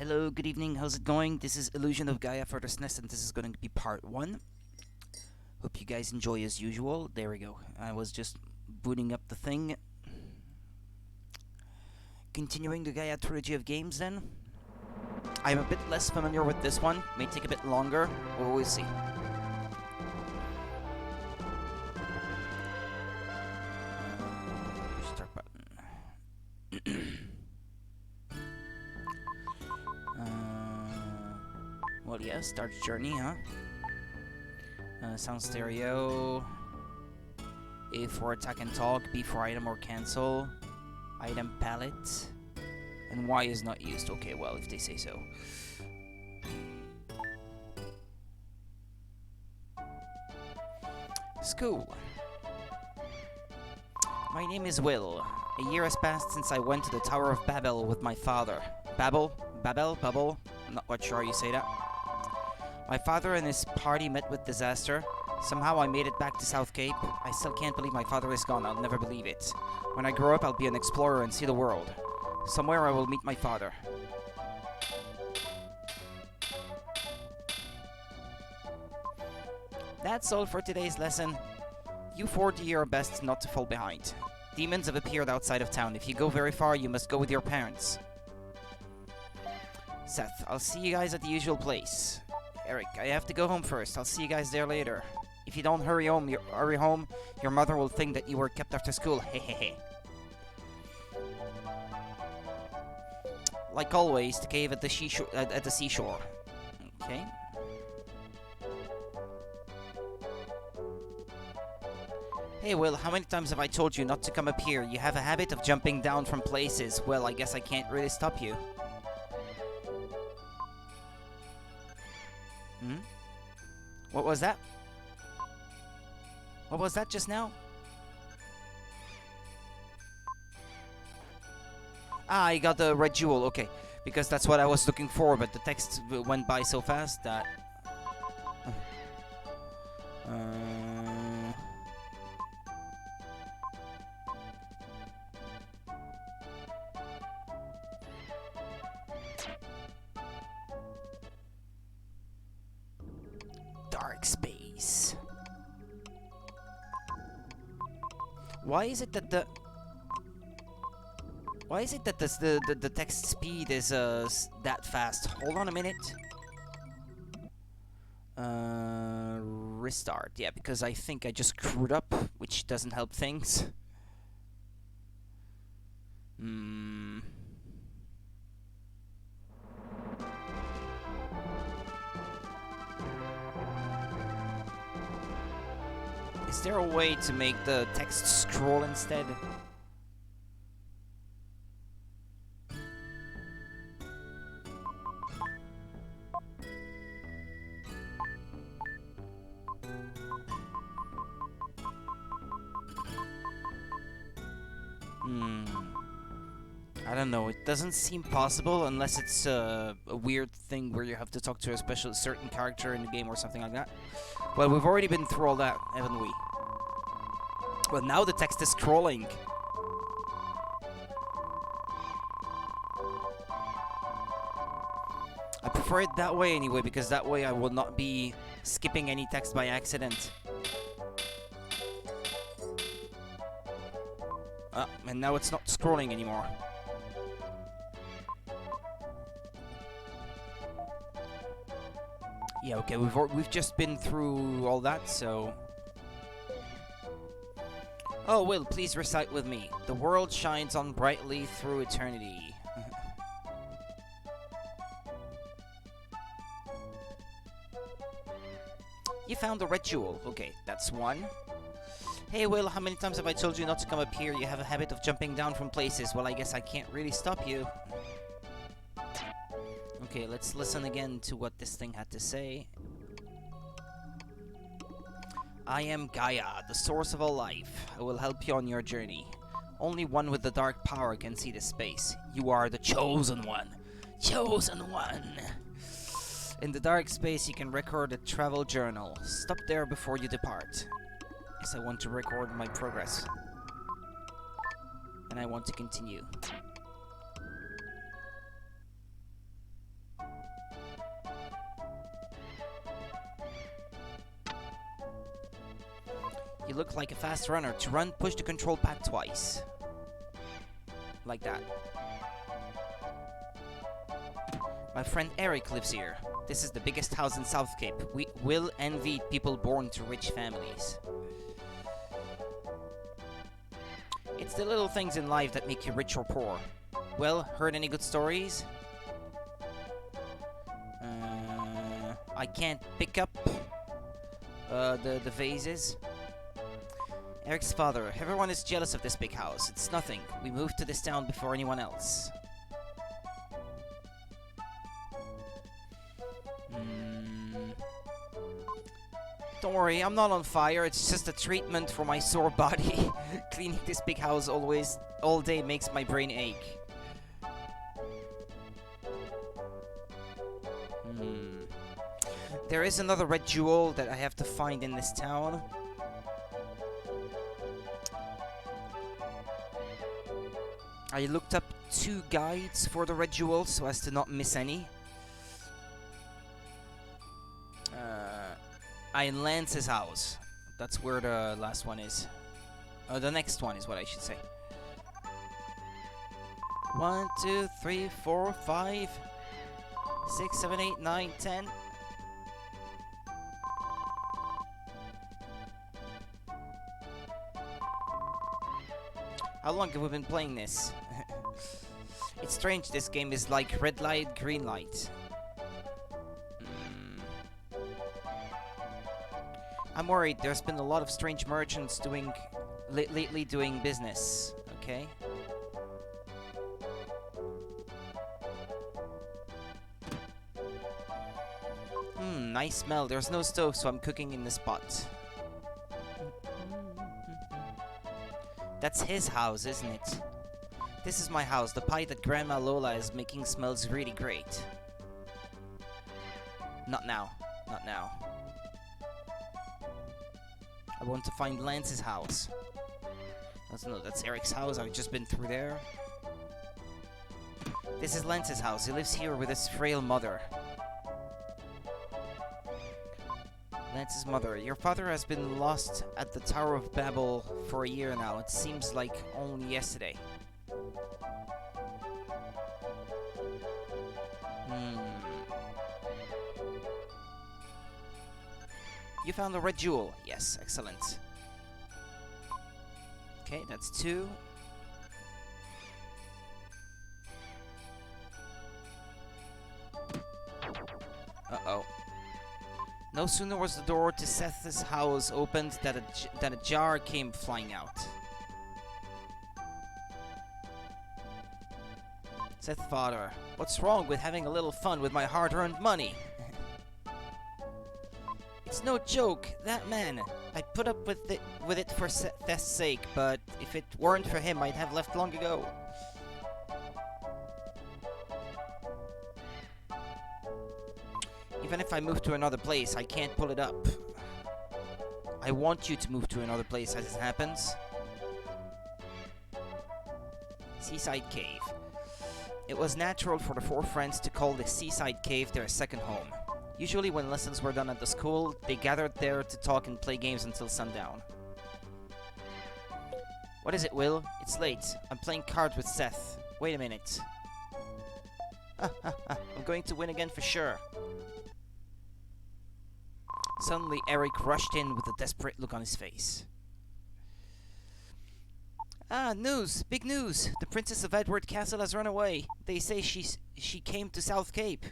Hello, good evening, how's it going? This is Illusion of Gaia for the SNES, and this is going to be part 1. Hope you guys enjoy as usual. There we go. I was just booting up the thing. Continuing the Gaia trilogy of games then. I'm a bit less familiar with this one. May take a bit longer, but we'll see. Start button. Well, yeah, start journey, huh? Sound stereo. A for attack and talk, B for item or cancel. Item palette. And Y is not used. Okay, well, if they say so. School. My name is Will. A year has passed since I went to the Tower of Babel with my father. Babel? Babel? Bubble? I'm not quite sure how you say that. My father and his party met with disaster. Somehow I made it back to South Cape. I still can't believe my father is gone. I'll never believe it. When I grow up, I'll be an explorer and see the world. Somewhere I will meet my father. That's all for today's lesson. You four do your best not to fall behind. Demons have appeared outside of town. If you go very far, you must go with your parents. Seth, I'll see you guys at the usual place. Eric, I have to go home first. I'll see you guys there later. If you don't hurry home, your mother will think that you were kept after school. Hehehe. Like always, the cave at the seashore. Okay. Hey Will, how many times have I told you not to come up here? You have a habit of jumping down from places. Well, I guess I can't really stop you. Hmm? What was that? What was that just now? Ah, I got the red jewel, okay. Because that's what I was looking for, but the text went by so fast that... Dark space. Why is it that the text speed is that fast? Hold on a minute. Restart. Yeah, because I think I just screwed up, which doesn't help things. Is there a way to make the text scroll instead? I don't know, it doesn't seem possible unless it's a weird thing where you have to talk to a certain character in the game or something like that. Well, we've already been through all that, haven't we? Well, now the text is scrolling. I prefer it that way anyway, because that way I will not be skipping any text by accident. And now it's not scrolling anymore. Yeah, okay, we've just been through all that, so... Oh, Will, please recite with me. The world shines on brightly through eternity. You found the red jewel. Okay, that's one. Hey, Will, how many times have I told you not to come up here? You have a habit of jumping down from places. Well, I guess I can't really stop you. Okay, let's listen again to what this thing had to say. I am Gaia, the source of all life. I will help you on your journey. Only one with the dark power can see this space. You are the chosen one. Chosen one! In the dark space, you can record a travel journal. Stop there before you depart. Yes, I want to record my progress. And I want to continue. You look like a fast runner. To run, push the control pad twice. Like that. My friend Eric lives here. This is the biggest house in South Cape. We will envy people born to rich families. It's the little things in life that make you rich or poor. Well, heard any good stories? I can't pick up the vases. Eric's father. Everyone is jealous of this big house. It's nothing. We moved to this town before anyone else. Don't worry, I'm not on fire. It's just a treatment for my sore body. Cleaning this big house all day makes my brain ache. There is another red jewel that I have to find in this town. I looked up 2 guides for the red jewel so as to not miss any. Lance's house. That's where the last one is. The next one is what I should say. 1, 2, 3, 4, 5, 6, 7, 8, 9, 10. How long have we been playing this? It's strange, this game is like red light, green light. I'm worried, there's been a lot of strange merchants lately doing business, okay? Nice smell. There's no stove, so I'm cooking in this pot. That's his house, isn't it? This is my house. The pie that Grandma Lola is making smells really great. Not now. Not now. I want to find Lance's house. That's Eric's house. I've just been through there. This is Lance's house. He lives here with his frail mother. Lance's mother. Your father has been lost at the Tower of Babel for a year now. It seems like only yesterday. You found the red jewel. Yes, excellent. Okay, that's 2. Uh-oh. No sooner was the door to Seth's house opened than a jar came flying out. Seth's father, what's wrong with having a little fun with my hard-earned money? It's no joke, that man. I put up with it for Seth's sake, but if it weren't for him, I'd have left long ago. Even if I move to another place, I can't pull it up. I want you to move to another place as it happens. Seaside Cave. It was natural for the 4 friends to call the Seaside Cave their second home. Usually when lessons were done at the school, they gathered there to talk and play games until sundown. What is it, Will? It's late. I'm playing cards with Seth. Wait a minute. I'm going to win again for sure. Suddenly, Eric rushed in with a desperate look on his face. Ah, news! Big news! The Princess of Edward Castle has run away. They say she came to South Cape.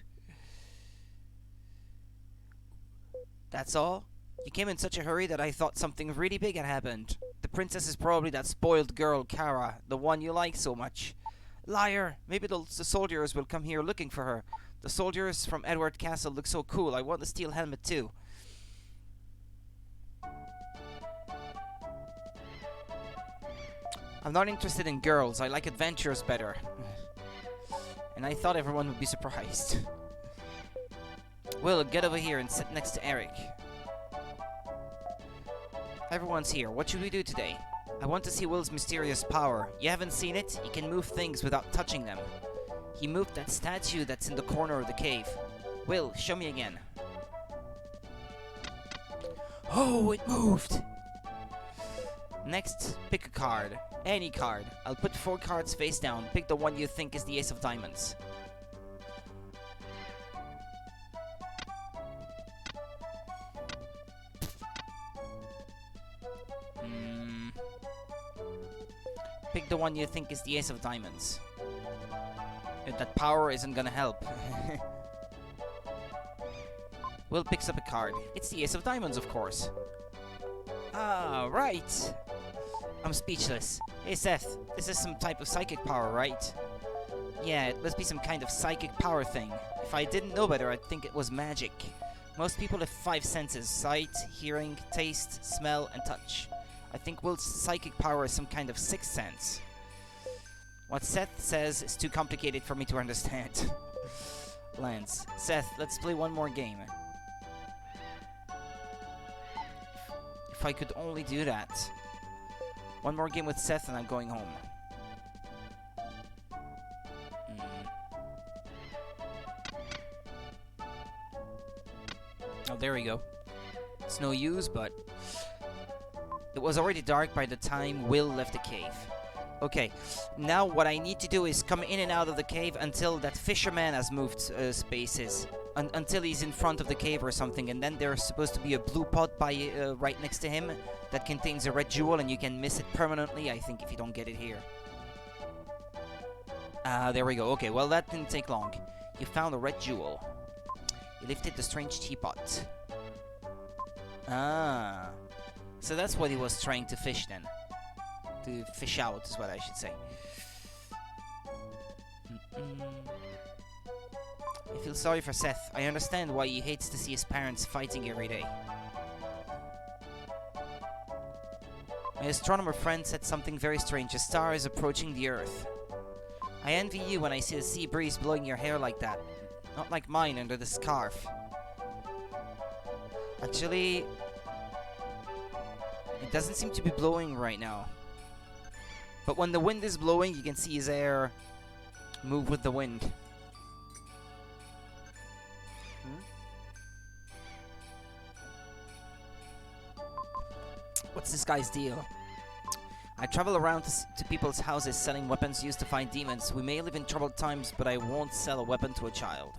That's all? You came in such a hurry that I thought something really big had happened. The princess is probably that spoiled girl, Kara, the one you like so much. Liar! Maybe the soldiers will come here looking for her. The soldiers from Edward Castle look so cool. I want a steel helmet too. I'm not interested in girls. I like adventures better. And I thought everyone would be surprised. Will, get over here and sit next to Eric. Everyone's here. What should we do today? I want to see Will's mysterious power. You haven't seen it? He can move things without touching them. He moved that statue that's in the corner of the cave. Will, show me again. Oh, it moved! Next, pick a card. Any card. I'll put 4 cards face down. Pick the one you think is the ace of diamonds. Pick the one you think is the ace of diamonds. That power isn't gonna help. Will picks up a card. It's the ace of diamonds, of course. Ah, right. I'm speechless. Hey Seth, this is some type of psychic power, right? Yeah, it must be some kind of psychic power thing. If I didn't know better, I'd think it was magic. Most people have 5 senses: sight, hearing, taste, smell, and touch. I think Will's psychic power is some kind of 6th sense. What Seth says is too complicated for me to understand. Lance. Seth, let's play one more game. If I could only do that. One more game with Seth and I'm going home. Oh, there we go. It's no use, but... It was already dark by the time Will left the cave. Okay, now what I need to do is come in and out of the cave until that fisherman has moved spaces. Until he's in front of the cave or something, and then there's supposed to be a blue pot by right next to him that contains a red jewel, and you can miss it permanently, I think, if you don't get it here. There we go. Okay, well, that didn't take long. You found a red jewel. You lifted the strange teapot. Ah. So that's what he was trying to fish then. To fish out is what I should say. I feel sorry for Seth. I understand why he hates to see his parents fighting every day. My astronomer friend said something very strange. A star is approaching the Earth. I envy you when I see the sea breeze blowing your hair like that. Not like mine under the scarf. Actually, it doesn't seem to be blowing right now. But when the wind is blowing, you can see his hair move with the wind. What's this guy's deal? I travel around to people's houses selling weapons used to fight demons. We may live in troubled times, but I won't sell a weapon to a child.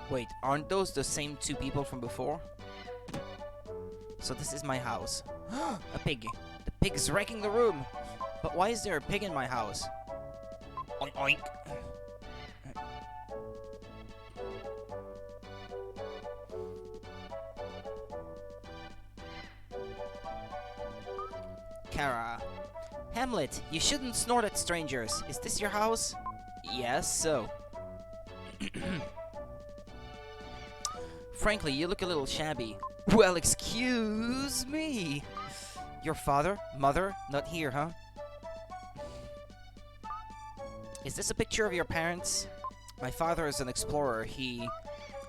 Wait, aren't those the same 2 people from before? So this is my house. A pig. The pig's wrecking the room. But why is there a pig in my house? Oink oink. Kara. Hamlet, you shouldn't snort at strangers. Is this your house? Yes, so. Frankly, you look a little shabby. Well, excuse me. Your father, mother, not here, huh? Is this a picture of your parents? My father is an explorer.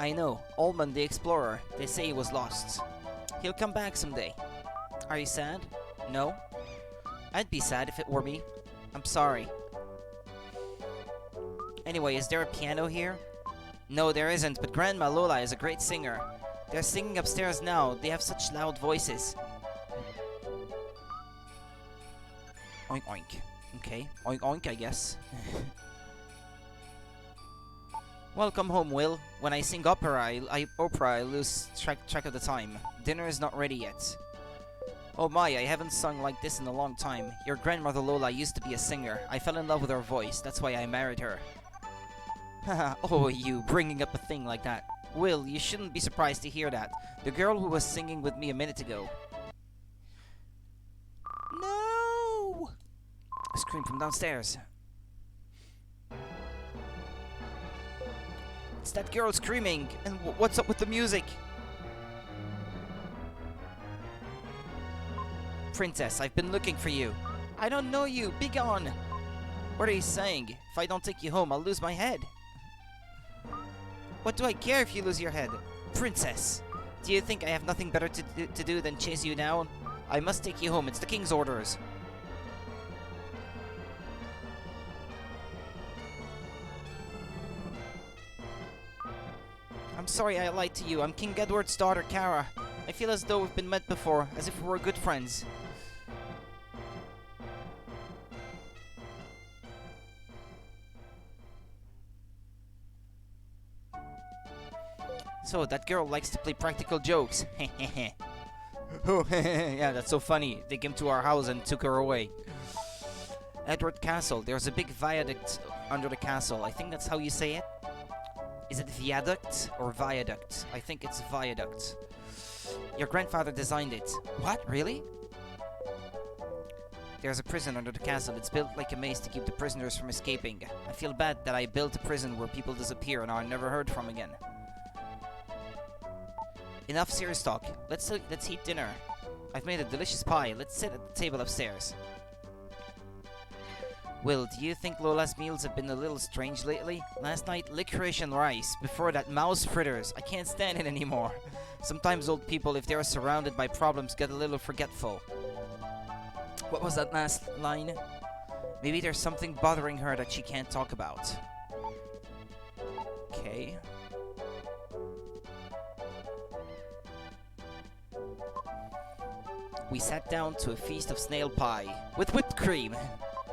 I know, Ullman the explorer. They say he was lost. He'll come back someday. Are you sad? No? I'd be sad if it were me. I'm sorry. Anyway, is there a piano here? No, there isn't, but Grandma Lola is a great singer. They're singing upstairs now. They have such loud voices. Oink oink. Okay, oink oink, I guess. Welcome home, Will. When I sing opera, I lose track of the time. Dinner is not ready yet. Oh my, I haven't sung like this in a long time. Your grandmother Lola used to be a singer. I fell in love with her voice. That's why I married her. Haha, oh, you bringing up a thing like that. Will, you shouldn't be surprised to hear that. The girl who was singing with me a minute ago. No! A scream from downstairs. It's that girl screaming. And what's up with the music? Princess, I've been looking for you. I don't know you. Be gone. What are you saying? If I don't take you home, I'll lose my head. What do I care if you lose your head? Princess, do you think I have nothing better to do than chase you down? I must take you home. It's the king's orders. I'm sorry I lied to you. I'm King Edward's daughter, Kara. I feel as though we've been met before, as if we were good friends. So, that girl likes to play practical jokes. Hehehe. Oh, yeah, that's so funny. They came to our house and took her away. Edward Castle. There's a big viaduct under the castle. I think that's how you say it. Is it viaduct or viaduct? I think it's viaduct. Your grandfather designed it. What? Really? There's a prison under the castle. It's built like a maze to keep the prisoners from escaping. I feel bad that I built a prison where people disappear and are never heard from again. Enough serious talk. Let's eat dinner. I've made a delicious pie. Let's sit at the table upstairs. Will, do you think Lola's meals have been a little strange lately? Last night, licorice and rice. Before that, mouse fritters. I can't stand it anymore. Sometimes old people, if they are surrounded by problems, get a little forgetful. What was that last line? Maybe there's something bothering her that she can't talk about. Okay. We sat down to a feast of snail pie with whipped cream.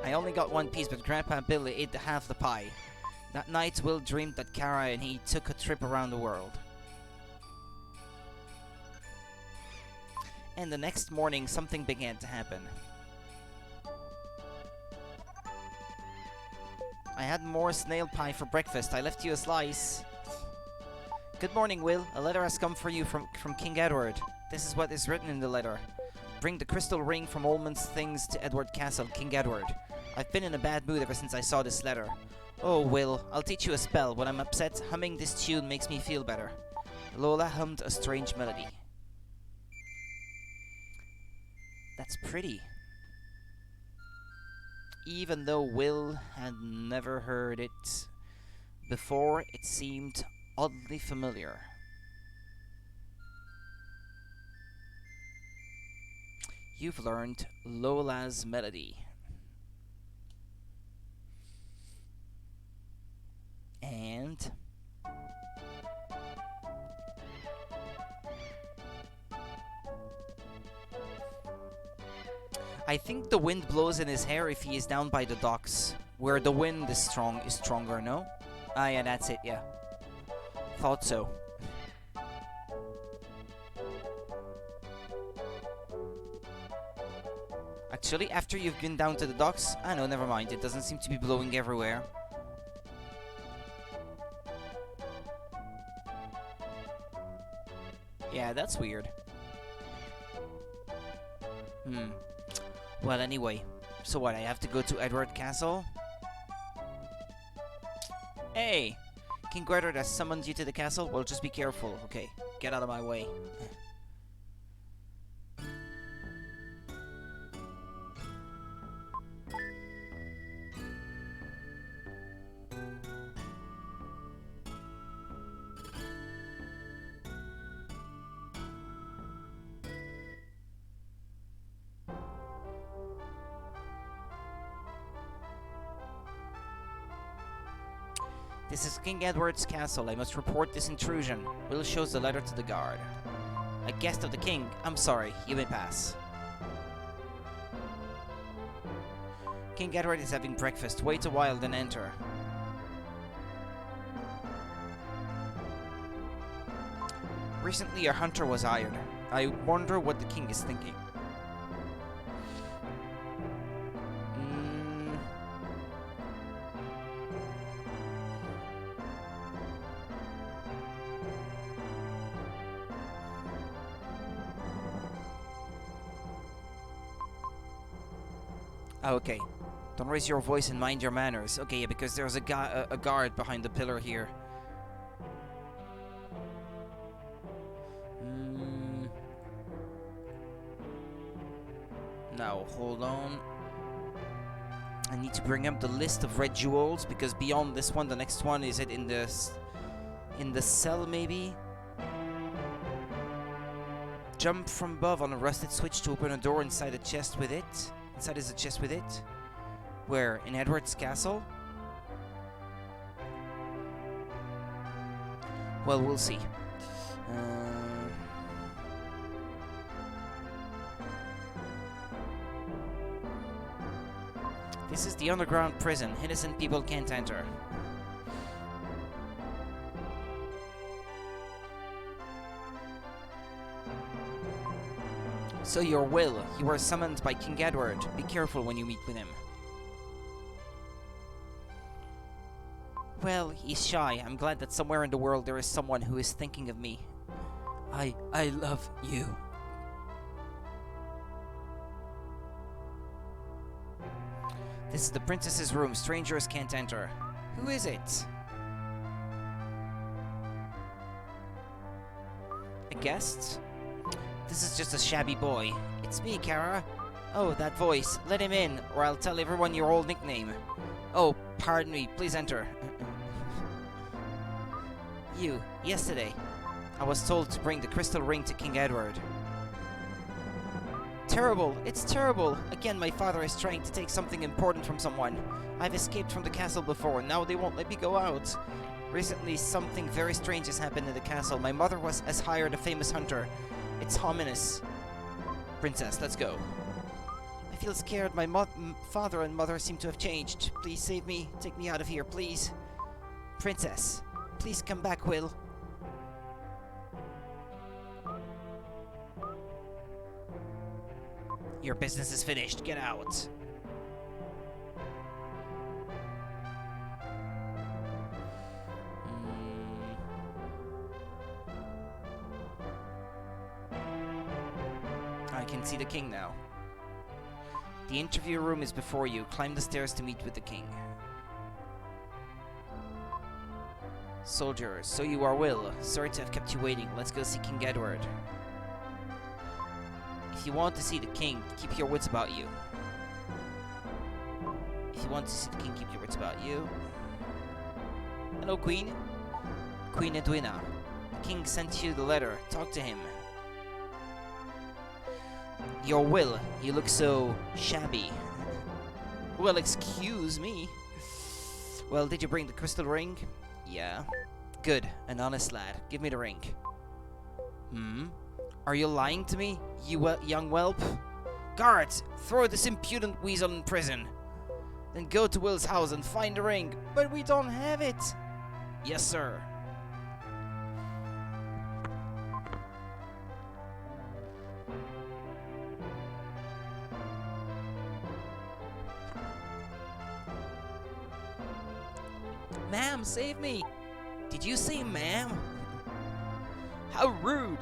I only got one piece, but Grandpa Billy ate half the pie. That night, Will dreamed that Kara and he took a trip around the world. And the next morning, something began to happen. I had more snail pie for breakfast. I left you a slice. Good morning, Will. A letter has come for you from King Edward. This is what is written in the letter. Bring the crystal ring from Olman's things to Edward Castle, King Edward. I've been in a bad mood ever since I saw this letter. Oh, Will, I'll teach you a spell. When I'm upset, humming this tune makes me feel better. Lola hummed a strange melody. That's pretty. Even though Will had never heard it before, it seemed oddly familiar. You've learned Lola's melody. And I think the wind blows in his hair if he is down by the docks, where the wind is stronger, no? Ah, yeah, that's it, yeah. Thought so. Actually, after you've been down to the docks, I know, never mind, it doesn't seem to be blowing everywhere. Yeah, that's weird. Well, anyway, so what, I have to go to Edward Castle? Hey! King Edward has summoned you to the castle? Well, just be careful. Okay, get out of my way. This is King Edward's castle. I must report this intrusion. Will shows the letter to the guard. A guest of the king. I'm sorry. You may pass. King Edward is having breakfast. Wait a while, then enter. Recently, a hunter was hired. I wonder what the king is thinking. Oh, okay. Don't raise your voice and mind your manners. Okay, yeah, because there's a guard behind the pillar here. Now, hold on. I need to bring up the list of red jewels, because beyond this one, the next one is it in the cell, maybe? Jump from above on a rusted switch to open a door inside a chest with it. Inside is a chest with it. Where? In Edward's castle? Well, we'll see. This is the underground prison. Innocent people can't enter. So your will. You were summoned by King Edward. Be careful when you meet with him. Well, he's shy. I'm glad that somewhere in the world there is someone who is thinking of me. I love you. This is the princess's room. Strangers can't enter. Who is it? A guest? This is just a shabby boy. It's me, Kara. Oh, that voice. Let him in, or I'll tell everyone your old nickname. Oh, pardon me. Please enter. You. Yesterday, I was told to bring the crystal ring to King Edward. Terrible! It's terrible! Again, my father is trying to take something important from someone. I've escaped from the castle before, now they won't let me go out. Recently, something very strange has happened in the castle. My mother has hired a famous hunter. It's ominous. Princess, let's go. I feel scared. My father and mother seem to have changed. Please save me. Take me out of here, please. Princess, please come back, Will. Your business is finished. Get out. I can see the king now. The interview room is before you. Climb the stairs to meet with the king. Soldiers, so you are Will. Sorry to have kept you waiting. Let's go see King Edward. If you want to see the king, keep your wits about you. If you want to see the king, keep your wits about you. Hello, Queen. Queen Edwina. The king sent you the letter. Talk to him. Your Will. You look so shabby. Well, excuse me. Well, did you bring the crystal ring? Yeah. Good. An honest lad. Give me the ring. Are you lying to me, you young whelp? Guards, throw this impudent weasel in prison. Then go to Will's house and find the ring. But we don't have it. Yes, sir. Ma'am, save me. Did you say ma'am? How rude.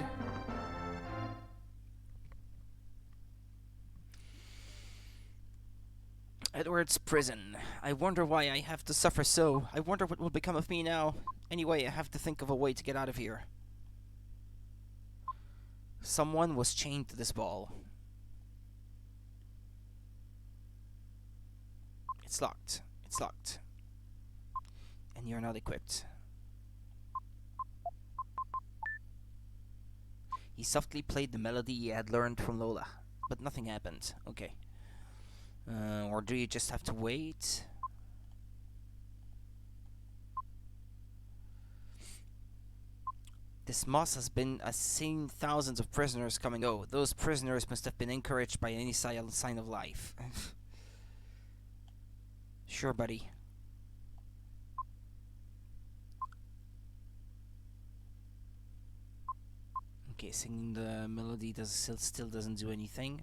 Edward's prison. I wonder why I have to suffer so. I wonder what will become of me now. Anyway, I have to think of a way to get out of here. Someone was chained to this ball. It's locked. It's locked. And you're not equipped. He softly played the melody he had learned from Lola, but nothing happened. Okay. Or do you just have to wait? This moss has seen thousands of prisoners come and go. Those prisoners must have been encouraged by any sign of life. Sure, buddy. Okay, singing the melody still doesn't do anything.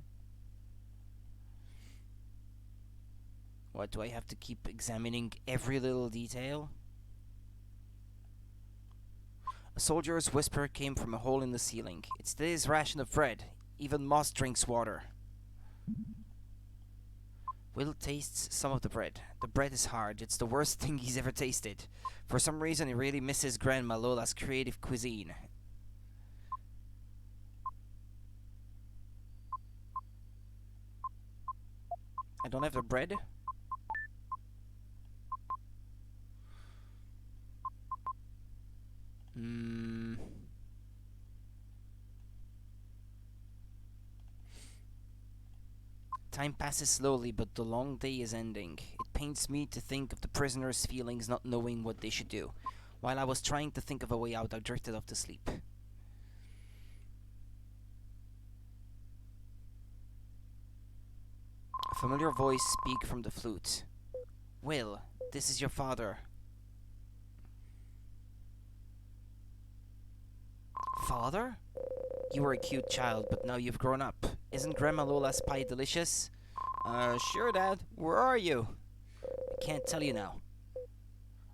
What, do I have to keep examining every little detail? A soldier's whisper came from a hole in the ceiling. It's today's ration of bread. Even Moss drinks water. Will tastes some of the bread. The bread is hard. It's the worst thing he's ever tasted. For some reason, he really misses Grandma Lola's creative cuisine. I don't have the bread? Time passes slowly, but the long day is ending. It pains me to think of the prisoners' feelings, not knowing what they should do. While I was trying to think of a way out, I drifted off to sleep. A familiar voice speak from the flute. Will, this is your father. Father? You were a cute child, but now you've grown up. Isn't Grandma Lola's pie delicious? Sure, Dad. Where are you? I can't tell you now.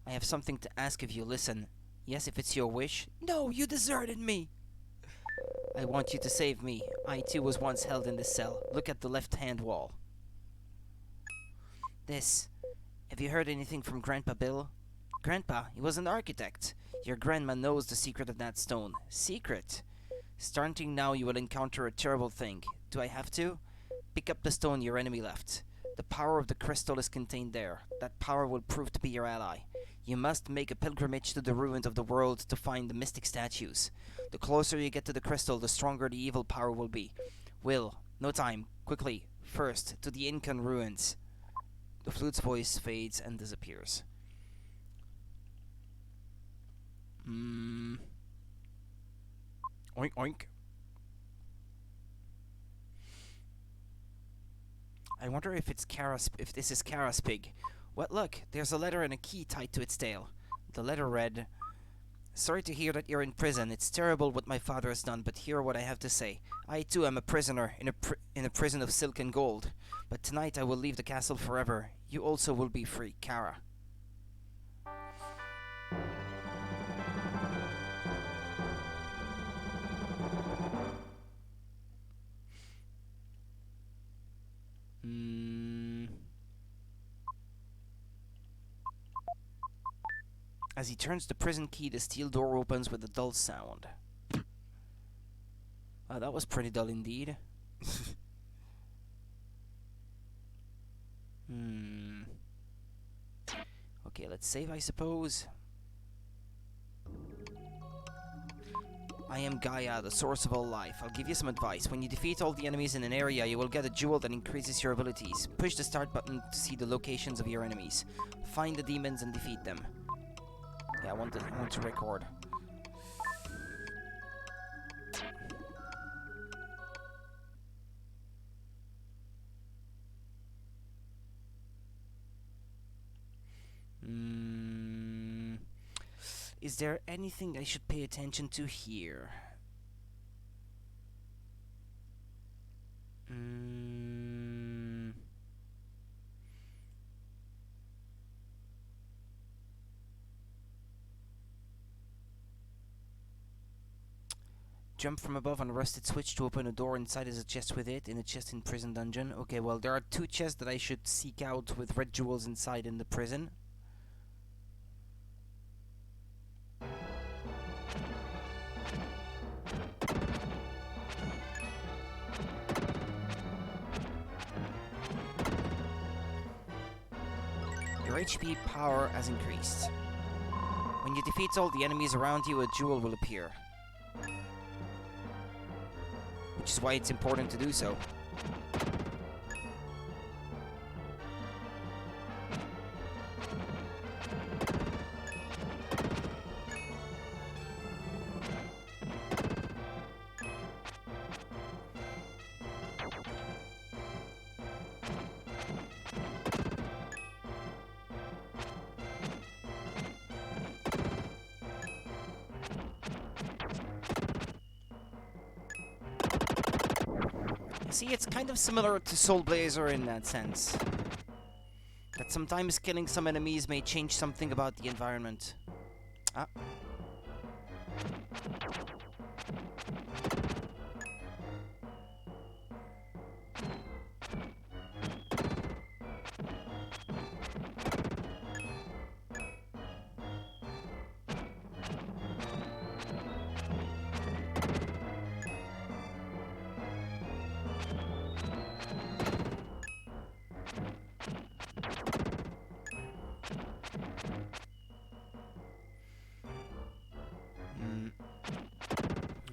I have something to ask of you. Listen. Yes, if it's your wish. No, you deserted me. I want you to save me. I too was once held in this cell. Look at the left-hand wall. This. Have you heard anything from Grandpa Bill? Grandpa, he was an architect. Your grandma knows the secret of that stone. Secret? Starting now, you will encounter a terrible thing. Do I have to? Pick up the stone your enemy left. The power of the crystal is contained there. That power will prove to be your ally. You must make a pilgrimage to the ruins of the world to find the mystic statues. The closer you get to the crystal, the stronger the evil power will be. Will, no time, quickly, first, to the Incan ruins. The flute's voice fades and disappears. Oink oink. I wonder if this is Kara's pig. What look, there's a letter and a key tied to its tail. The letter read, Sorry to hear that you're in prison. It's terrible what my father has done, but hear what I have to say. I too am a prisoner in a prison of silk and gold. But tonight I will leave the castle forever. You also will be free, Kara. As he turns the prison key, the steel door opens with a dull sound. Wow, that was pretty dull indeed. Okay, let's save, I suppose. I am Gaia, the source of all life. I'll give you some advice. When you defeat all the enemies in an area, you will get a jewel that increases your abilities. Push the start button to see the locations of your enemies. Find the demons and defeat them. Yeah, I want to record. Is there anything I should pay attention to here? Jump from above on a rusted switch to open a door. Inside is a chest with it, in a chest in prison dungeon. Okay, well, there are 2 chests that I should seek out with red jewels inside in the prison. Your HP power has increased. When you defeat all the enemies around you, a jewel will appear. Which is why it's important to do so. See, it's kind of similar to Soul Blazer in that sense. That sometimes killing some enemies may change something about the environment. Ah.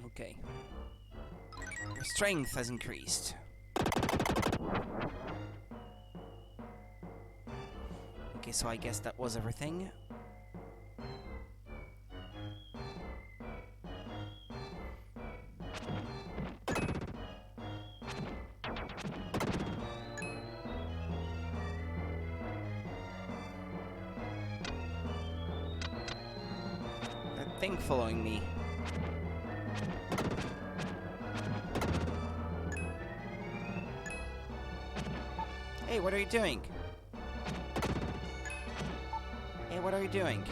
Okay. Your strength has increased. Okay, so I guess that was everything. thing following me. Hey, what are you doing? Hey, what are you doing?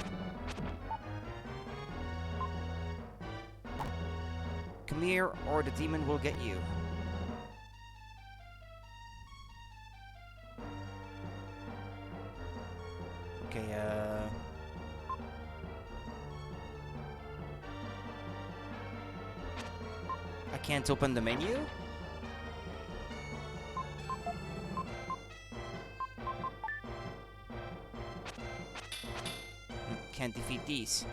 Come here, or the demon will get you. Okay, I can't open the menu? Can't defeat these.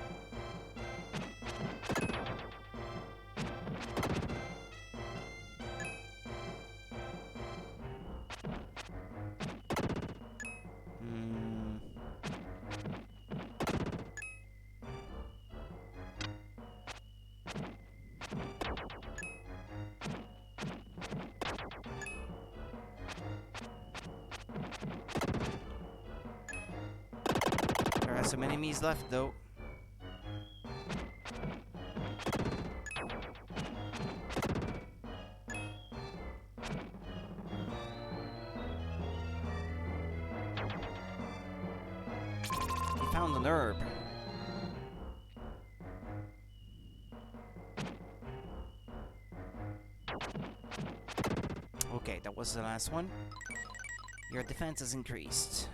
There are some enemies left, though. He found an herb. Okay, that was the last one. Your defense has increased.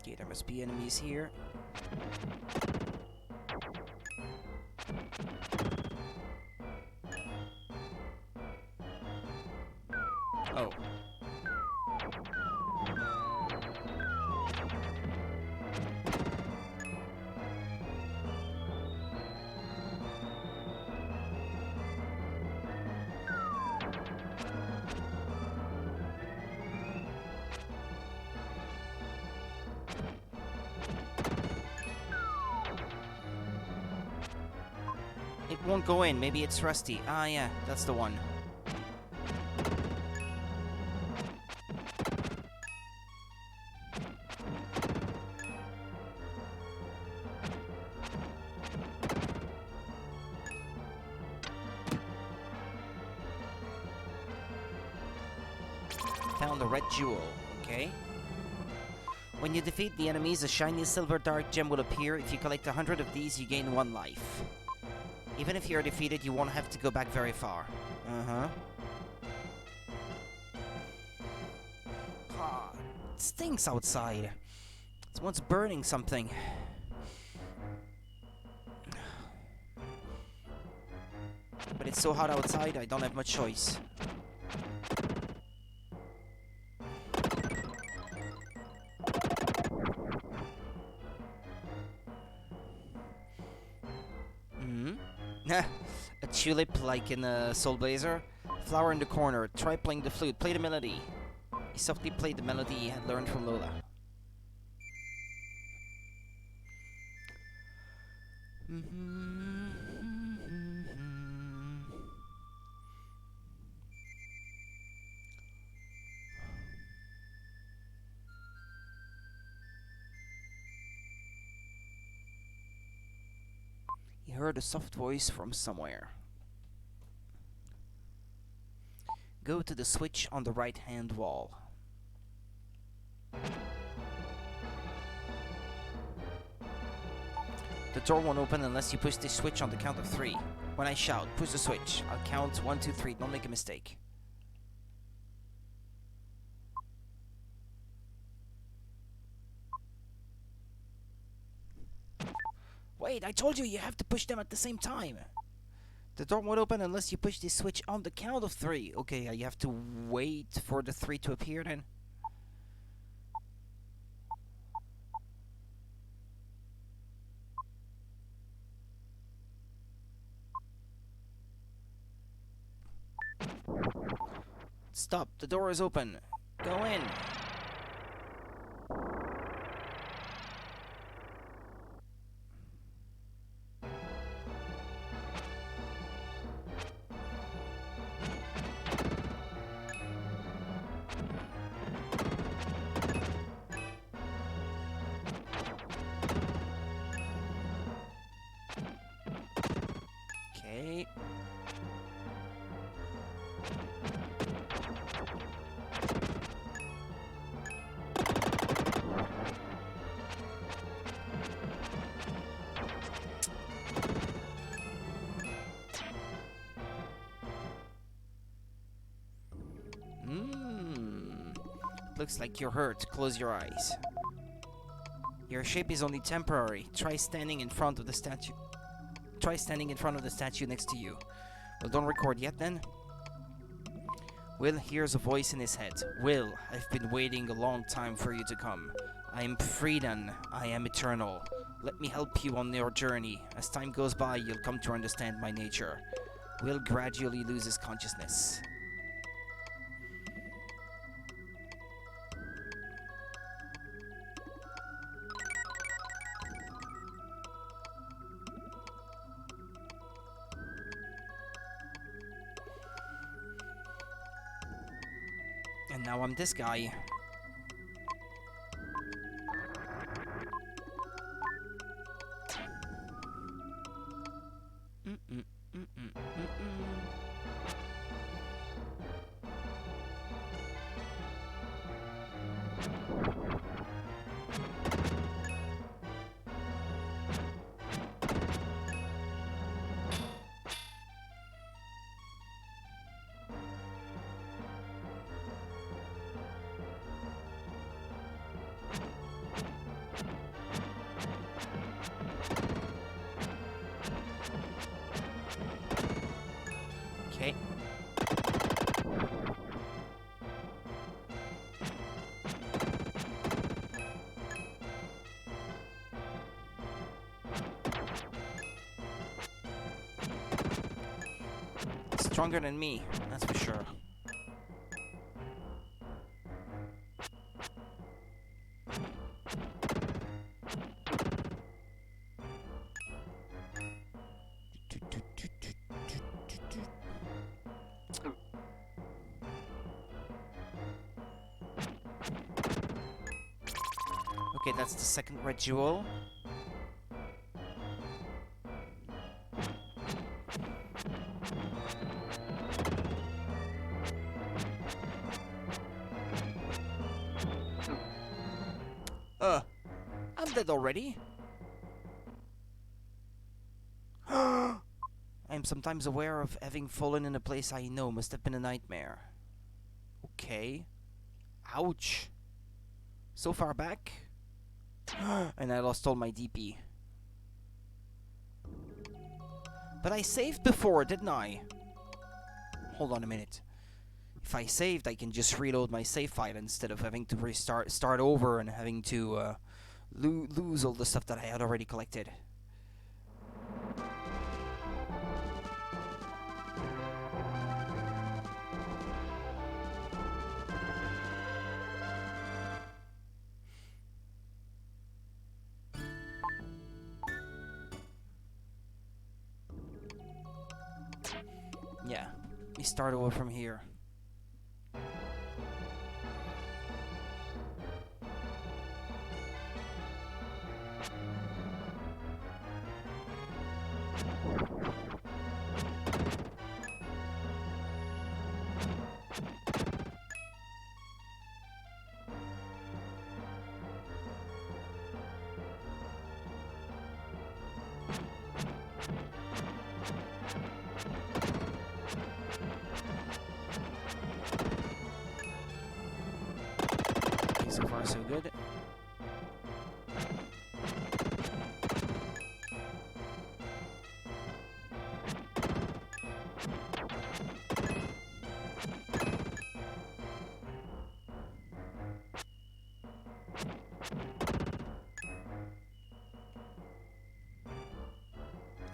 Okay, there must be enemies here. Oh. It won't go in. Maybe it's rusty. Ah, yeah, that's the one. Found a red jewel. Okay. When you defeat the enemies, a shiny silver dark gem will appear. If you collect 100 of these, you gain 1 life. Even if you're defeated, you won't have to go back very far. Uh-huh. Ah, it stinks outside. Someone's burning something. But it's so hot outside, I don't have much choice. A tulip like in a Soul Blazer. Flower in the corner. Try playing the flute. Play the melody. He softly played the melody he had learned from Lola. He heard a soft voice from somewhere. Go to the switch on the right-hand wall. The door won't open unless you push this switch on the count of 3. When I shout, push the switch. I'll count 1, 2, 3. Don't make a mistake. Wait, I told you have to push them at the same time. The door won't open unless you push this switch on the count of 3. Okay, you have to wait for the 3 to appear then. Stop, the door is open. Go in. Looks like you're hurt. Close your eyes. Your shape is only temporary. Try standing in front of the statue. Try standing in front of the statue next to you. Well, don't record yet then. Will hears a voice in his head. Will, I've been waiting a long time for you to come. I am Freedom. I am eternal. Let me help you on your journey. As time goes by, you'll come to understand my nature. Will gradually loses consciousness. And now I'm this guy. Okay. Stronger than me, that's for sure. Okay, that's the second red jewel. I'm dead already. I'm sometimes aware of having fallen in a place I know must have been a nightmare. Okay. Ouch. So far back? And I lost all my DP. But I saved before, didn't I? Hold on a minute. If I saved, I can just reload my save file instead of having to start over and having to lose all the stuff that I had already collected. Yeah, we start over from here. So far, so good.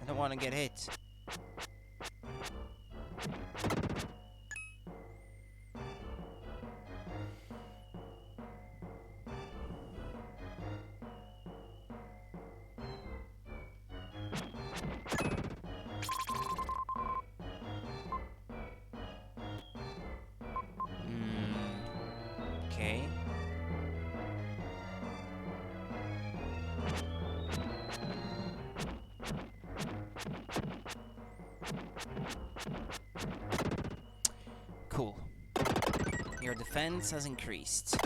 I don't want to get hit. Okay. Cool. Your defense has increased.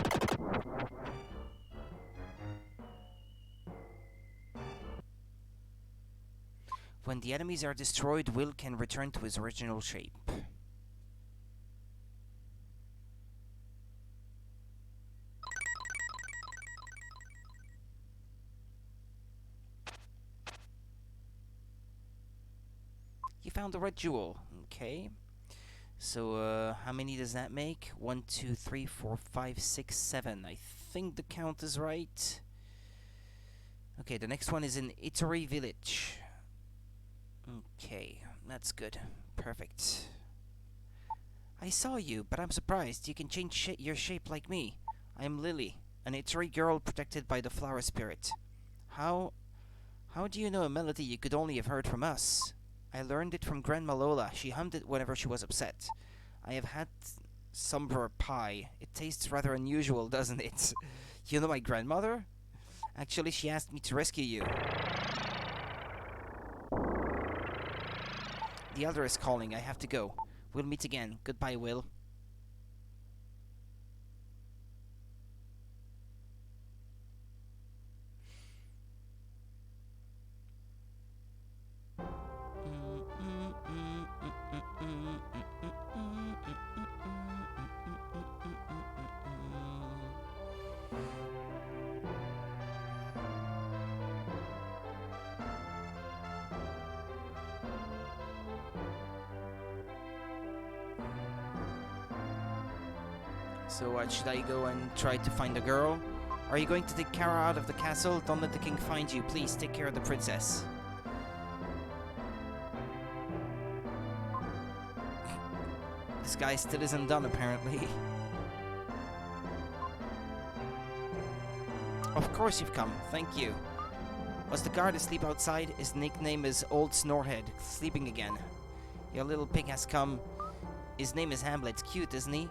When the enemies are destroyed, Will can return to his original shape. You found the red jewel. Okay. So, how many does that make? 1, 2, 3, 4, 5, 6, 7. I think the count is right. Okay, the next one is in Itori Village. Okay, that's good. Perfect. I saw you, but I'm surprised. You can change your shape like me. I am Lily, an Itori girl protected by the flower spirit. How do you know a melody you could only have heard from us? I learned it from Grandma Lola. She hummed it whenever she was upset. I have had somber pie. It tastes rather unusual, doesn't it? You know my grandmother? Actually, she asked me to rescue you. The elder is calling. I have to go. We'll meet again. Goodbye, Will. So what, should I go and try to find the girl? Are you going to take Kara out of the castle? Don't let the king find you. Please take care of the princess. This guy still isn't done, apparently. Of course you've come. Thank you. Was the guard asleep outside? His nickname is Old Snorehead. Sleeping again. Your little pig has come. His name is Hamlet. Cute, isn't he?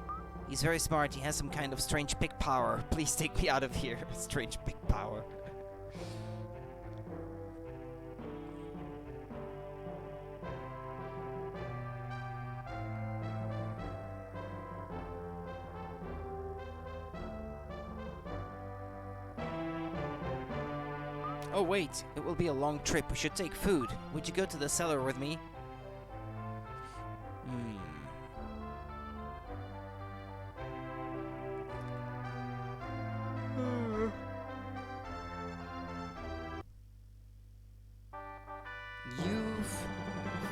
He's very smart. He has some kind of strange pig power. Please take me out of here. Strange pig power. Oh wait, it will be a long trip. We should take food. Would you go to the cellar with me? You've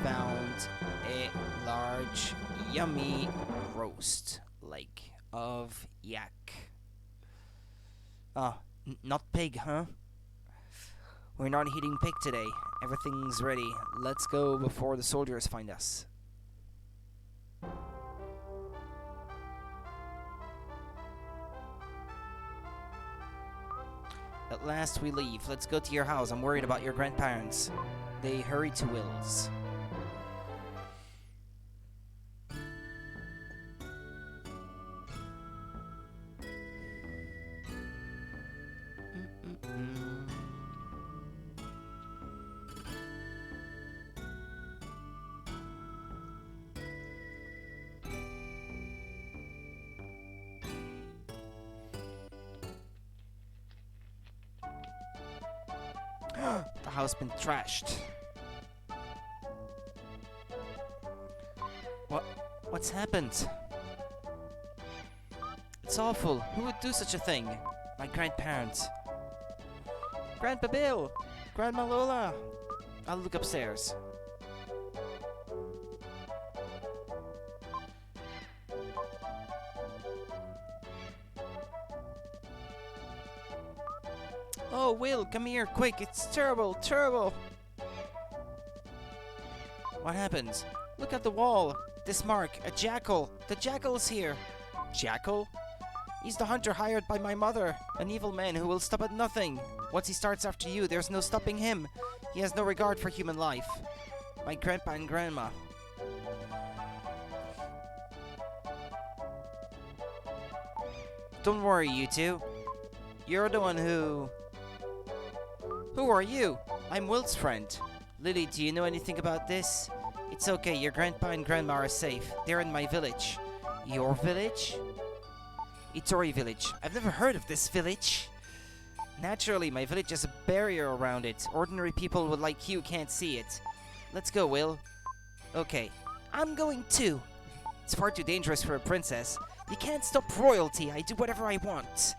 found a large, yummy roast leg of yak. Not pig, huh? We're not eating pig today. Everything's ready. Let's go before the soldiers find us. At last we leave. Let's go to your house. I'm worried about your grandparents. They hurry to Will's. The house been trashed. What's happened? It's awful. Who would do such a thing? My grandparents. Grandpa Bill! Grandma Lola! I'll look upstairs. Oh, Will, come here, quick. It's terrible, terrible. What happens? Look at the wall. This mark, a jackal. The jackal's here. Jackal? He's the hunter hired by my mother. An evil man who will stop at nothing. Once he starts after you, there's no stopping him. He has no regard for human life. My grandpa and grandma. Don't worry, you two. You're the one who... Who are you? I'm Will's friend. Lily, do you know anything about this? It's okay, your grandpa and grandma are safe. They're in my village. Your village? Itori Village. I've never heard of this village. Naturally, my village has a barrier around it. Ordinary people like you can't see it. Let's go, Will. Okay. I'm going too. It's far too dangerous for a princess. You can't stop royalty. I do whatever I want.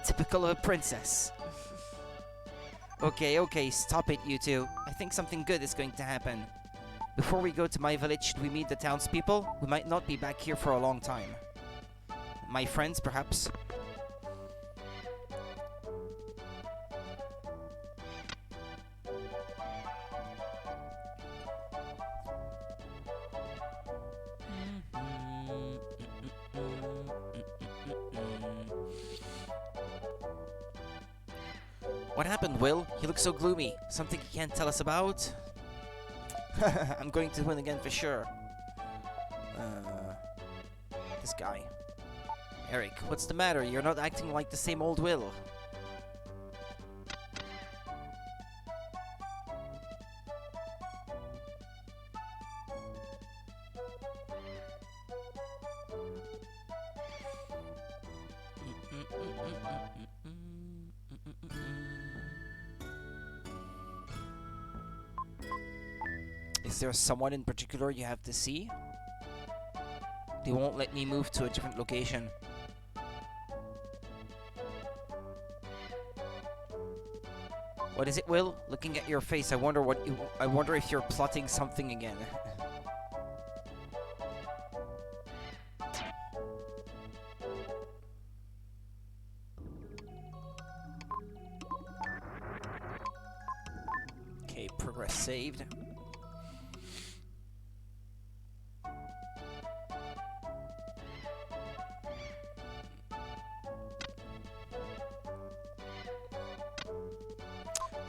Typical of a princess. Okay, stop it, you two. I think something good is going to happen. Before we go to my village, should we meet the townspeople? We might not be back here for a long time. My friends, perhaps? What happened, Will? You look so gloomy. Something you can't tell us about? I'm going to win again for sure. This guy. Eric, what's the matter? You're not acting like the same old Will. Is there someone in particular you have to see? They won't let me move to a different location. What is it, Will? Looking at your face, I wonder if you're plotting something again. Okay, progress saved.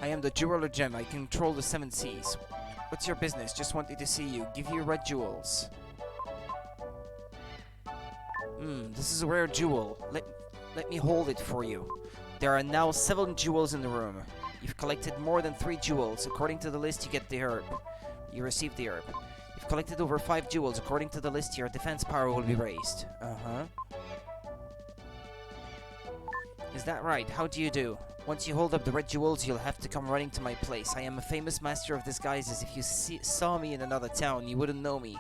I am the jeweler gem. I control the 7 seas. What's your business? Just wanted to see you. Give you red jewels. This is a rare jewel. Let me hold it for you. There are now 7 jewels in the room. You've collected more than 3 jewels. According to the list, you get the herb. You receive the herb. You've collected over 5 jewels. According to the list, your defense power will be raised. Is that right? How do you do? Once you hold up the red jewels, you'll have to come running to my place. I am a famous master of disguises. If you saw me in another town, you wouldn't know me.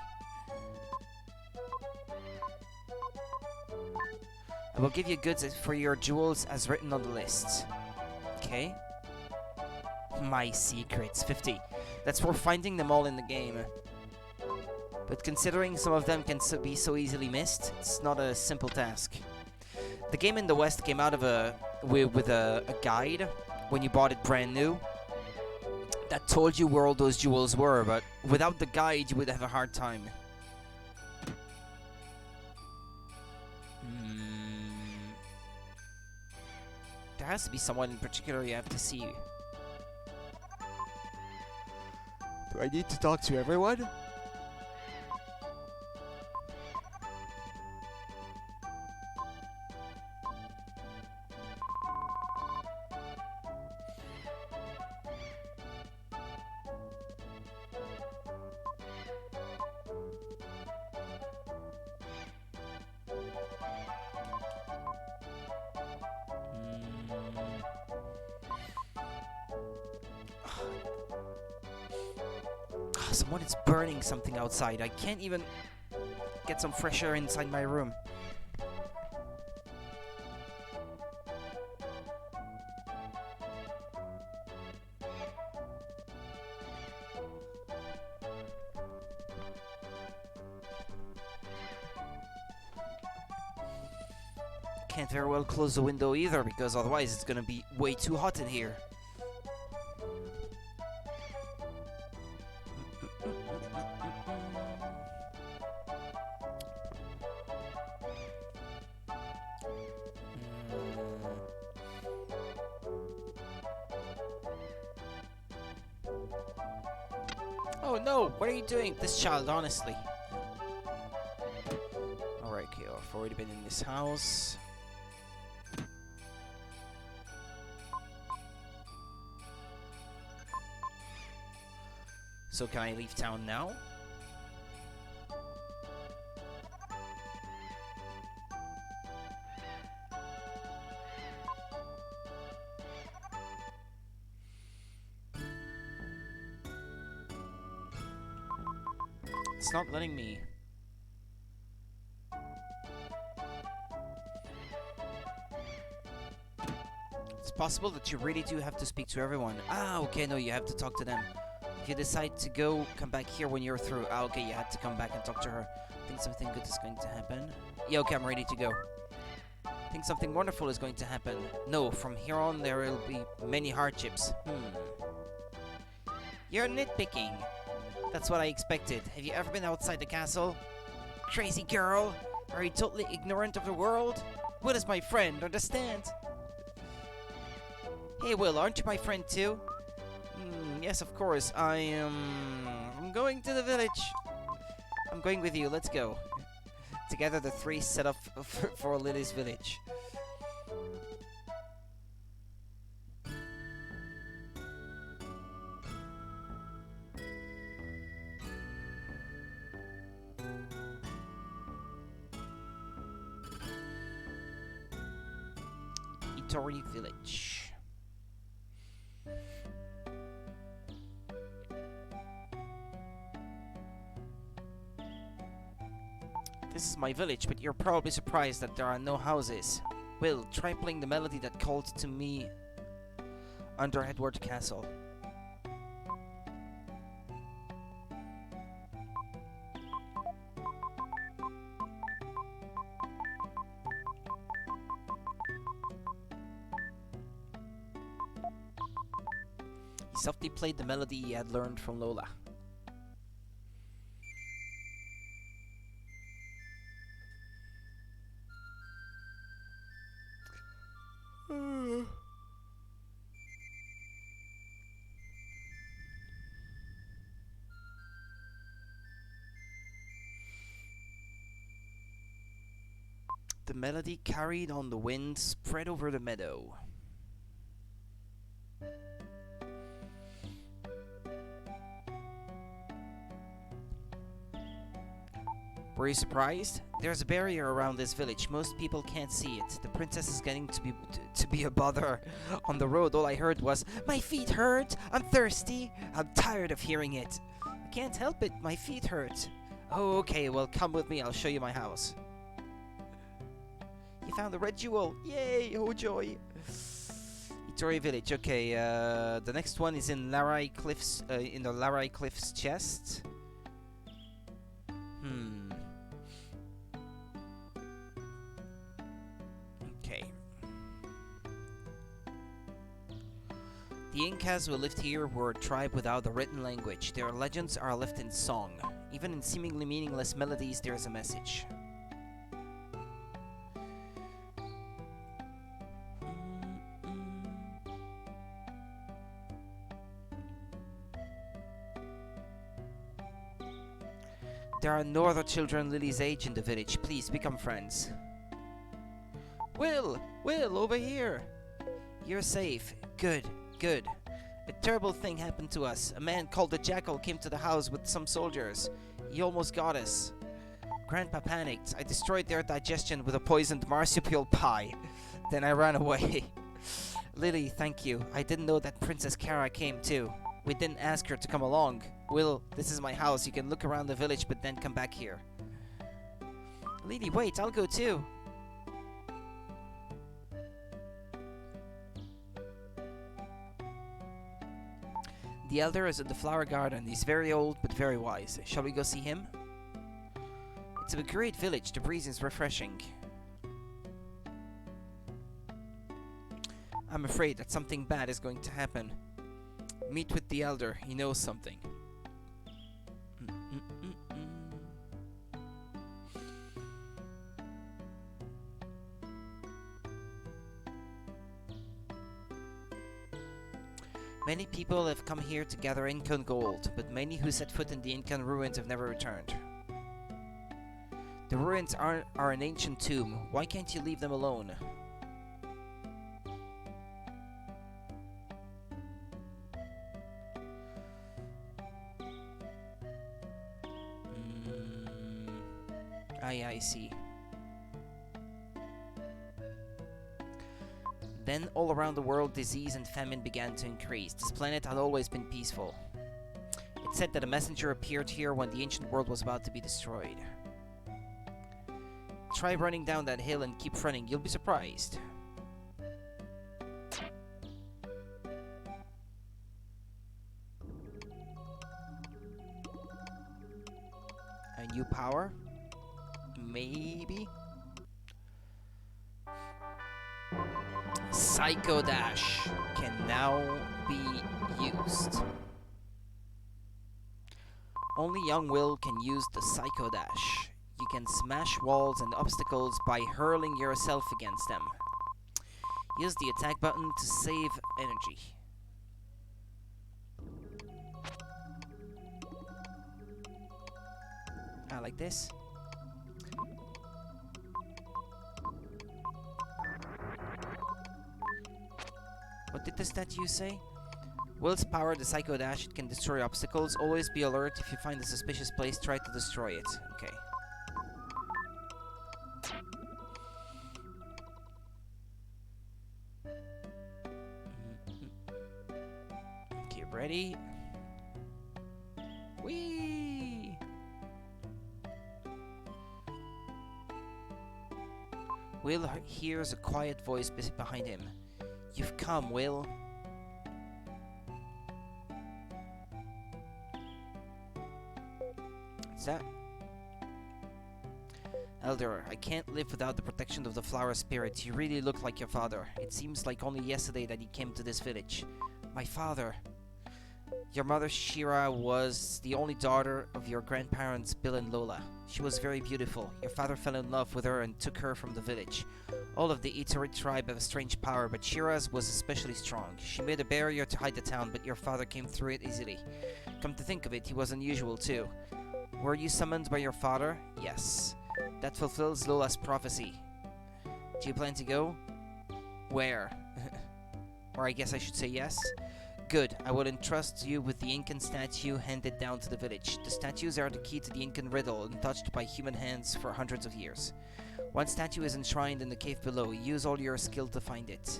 I will give you goods for your jewels as written on the list. Okay. My secrets, 50. That's for finding them all in the game. But considering some of them can be so easily missed, it's not a simple task. The game in the West came out of with a guide when you bought it brand new that told you where all those jewels were, but without the guide you would have a hard time. There has to be someone in particular you have to see. Do I need to talk to everyone? Someone is burning something outside. I can't even get some fresh air inside my room. Can't very well close the window either, because otherwise it's gonna be way too hot in here. Oh no, what are you doing? This child, honestly. Alright, okay, I've already been in this house. So can I leave town now? It's not letting me. It's possible that you really do have to speak to everyone. Ah, okay, no, you have to talk to them. If you decide to go, come back here when you're through. Ah, okay, you had to come back and talk to her. I think something good is going to happen. Yeah, okay, I'm ready to go. I think something wonderful is going to happen. No, from here on there will be many hardships. You're nitpicking. That's what I expected. Have you ever been outside the castle? Crazy girl! Are you totally ignorant of the world? Will is my friend, understand? Hey Will, aren't you my friend too? Yes, of course. I'm going to the village. I'm going with you, let's go. Together the three set off for Lily's village. Itori village. This is my village, but you're probably surprised that there are no houses. Will, try playing the melody that called to me under Edward Castle. He softly played the melody he had learned from Lola. The melody carried on the wind spread over the meadow. Were you surprised? There's a barrier around this village. Most people can't see it. The princess is getting to be a bother. On the road, all I heard was, "My feet hurt! I'm thirsty!" I'm tired of hearing it. I can't help it. My feet hurt. Oh, okay. Well, come with me. I'll show you my house. You found the red jewel! Yay! Oh joy! Itori village. Okay, the next one is in Larai Cliffs. In the Larai Cliffs chest. Okay. The Incas who lived here were a tribe without a written language. Their legends are left in song. Even in seemingly meaningless melodies, there is a message. There are no other children Lily's age in the village. Please become friends. Will, over here. You're safe. Good. A terrible thing happened to us. A man called the Jackal came to the house with some soldiers. He almost got us. Grandpa panicked. I destroyed their digestion with a poisoned marsupial pie. Then I ran away. Lily, thank you. I didn't know that Princess Kara came too. We didn't ask her to come along. Will, this is my house. You can look around the village, but then come back here. Lily, wait, I'll go too. The elder is in the flower garden. He's very old, but very wise. Shall we go see him? It's a great village. The breeze is refreshing. I'm afraid that something bad is going to happen. Meet with the elder. He knows something. Many people have come here to gather Incan gold, but many who set foot in the Incan ruins have never returned. The ruins are an ancient tomb. Why can't you leave them alone? I see. Then, all around the world, disease and famine began to increase. This planet had always been peaceful. It's said that a messenger appeared here when the ancient world was about to be destroyed. Try running down that hill and keep running. You'll be surprised. power? Maybe? Psycho Dash can now be used. Only young Will can use the Psycho Dash. You can smash walls and obstacles by hurling yourself against them. Use the attack button to save energy. Like this. What did the statue say? Will's power the Psycho Dash. It can destroy obstacles. Always be alert. If you find a suspicious place, try to destroy it. Okay. Okay, ready? Whee! Will hears a quiet voice behind him. You've come, Will. What's that? Elder, I can't live without the protection of the flower spirit. You really look like your father. It seems like only yesterday that he came to this village. My father. Your mother, Shira, was the only daughter of your grandparents, Bill and Lola. She was very beautiful. Your father fell in love with her and took her from the village. All of the Iterit tribe have a strange power, but Shira's was especially strong. She made a barrier to hide the town, but your father came through it easily. Come to think of it, he was unusual too. Were you summoned by your father? Yes. That fulfills Lola's prophecy. Do you plan to go? Where? Or I guess I should say yes. Good. I will entrust you with the Incan statue handed down to the village. The statues are the key to the Incan riddle, untouched by human hands for hundreds of years. One statue is enshrined in the cave below. Use all your skill to find it.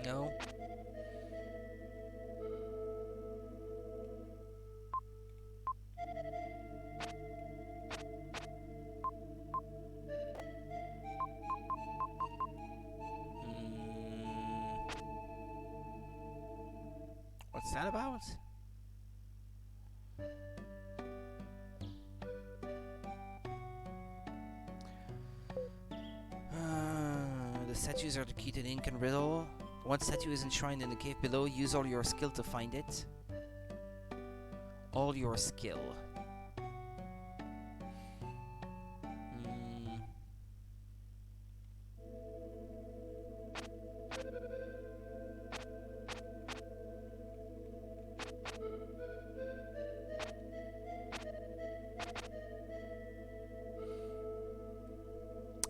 No. What's that about? The statues are the key to the Incan riddle. One statue is enshrined in the cave below. Use all your skill to find it. All your skill.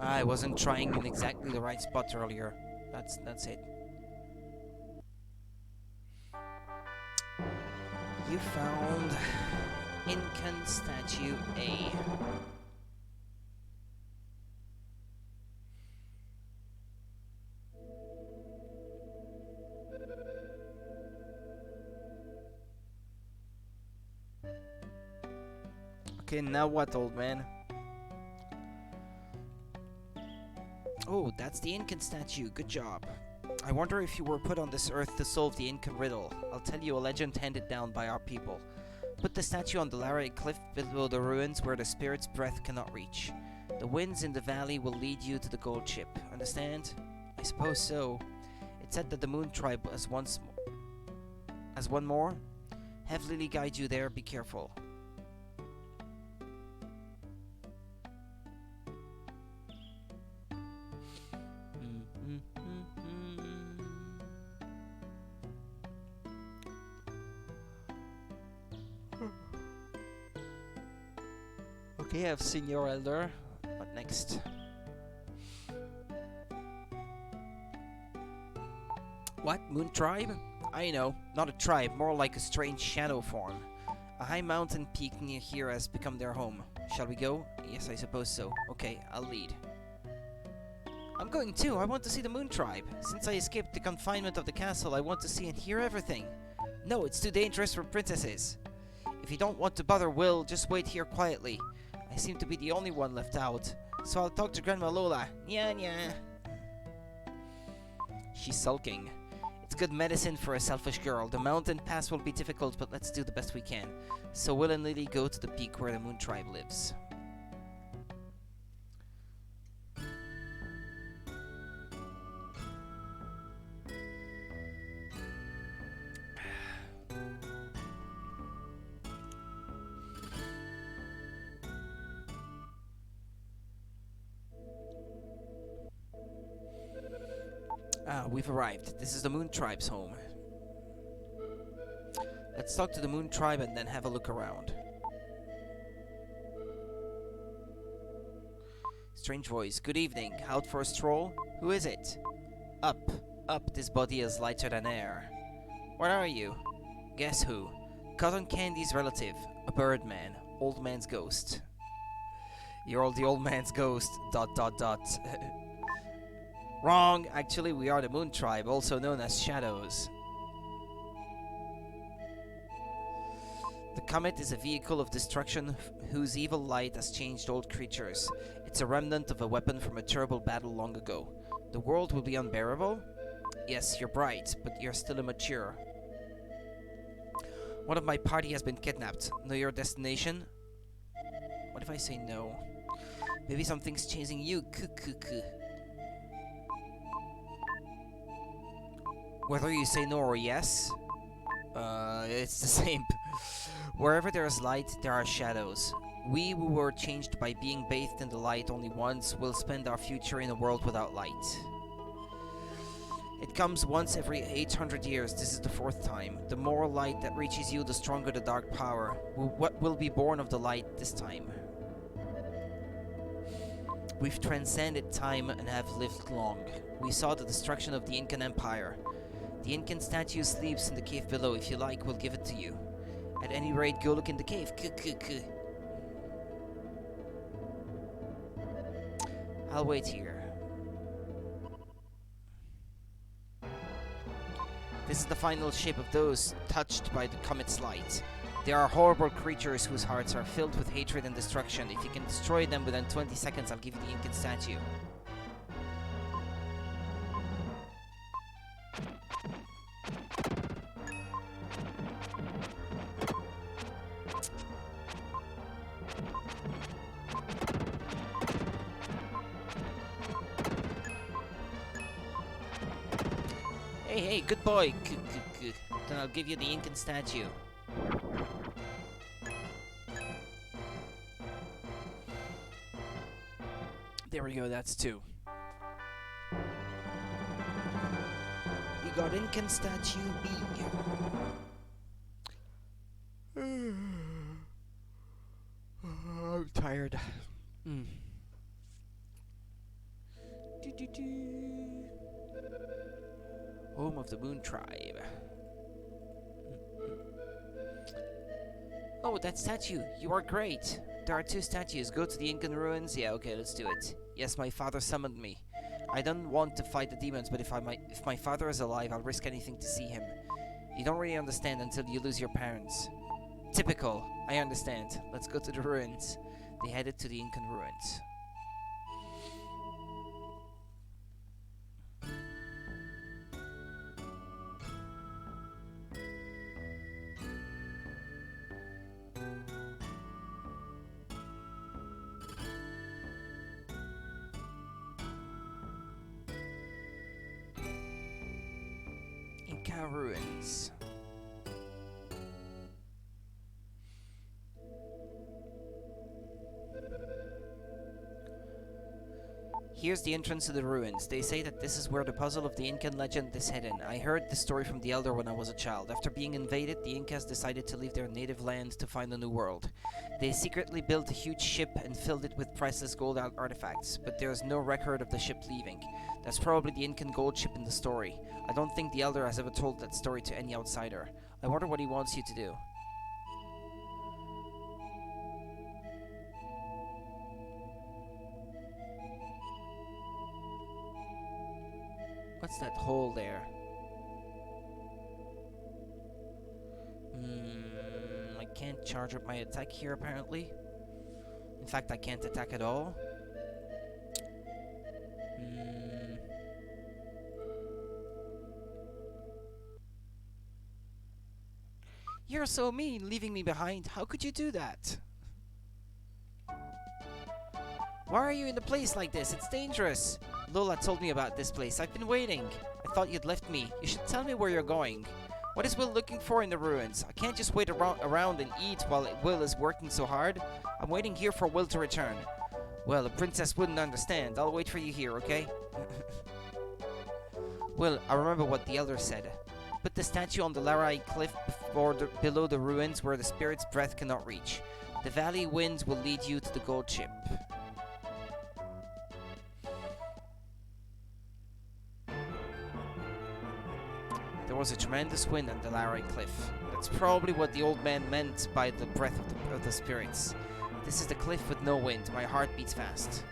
I wasn't trying in exactly the right spot earlier. That's it. You found Incan statue A. Okay, now what, old man? Oh, that's the Incan statue. Good job. I wonder if you were put on this earth to solve the Incan riddle. I'll tell you a legend handed down by our people. Put the statue on the Laramie cliff below the ruins where the spirit's breath cannot reach. The winds in the valley will lead you to the gold ship. Understand? I suppose so. It said that the Moon Tribe as one more. Have Lily guide you there. Be careful. Okay, I've seen your elder. What next? What? Moon Tribe? I know. Not a tribe, more like a strange shadow form. A high mountain peak near here has become their home. Shall we go? Yes, I suppose so. Okay, I'll lead. I'm going too. I want to see the Moon Tribe. Since I escaped the confinement of the castle, I want to see and hear everything. No, it's too dangerous for princesses. If you don't want to bother Will, just wait here quietly. I seem to be the only one left out, so I'll talk to Grandma Lola. Nya nya. She's sulking. It's good medicine for a selfish girl. The mountain pass will be difficult, but let's do the best we can. So Will and Lily go to the peak where the Moon Tribe lives. We've arrived. This is the Moon Tribe's home. Let's talk to the Moon Tribe and then have a look around. Strange voice. Good evening. Out for a stroll? Who is it? Up. Up. This body is lighter than air. What are you? Guess who? Cotton Candy's relative. A birdman. Old man's ghost. You're the old man's ghost. ... Wrong! Actually, we are the Moon Tribe, also known as Shadows. The comet is a vehicle of destruction whose evil light has changed old creatures. It's a remnant of a weapon from a terrible battle long ago. The world will be unbearable? Yes, you're bright, but you're still immature. One of my party has been kidnapped. Know your destination? What if I say no? Maybe something's chasing you. Whether you say no or yes, it's the same. Wherever there is light, there are shadows. We who were changed by being bathed in the light only once will spend our future in a world without light. It comes once every 800 years. This is the 4th time. The more light that reaches you, the stronger the dark power. What will be born of the light this time? We've transcended time and have lived long. We saw the destruction of the Incan Empire. The Incan statue sleeps in the cave below. If you like, we'll give it to you. At any rate, go look in the cave. I'll wait here. This is the final shape of those touched by the comet's light. They are horrible creatures whose hearts are filled with hatred and destruction. If you can destroy them within 20 seconds, I'll give you the Incan statue. Hey, good boy. Then I'll give you the Incan statue. There we go, that's 2. You got Incan statue B. I'm tired. Home of the Moon Tribe. Oh, that statue! You are great! There are 2 statues. Go to the Incan ruins? Yeah, okay, let's do it. Yes, my father summoned me. I don't want to fight the demons, but if my father is alive, I'll risk anything to see him. You don't really understand until you lose your parents. Typical. I understand. Let's go to the ruins. They headed to the Incan ruins. Inca ruins. Here's the entrance to the ruins. They say that this is where the puzzle of the Incan legend is hidden. I heard the story from the elder when I was a child. After being invaded, the Incas decided to leave their native land to find a new world. They secretly built a huge ship and filled it with priceless gold artifacts, but there is no record of the ship leaving. That's probably the Incan gold ship in the story. I don't think the elder has ever told that story to any outsider. I wonder what he wants you to do. What's that hole there? can't charge up my attack here, apparently. In fact, I can't attack at all. You're so mean, leaving me behind. How could you do that? Why are you in a place like this? It's dangerous. Lola told me about this place. I've been waiting. I thought you'd left me. You should tell me where you're going. What is Will looking for in the ruins? I can't just wait around and eat while Will is working so hard. I'm waiting here for Will to return. Well, the princess wouldn't understand. I'll wait for you here, okay? Will, I remember what the elder said. Put the statue on the Larai cliff below the ruins where the spirit's breath cannot reach. The valley winds will lead you to the gold ship. There was a tremendous wind on the Larai cliff. That's probably what the old man meant by the breath of the spirits. This is the cliff with no wind. My heart beats fast.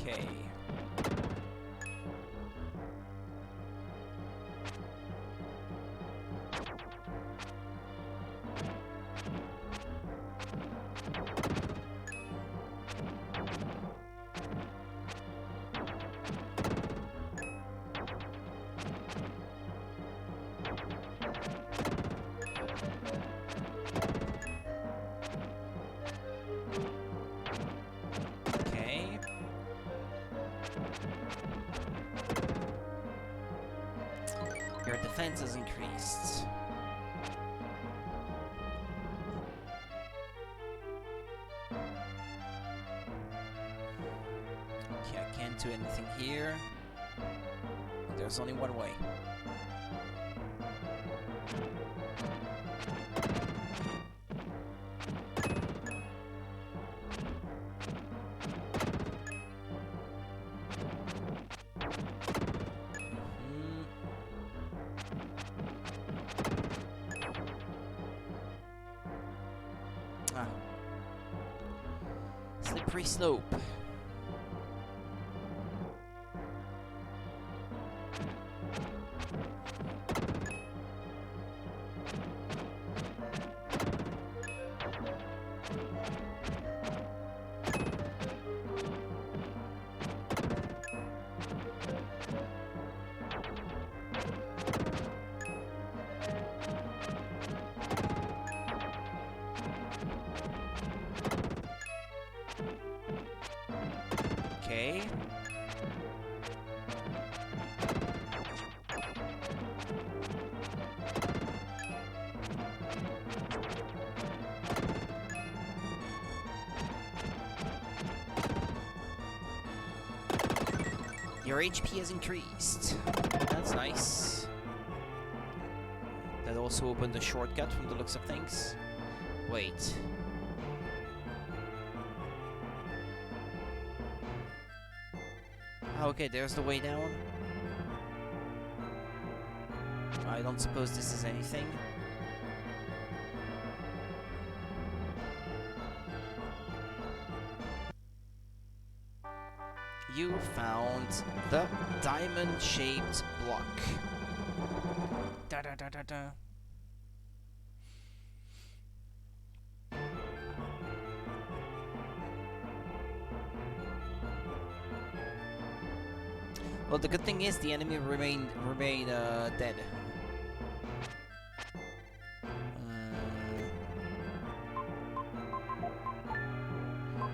Okay. Your defense is increased. Okay, I can't do anything here. There's only one way. Slippery slope. Okay. Your HP has increased. That's nice. That also opened a shortcut from the looks of things. Wait. Okay, there's the way down. I don't suppose this is anything. You found the diamond-shaped block. Da da da da da. Well, the good thing is the enemy remain dead.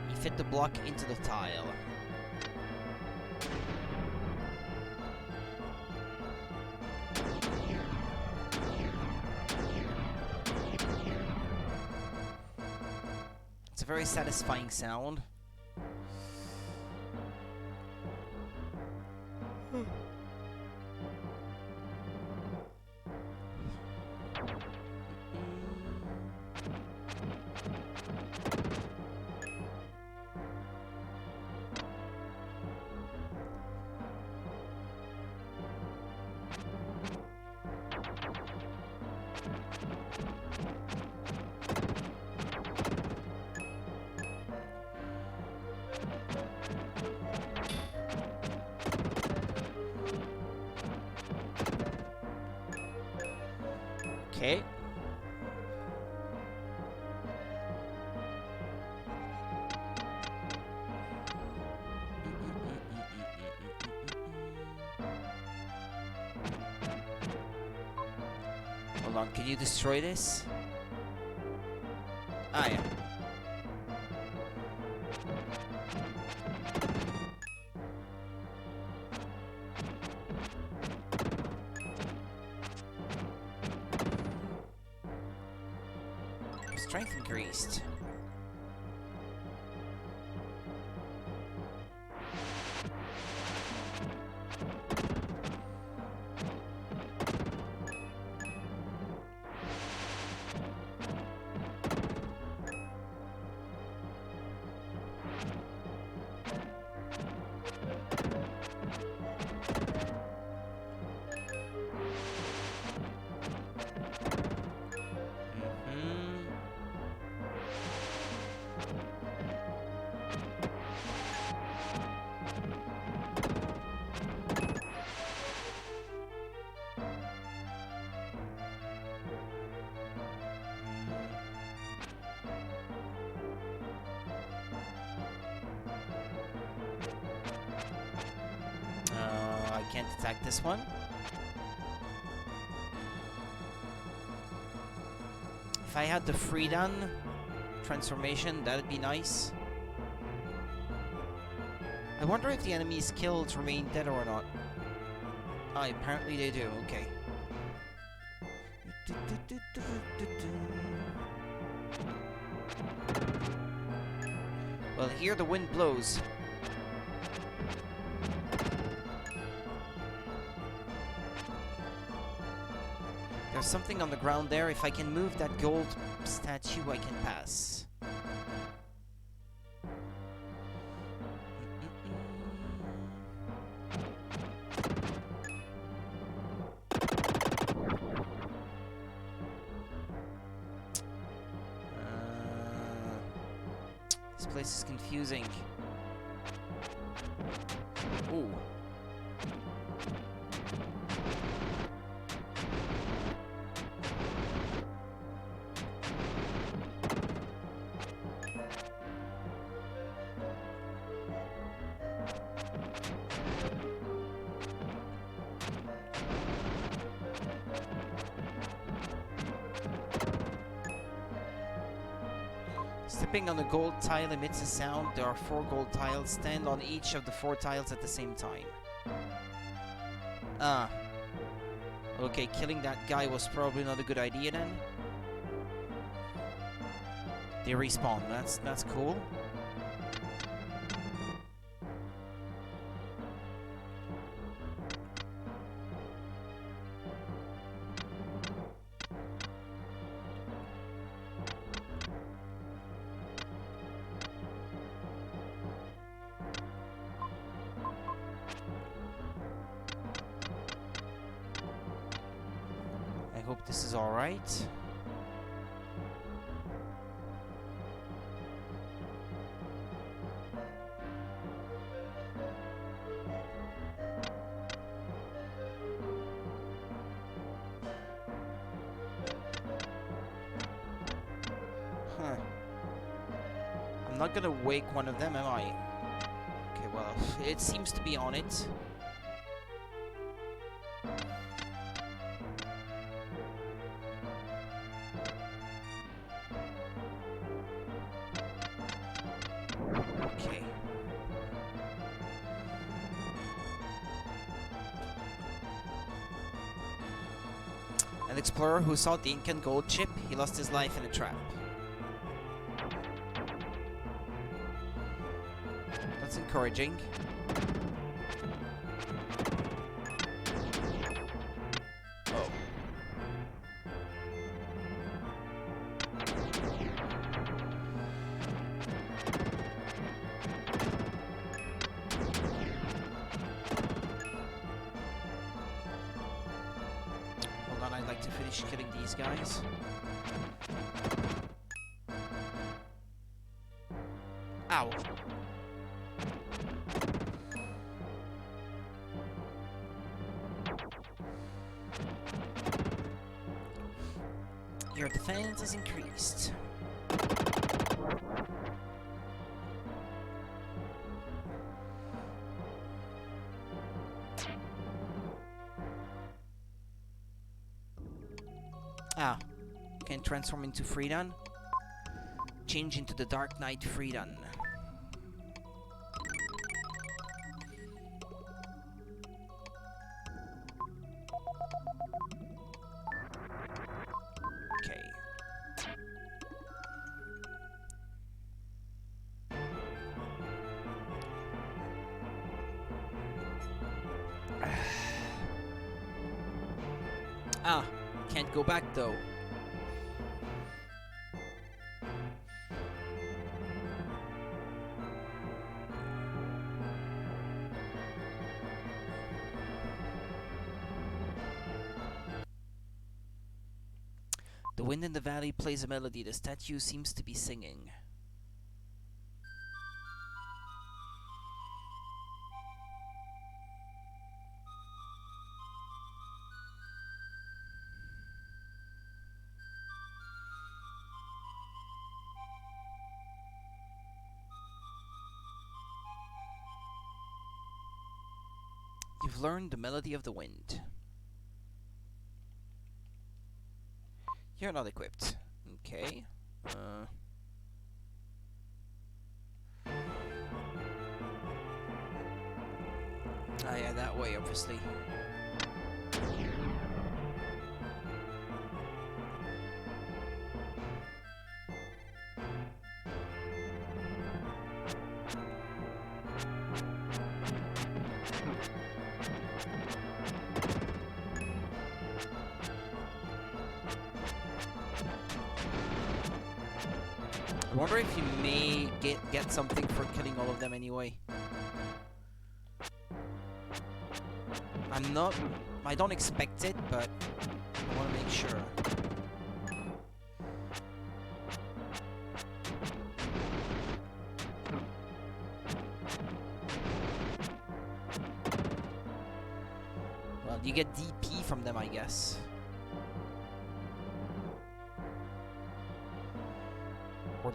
You fit the block into the tile. It's a very satisfying sound. Okay. Hold on, can you destroy this? Ah, yeah. Strength increased. I can't attack this one. If I had the Freedom transformation, that'd be nice. I wonder if the enemies killed remain dead or not. Ah, apparently they do, okay. Well, here the wind blows. There's something on the ground there. If I can move that gold statue, I can pass. This place is confusing. Ooh. Stepping on a gold tile emits a sound. There are 4 gold tiles. Stand on each of the 4 tiles at the same time. Ah. Okay, killing that guy was probably not a good idea then. They respawn. That's cool. I hope this is all right. Huh. I'm not gonna wake one of them, am I? Okay, well, it seems to be on it. Okay. An explorer who sought the Incan gold chip, he lost his life in a trap. That's encouraging. Oh. Hold on, I'd like to finish killing these guys. Ow. Your defense is increased. Ah, can transform into Freedon. Change into the Dark Knight Freedon. Okay. Ah, can't go back though. The wind in the valley plays a melody the statue seems to be singing. You've learned the melody of the wind. You're not equipped. Okay. Ah, yeah, that way, obviously. I wonder if you may get something for killing all of them anyway. I don't expect it, but I want to make sure. Well, you get DP from them, I guess. Or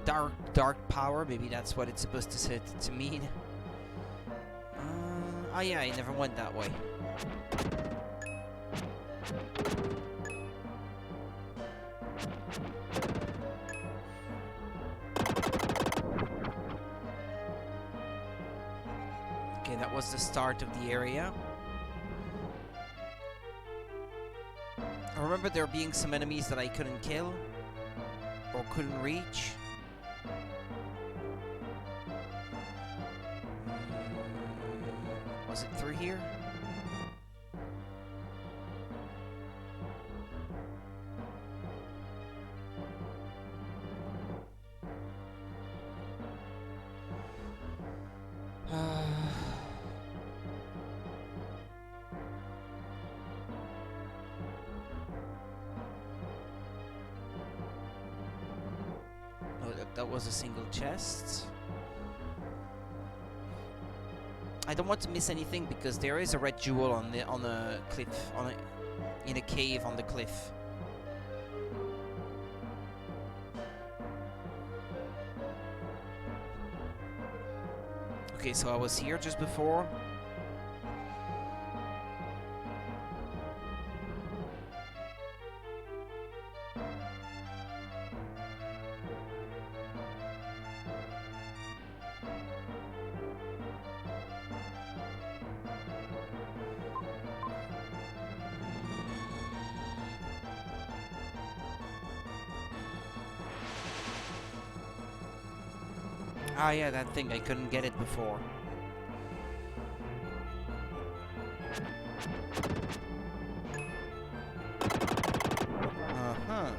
dark power, maybe that's what it's supposed to mean. Oh yeah, I never went that way. Okay, that was the start of the area. I remember there being some enemies that I couldn't kill or couldn't reach. Was it through here? Oh, that was a single chest. I don't want to miss anything because there is a red jewel on a cliff, in a cave on the cliff. Okay, so I was here just before. Ah, yeah, that thing. I couldn't get it before. Uh-huh.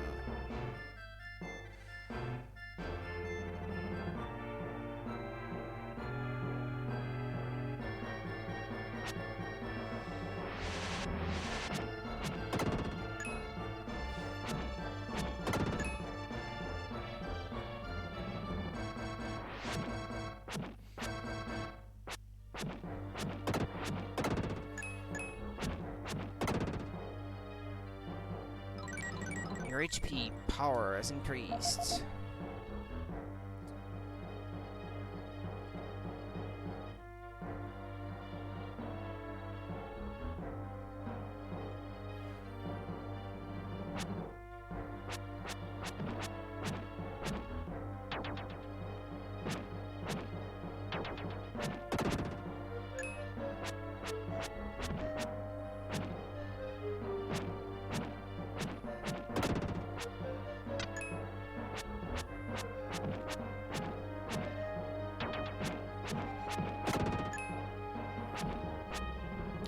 HP power has increased.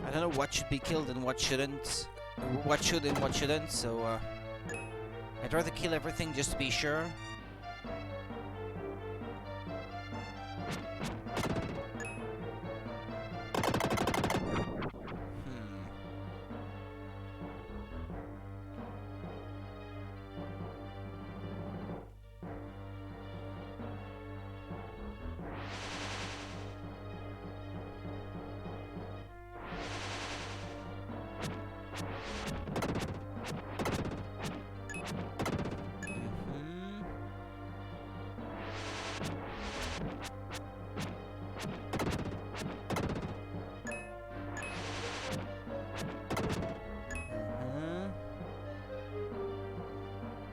I don't know what should be killed and what shouldn't. What should and what shouldn't, so I'd rather kill everything just to be sure.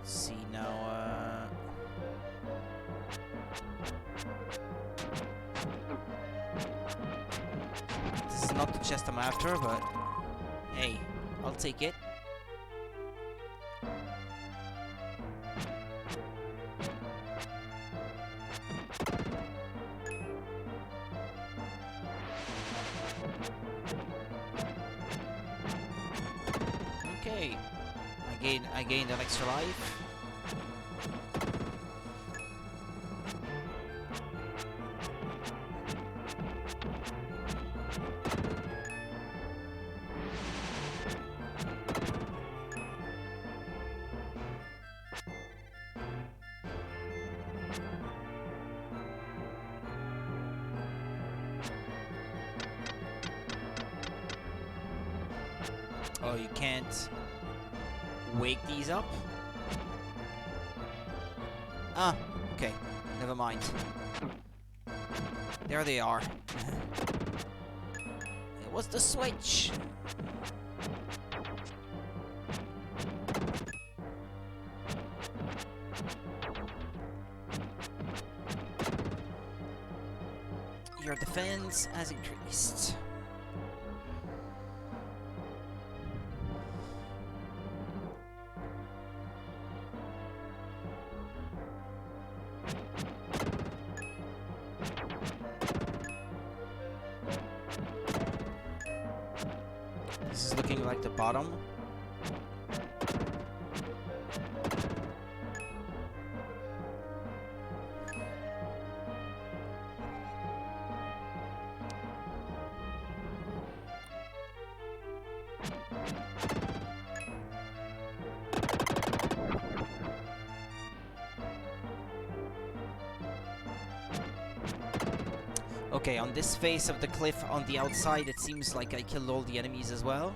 See now, this is not the chest I'm after, but hey, I'll take it. Okay, I gained an extra life. Oh, you can't wake these up? Ah, okay. Never mind. There they are. It was the switch! Your defense has increased. This is looking like the bottom. Okay, on this face of the cliff on the outside, it seems like I killed all the enemies as well.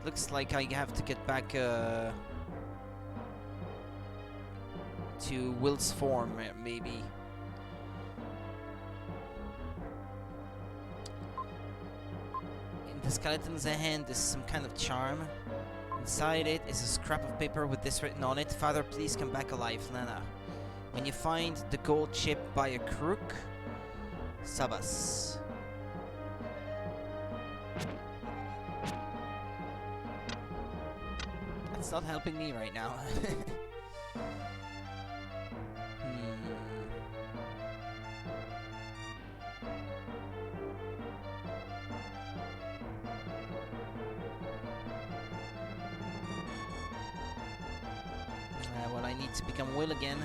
Looks like I have to get back to Will's form, maybe. In the skeleton's hand is some kind of charm. Inside it is a scrap of paper with this written on it: "Father, please come back alive, Lana. When you find the gold chip by a crook, sub us." That's not helping me right now. Well, I need to become Will again.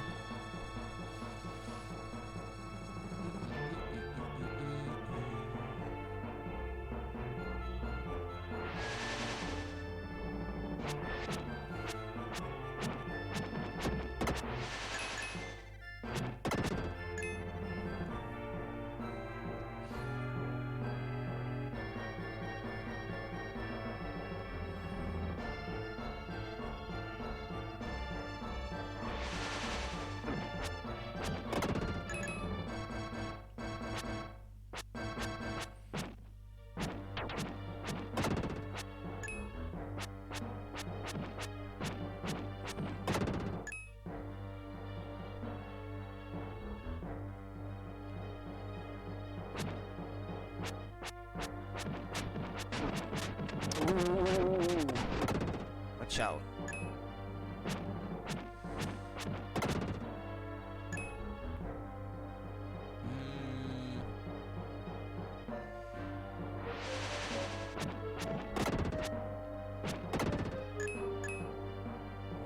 watch out.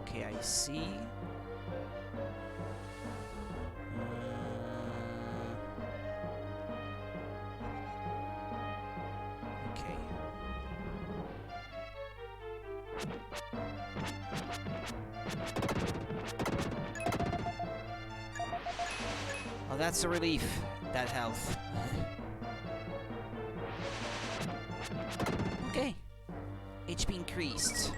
Okay, I see. Okay. Oh, that's a relief, that health. Okay. HP increased.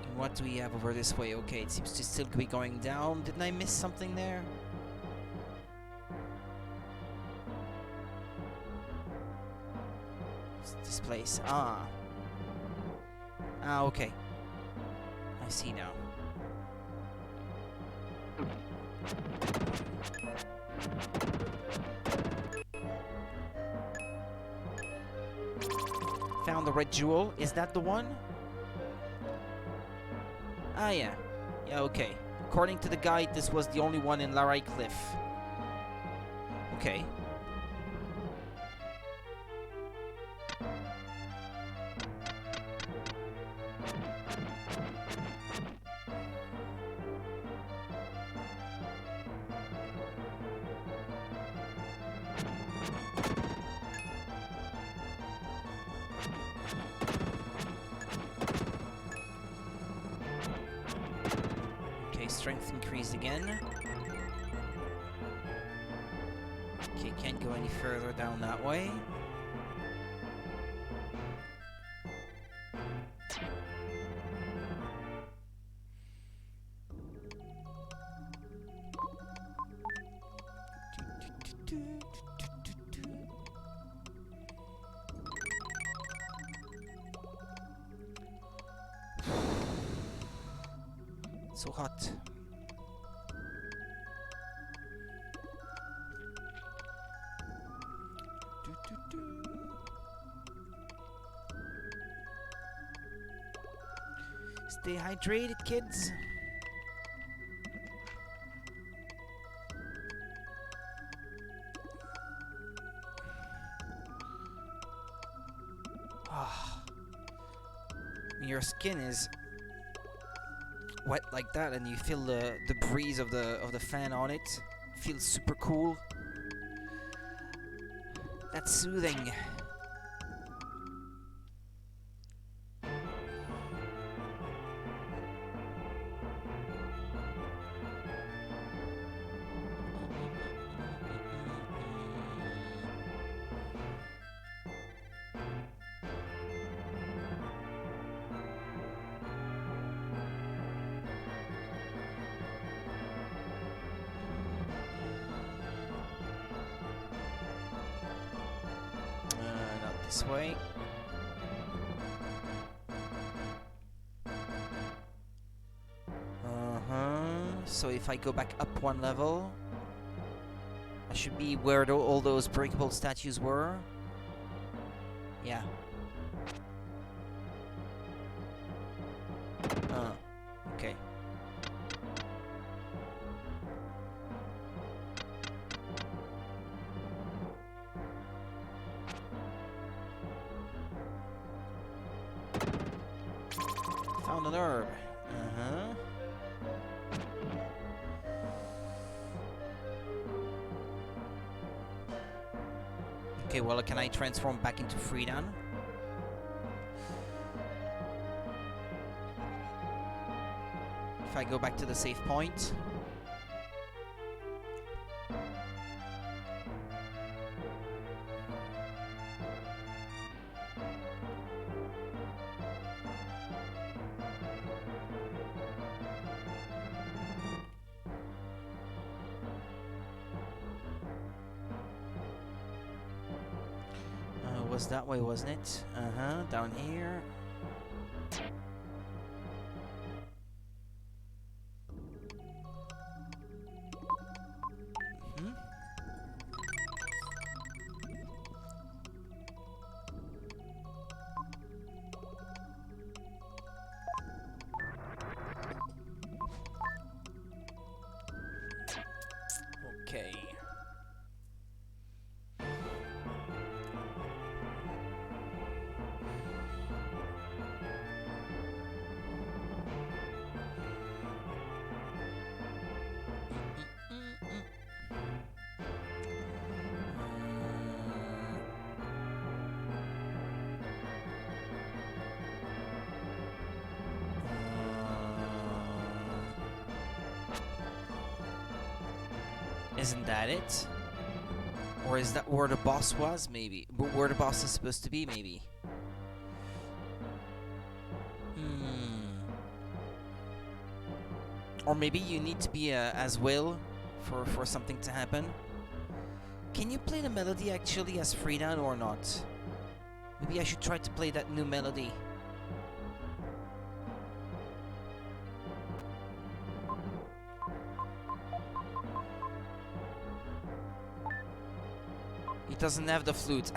And what do we have over this way? Okay, it seems to still be going down. Didn't I miss something there? What's this place? Ah. Ah, okay. I see now. Found the red jewel. Is that the one? Ah, yeah. Yeah, okay. According to the guide, this was the only one in Larai Cliff. Okay. Strength increased again. Okay, can't go any further down that way. So hot. Stay hydrated, kids. When your skin is wet like that, and you feel the breeze of the fan on it, feels super cool. That's soothing. This way. So if I go back up one level, I should be where all those breakable statues were. Yeah. Okay. Found an herb. Okay, well, can I transform back into Freedan? If I go back to the save point. Was that way, wasn't it? Down here. Isn't that it? Or is that where the boss was? Maybe. Where the boss is supposed to be? Maybe. Or maybe you need to be as Will for something to happen. Can you play the melody actually as Friedan or not? Maybe I should try to play that new melody. He doesn't have the flute.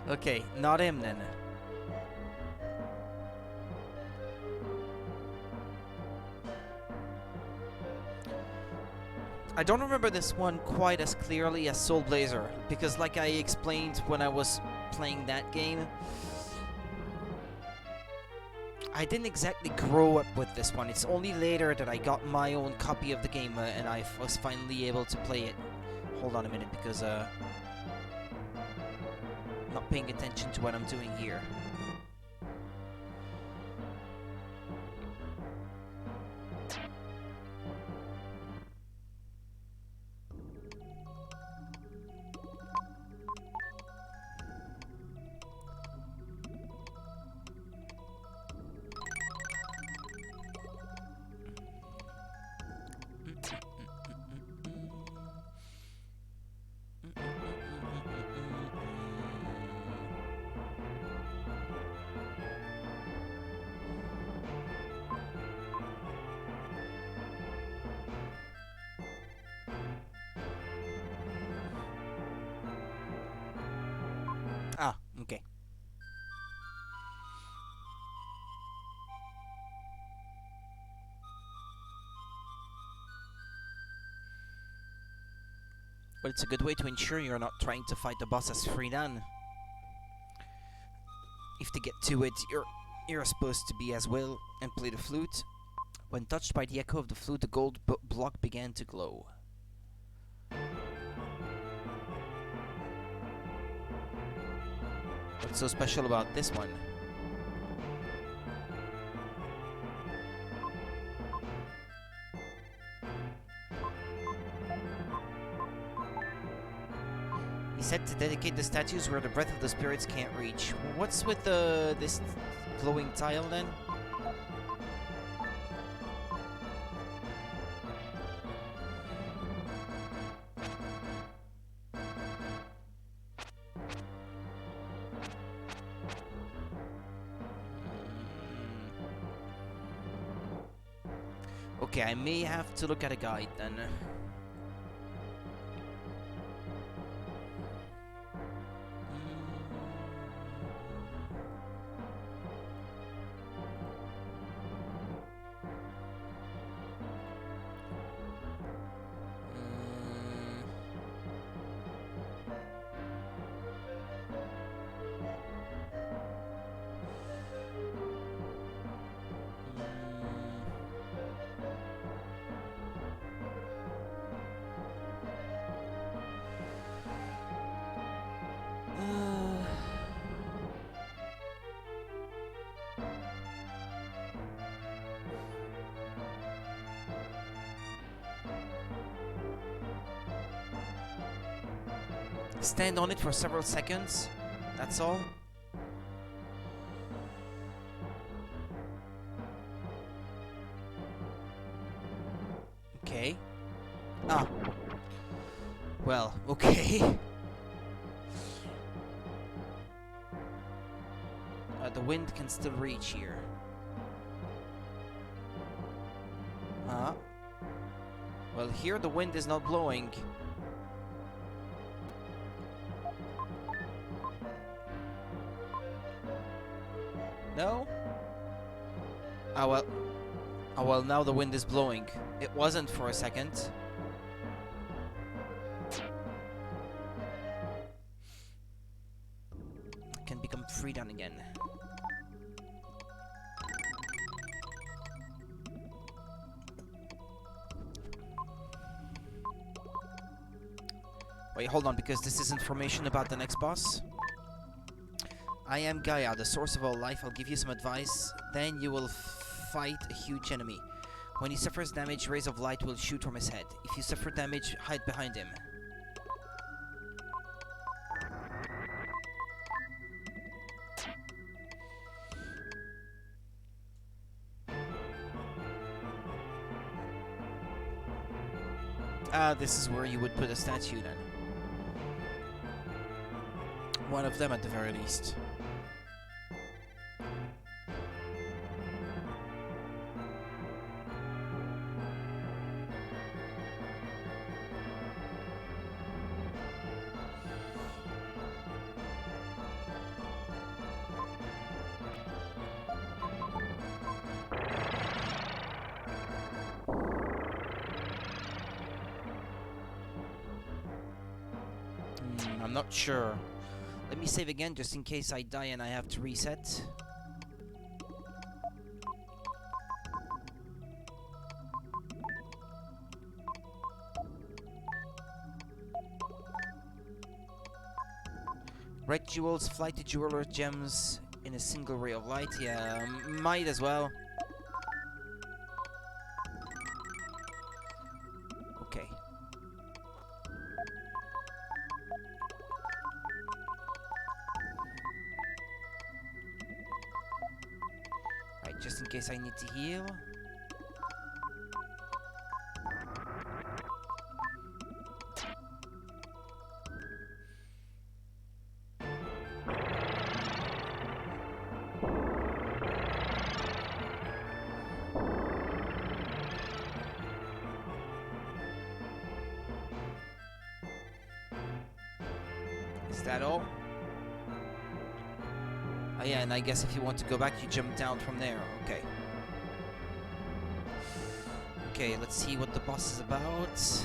Okay, not him then. I don't remember this one quite as clearly as Soul Blazer, because like I explained when I was playing that game, I didn't exactly grow up with this one. It's only later that I got my own copy of the game and I was finally able to play it. Hold on a minute, because I'm not paying attention to what I'm doing here. Ah, okay. But it's a good way to ensure you're not trying to fight the boss as Friedan. If to get to it, you're supposed to be as Will and play the flute. When touched by the echo of the flute, the gold block began to glow. What's so special about this one? He said to dedicate the statues where the breath of the spirits can't reach. What's with this glowing tile then? Okay, I may have to look at a guide then. Stand on it for several seconds. That's all. Okay. Ah. Well, okay. The wind can still reach here. Well, here the wind is not blowing. No? Oh well. Oh well, now the wind is blowing. It wasn't for a second. Can become Friedan again. Wait, hold on, because this is information about the next boss. I am Gaia, the source of all life. I'll give you some advice. Then you will fight a huge enemy. When he suffers damage, rays of light will shoot from his head. If you suffer damage, hide behind him. This is where you would put a statue then. One of them at the very least. I'm not sure. Let me save again just in case I die and I have to reset. Red jewels fly to jeweler gems in a single ray of light. Yeah, might as well. Okay. Right, just in case I need to heal. Is that all? Oh yeah, and I guess if you want to go back, you jump down from there. Okay. Okay, let's see what the boss is about.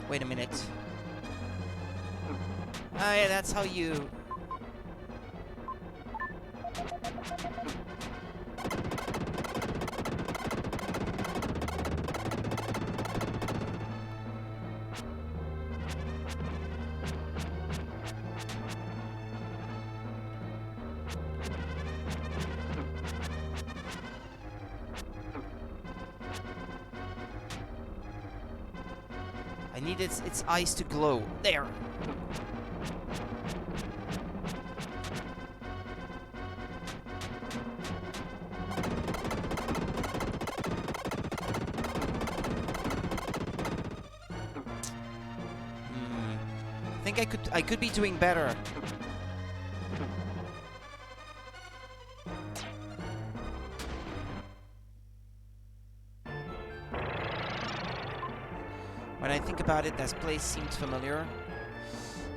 Wait a minute. Oh yeah, that's how you... I need its eyes to glow. There! I think I could be doing better. When I think about it, this place seems familiar.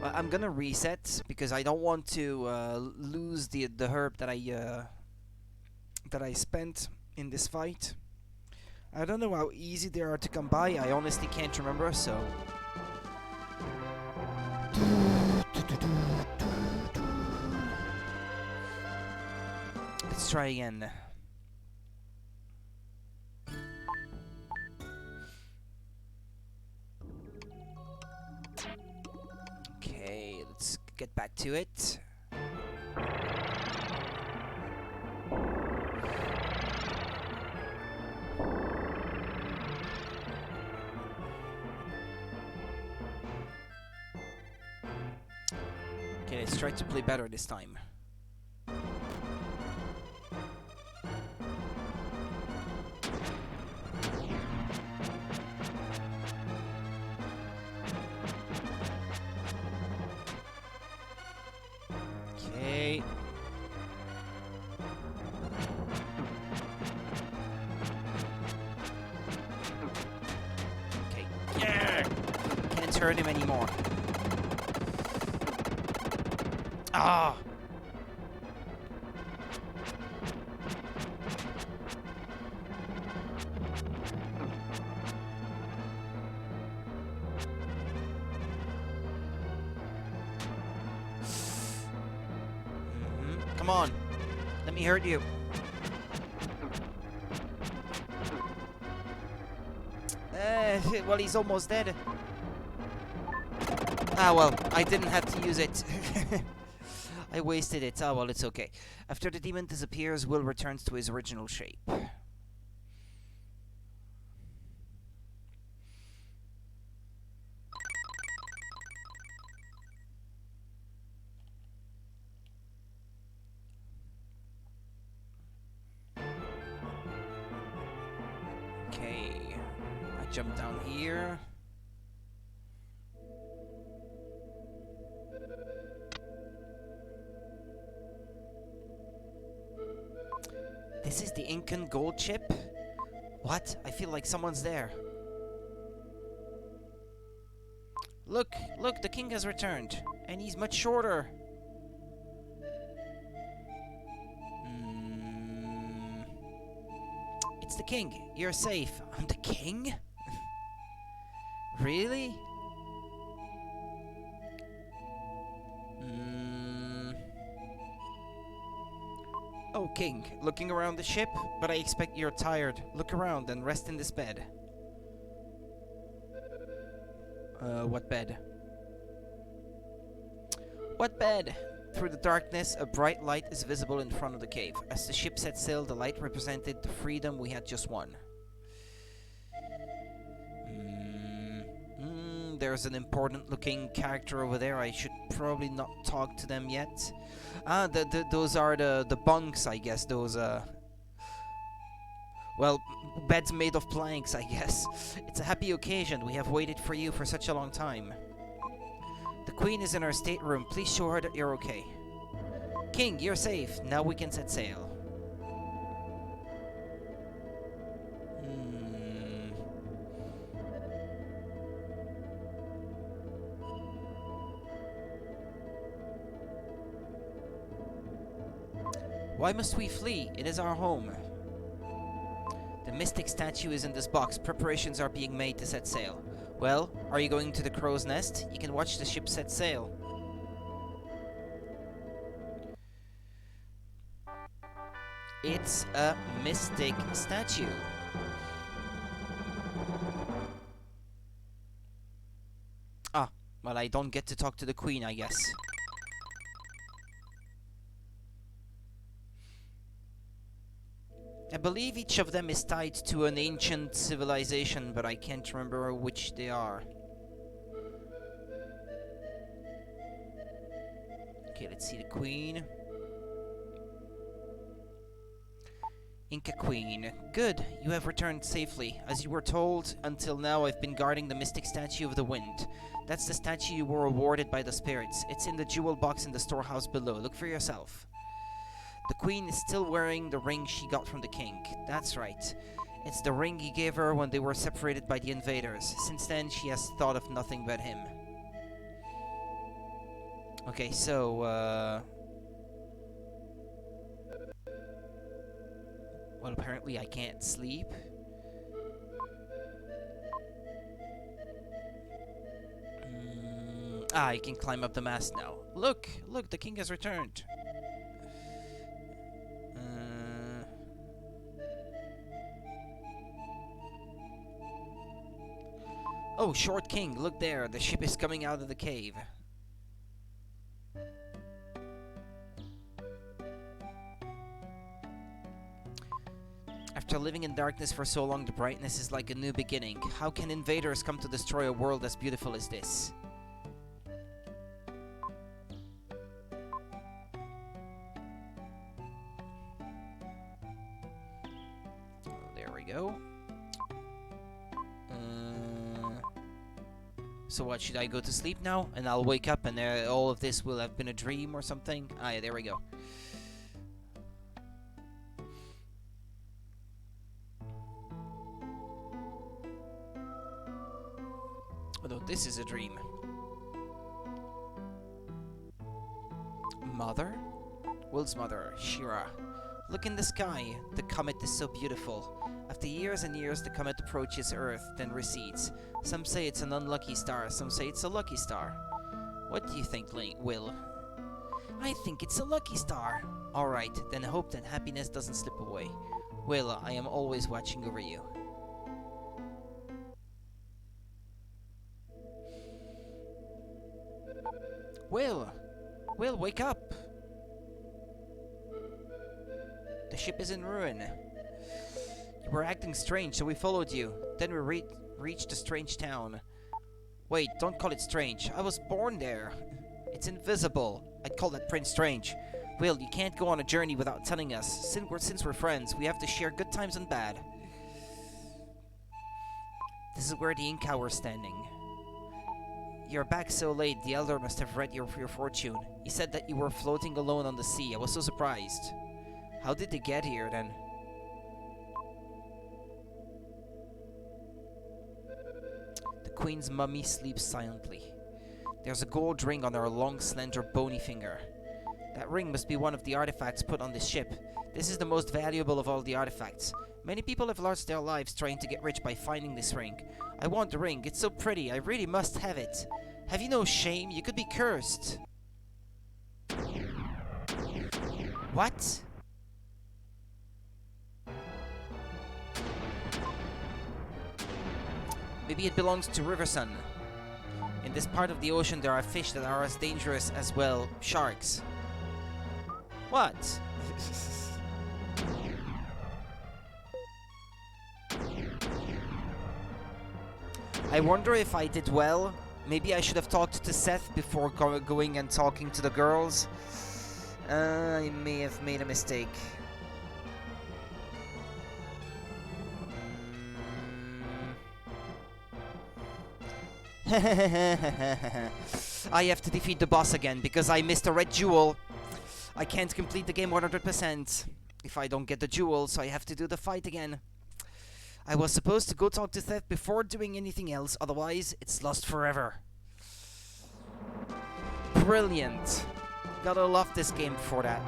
Well, I'm gonna reset because I don't want to lose the herb that I spent in this fight. I don't know how easy they are to come by. I honestly can't remember. So. Let's try again. Okay, let's get back to it. Okay, let's try to play better this time. Okay. Okay. Yeah! Can't hurt him anymore. Ah! Come on. Let me hurt you. Well, he's almost dead. Ah, well, I didn't have to use it. I wasted it. Ah, well, it's okay. After the demon disappears, Will returns to his original shape. Okay. I jump down here. This is the Incan gold chip? What? I feel like someone's there. Look, look, the king has returned. And he's much shorter. It's the king. You're safe. I'm the king? Really? Oh, king. Looking around the ship? But I expect you're tired. Look around and rest in this bed. What bed? What bed? Through the darkness, a bright light is visible in front of the cave. As the ship set sail, the light represented the freedom we had just won. There's an important-looking character over there. I should probably not talk to them yet. Ah, those are the bunks, I guess. Those, well, beds made of planks, I guess. It's a happy occasion. We have waited for you for such a long time. The queen is in her stateroom. Please show her that you're okay. King, you're safe. Now we can set sail. Why must we flee? It is our home. The mystic statue is in this box. Preparations are being made to set sail. Well, are you going to the crow's nest? You can watch the ship set sail. It's a mystic statue. Ah, well, I don't get to talk to the queen, I guess. I believe each of them is tied to an ancient civilization, but I can't remember which they are. Okay, let's see the queen. Inca Queen. Good, you have returned safely. As you were told, until now I've been guarding the mystic statue of the wind. That's the statue you were awarded by the spirits. It's in the jewel box in the storehouse below. Look for yourself. The queen is still wearing the ring she got from the king. That's right. It's the ring he gave her when they were separated by the invaders. Since then, she has thought of nothing but him. Okay, so, well, apparently I can't sleep. I can climb up the mast now. Look! Look, the king has returned. Oh, Short King, look there. The ship is coming out of the cave. After living in darkness for so long, the brightness is like a new beginning. How can invaders come to destroy a world as beautiful as this? There we go. So what, should I go to sleep now? And I'll wake up and all of this will have been a dream or something? Ah, yeah, there we go. Oh no, this is a dream. Mother? Will's mother, Shira. Look in the sky. The comet is so beautiful. After years and years, the comet approaches Earth, then recedes. Some say it's an unlucky star, some say it's a lucky star. What do you think, Will? I think it's a lucky star. Alright, then hope that happiness doesn't slip away. Will, I am always watching over you. Will! Will, wake up! The ship is in ruin. You were acting strange, so we followed you. Then we reached a strange town. Wait, don't call it strange. I was born there. It's invisible. I'd call that Prince Strange. Will, you can't go on a journey without telling us. Since we're friends, we have to share good times and bad. This is where the Inca were standing. You're back so late, the Elder must have read your fortune. He said that you were floating alone on the sea. I was so surprised. How did they get here, then? The Queen's mummy sleeps silently. There's a gold ring on her long, slender, bony finger. That ring must be one of the artifacts put on this ship. This is the most valuable of all the artifacts. Many people have lost their lives trying to get rich by finding this ring. I want the ring. It's so pretty. I really must have it. Have you no shame? You could be cursed. What? Maybe it belongs to River Sun. In this part of the ocean there are fish that are as dangerous as, well, sharks. What? I wonder if I did well. Maybe I should have talked to Seth before going and talking to the girls. I may have made a mistake. I have to defeat the boss again because I missed a red jewel. I can't complete the game 100% if I don't get the jewel, so I have to do the fight again. I was supposed to go talk to Seth before doing anything else, otherwise it's lost forever. Brilliant. Gotta love this game for that.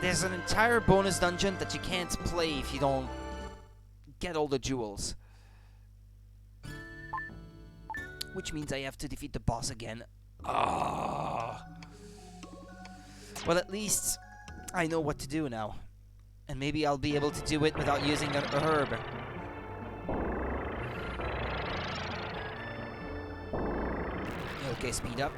There's an entire bonus dungeon that you can't play if you don't get all the jewels. Which means I have to defeat the boss again. Ah. Well, at least I know what to do now. And maybe I'll be able to do it without using a herb. Okay, speed up.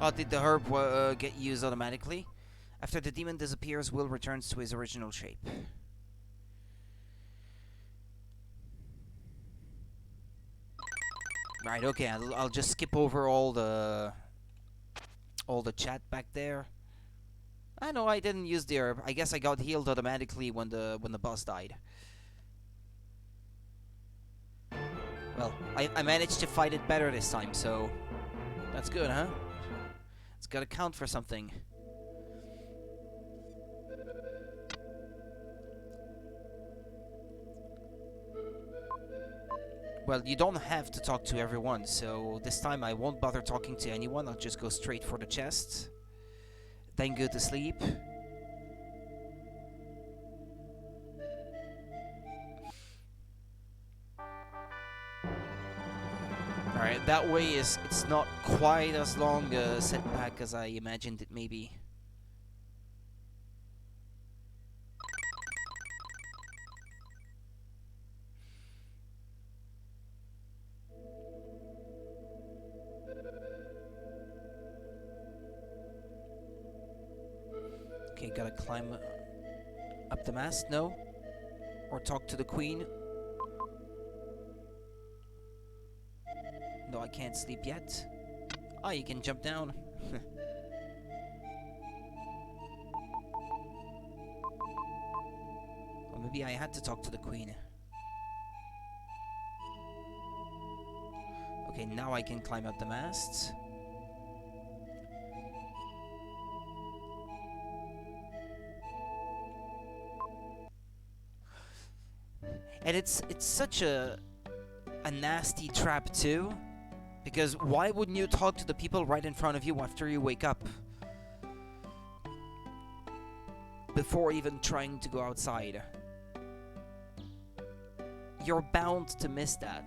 Oh, did the herb get used automatically? After the demon disappears, Will returns to his original shape. Right, okay, I'll just skip over all the chat back there. I know I didn't use the herb. I guess I got healed automatically when the boss died. Well, I managed to fight it better this time, so that's good, huh? It's gotta count for something. Well, you don't have to talk to everyone, so this time I won't bother talking to anyone. I'll just go straight for the chest. Then go to sleep. Alright, that way it's not quite as long a setback as I imagined it may be. Okay, gotta climb up the mast, no? Or talk to the queen? No, I can't sleep yet. Oh, you can jump down. Or maybe I had to talk to the queen. Okay, now I can climb up the mast. And it's such a nasty trap too, because why wouldn't you talk to the people right in front of you after you wake up? Before even trying to go outside. You're bound to miss that.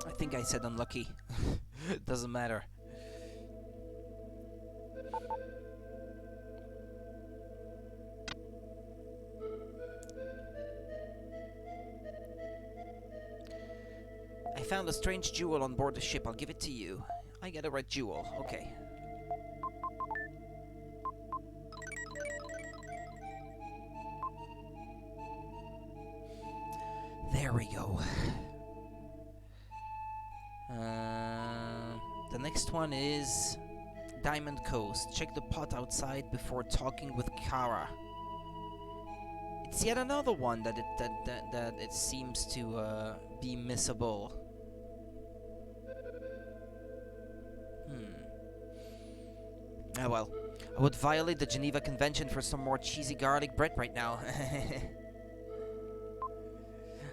I think I said unlucky. Doesn't matter. I found a strange jewel on board the ship. I'll give it to you. I get a red jewel. Okay. There we go. The next one is Diamond Coast. Check the pot outside before talking with Kara. It's yet another one that it seems to be missable. Ah well, I would violate the Geneva Convention for some more cheesy garlic bread right now.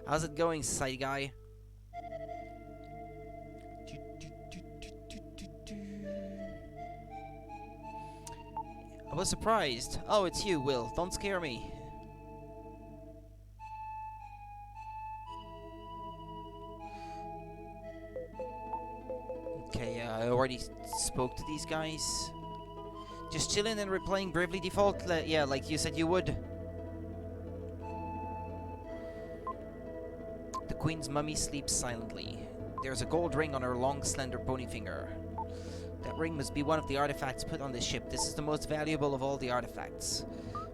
How's it going, side guy? I was surprised. Oh, it's you, Will. Don't scare me. Okay, I already spoke to these guys. Just chilling and replaying Bravely Default, yeah, like you said you would. The Queen's mummy sleeps silently. There's a gold ring on her long, slender, bony finger. That ring must be one of the artifacts put on this ship. This is the most valuable of all the artifacts.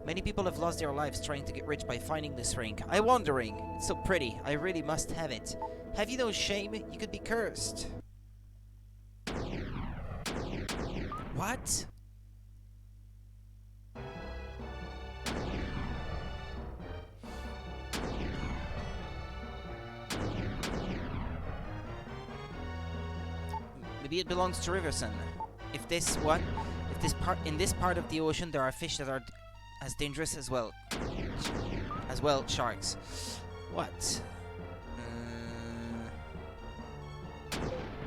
Many people have lost their lives trying to get rich by finding this ring. I'm wondering. It's so pretty. I really must have it. Have you no shame? You could be cursed. What? Maybe it belongs to Riverson. If this in this part of the ocean there are fish that are as dangerous as well sharks. What?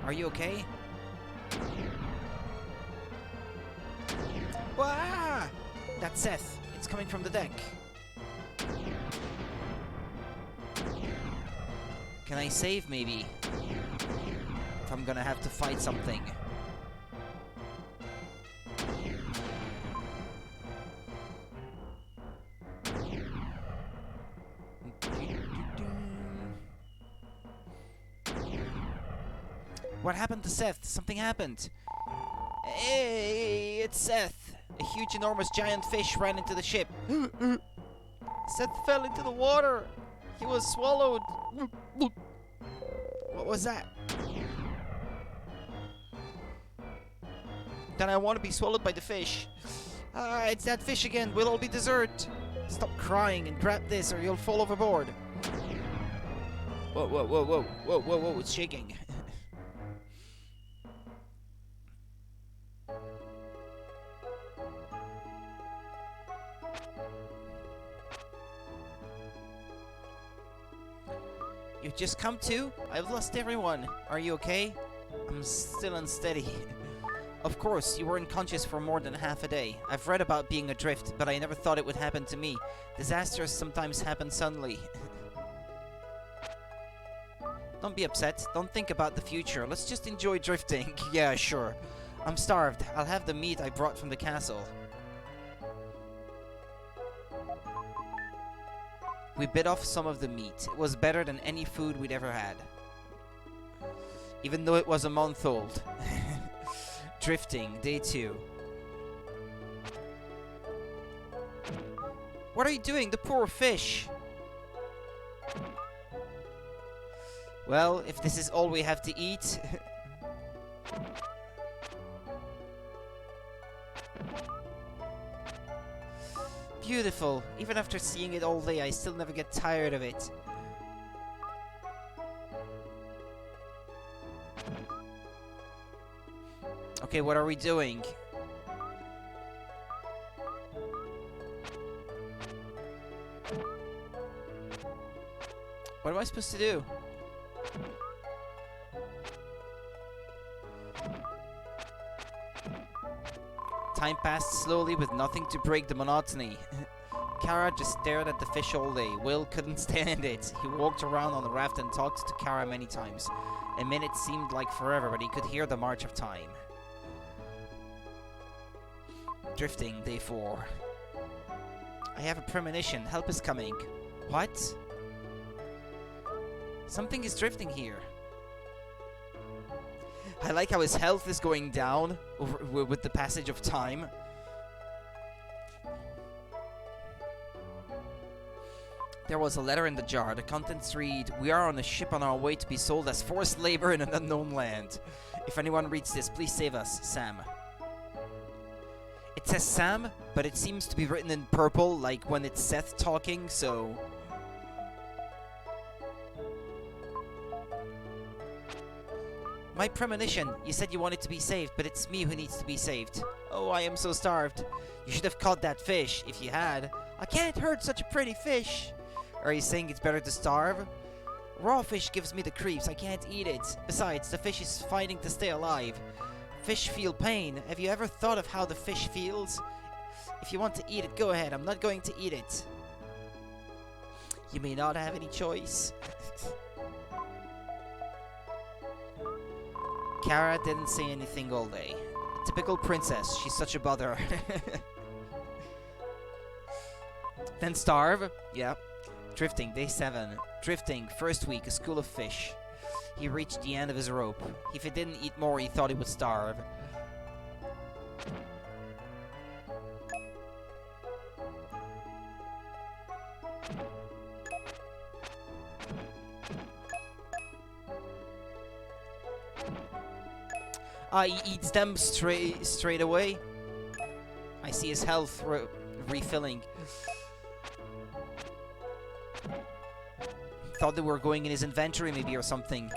Are you okay? Wah! That's Seth. It's coming from the deck. Can I save maybe? If I'm gonna have to fight something. What happened to Seth? Something happened. Hey, it's Seth. A huge, enormous, giant fish ran into the ship. Seth fell into the water. He was swallowed. What was that? Then I want to be swallowed by the fish. Ah, it's that fish again. We'll all be dessert. Stop crying and grab this or you'll fall overboard. Whoa, whoa, whoa, whoa, whoa, whoa, whoa, it's shaking. You've just come to? I've lost everyone. Are you okay? I'm still unsteady. Of course, you were unconscious for more than half a day. I've read about being adrift, but I never thought it would happen to me. Disasters sometimes happen suddenly. Don't be upset. Don't think about the future. Let's just enjoy drifting. Yeah, sure. I'm starved. I'll have the meat I brought from the castle. We bit off some of the meat. It was better than any food we'd ever had. Even though it was a month old. Drifting, day 2. What are you doing? The poor fish! Well, if this is all we have to eat... Beautiful. Even after seeing it all day, I still never get tired of it. Okay, what are we doing? What am I supposed to do? Time passed slowly with nothing to break the monotony. Kara just stared at the fish all day. Will couldn't stand it. He walked around on the raft and talked to Kara many times. A minute seemed like forever, but he could hear the march of time. Drifting, day 4. I have a premonition. Help is coming. What? Something is drifting here. I like how his health is going down with the passage of time. There was a letter in the jar. The contents read, "We are on a ship on our way to be sold as forced labor in an unknown land. If anyone reads this, please save us, Sam." It says Sam, but it seems to be written in purple, like when it's Seth talking, so... My premonition. You said you wanted to be saved, but it's me who needs to be saved. Oh, I am so starved. You should have caught that fish, if you had. I can't hurt such a pretty fish. Are you saying it's better to starve? Raw fish gives me the creeps. I can't eat it. Besides, the fish is fighting to stay alive. Fish feel pain. Have you ever thought of how the fish feels? If you want to eat it, go ahead. I'm not going to eat it. You may not have any choice. Kara didn't say anything all day. A typical princess. She's such a bother. Then starve? Yeah. Drifting, day 7. Drifting, first week, a school of fish. He reached the end of his rope. If he didn't eat more, he thought he would starve. He eats them straight away. I see his health refilling. Thought they were going in his inventory maybe or something.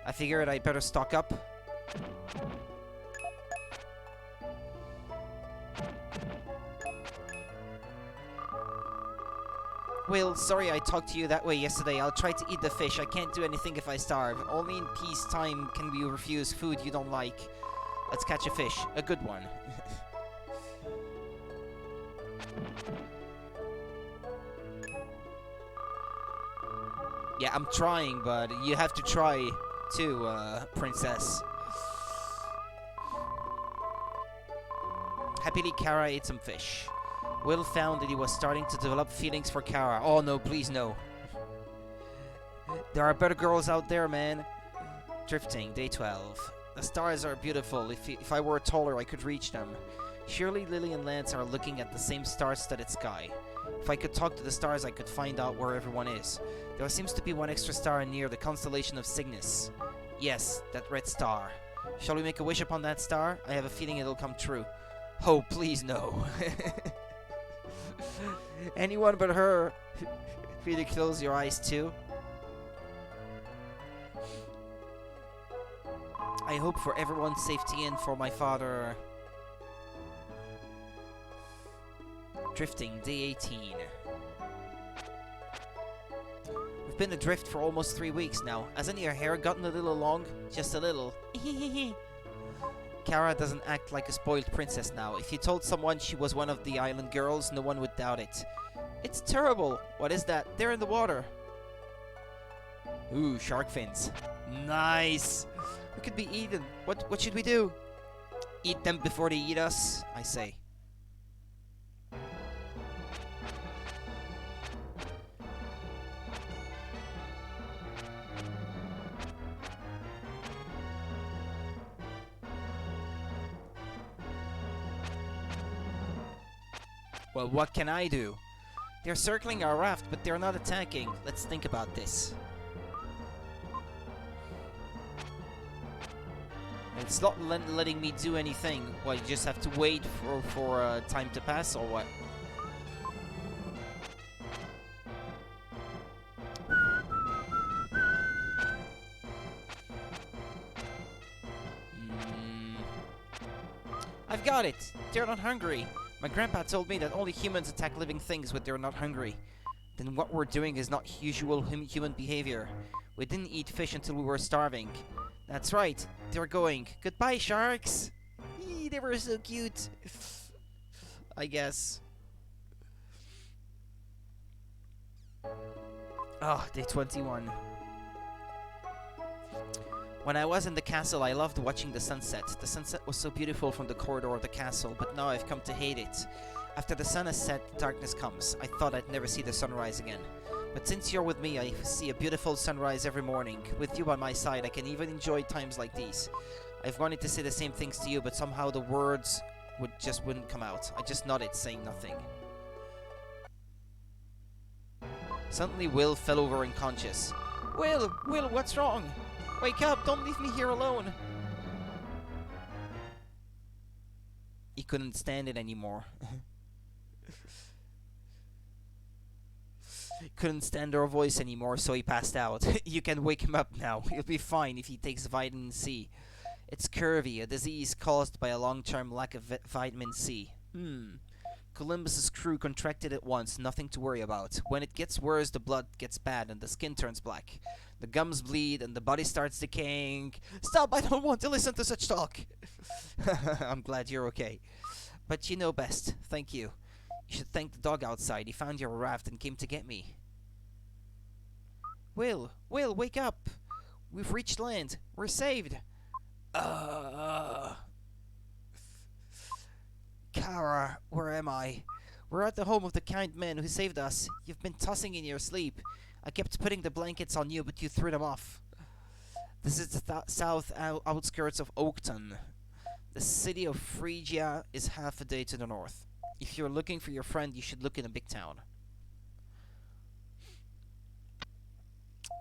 I figured I'd better stock up. Will, sorry I talked to you that way yesterday. I'll try to eat the fish. I can't do anything if I starve. Only in peacetime can we refuse food you don't like. Let's catch a fish. A good one. Yeah, I'm trying, but you have to try too, princess. Happily, Kara ate some fish. Will found that he was starting to develop feelings for Kara. Oh no, please no. There are better girls out there, man. Drifting, day 12. The stars are beautiful. If I were taller, I could reach them. Surely Lily and Lance are looking at the same star-studded sky. If I could talk to the stars, I could find out where everyone is. There seems to be one extra star near the constellation of Cygnus. Yes, that red star. Shall we make a wish upon that star? I have a feeling it'll come true. Oh, please no. Anyone but her. Really close your eyes too. I hope for everyone's safety and for my father. Drifting, day 18. We've been adrift for almost 3 weeks now. Hasn't your hair gotten a little long? Just a little. Kara doesn't act like a spoiled princess now. If you told someone she was one of the island girls, no one would doubt it. It's terrible. What is that? They're in the water. Ooh, shark fins. Nice. We could be eaten. What should we do? Eat them before they eat us, I say. Well, what can I do? They're circling our raft, but they're not attacking. Let's think about this. It's not letting me do anything. Well, you just have to wait for time to pass, or what? I've got it! They're not hungry. My grandpa told me that only humans attack living things when they're not hungry. Then what we're doing is not usual human behavior. We didn't eat fish until we were starving. That's right, they're going. Goodbye, sharks! Eee, they were so cute. I guess. Oh, day 21. When I was in the castle, I loved watching the sunset. The sunset was so beautiful from the corridor of the castle, but now I've come to hate it. After the sun has set, darkness comes. I thought I'd never see the sunrise again. But since you're with me, I see a beautiful sunrise every morning. With you by my side, I can even enjoy times like these. I've wanted to say the same things to you, but somehow the words wouldn't come out. I just nodded, saying nothing. Suddenly, Will fell over unconscious. Will, what's wrong? Wake up! Don't leave me here alone! He couldn't stand it anymore. Couldn't stand her voice anymore, so he passed out. You can wake him up now. He'll be fine if he takes vitamin C. It's scurvy, a disease caused by a long-term lack of vitamin C. Columbus's crew contracted it once, nothing to worry about. When it gets worse, the blood gets bad and the skin turns black. The gums bleed and the body starts decaying. Stop! I don't want to listen to such talk! I'm glad you're okay. But you know best. Thank you. You should thank the dog outside. He found your raft and came to get me. Will, wake up! We've reached land. We're saved. Kara, where am I? We're at the home of the kind man who saved us. You've been tossing in your sleep. I kept putting the blankets on you, but you threw them off. This is the south outskirts of Oakton. The city of Phrygia is half a day to the north. If you're looking for your friend, you should look in a big town.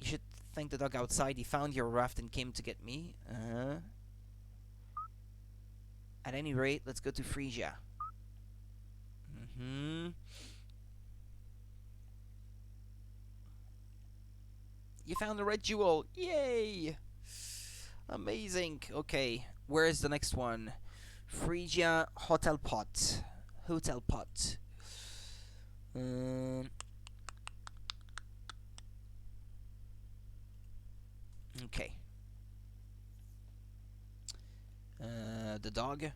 You should thank the dog outside. He found your raft and came to get me. At any rate, let's go to Phrygia. You found the red jewel! Yay! Amazing. Okay, where is the next one? Phrygia Hotel Pot. Hotel Pot. Okay. The dog.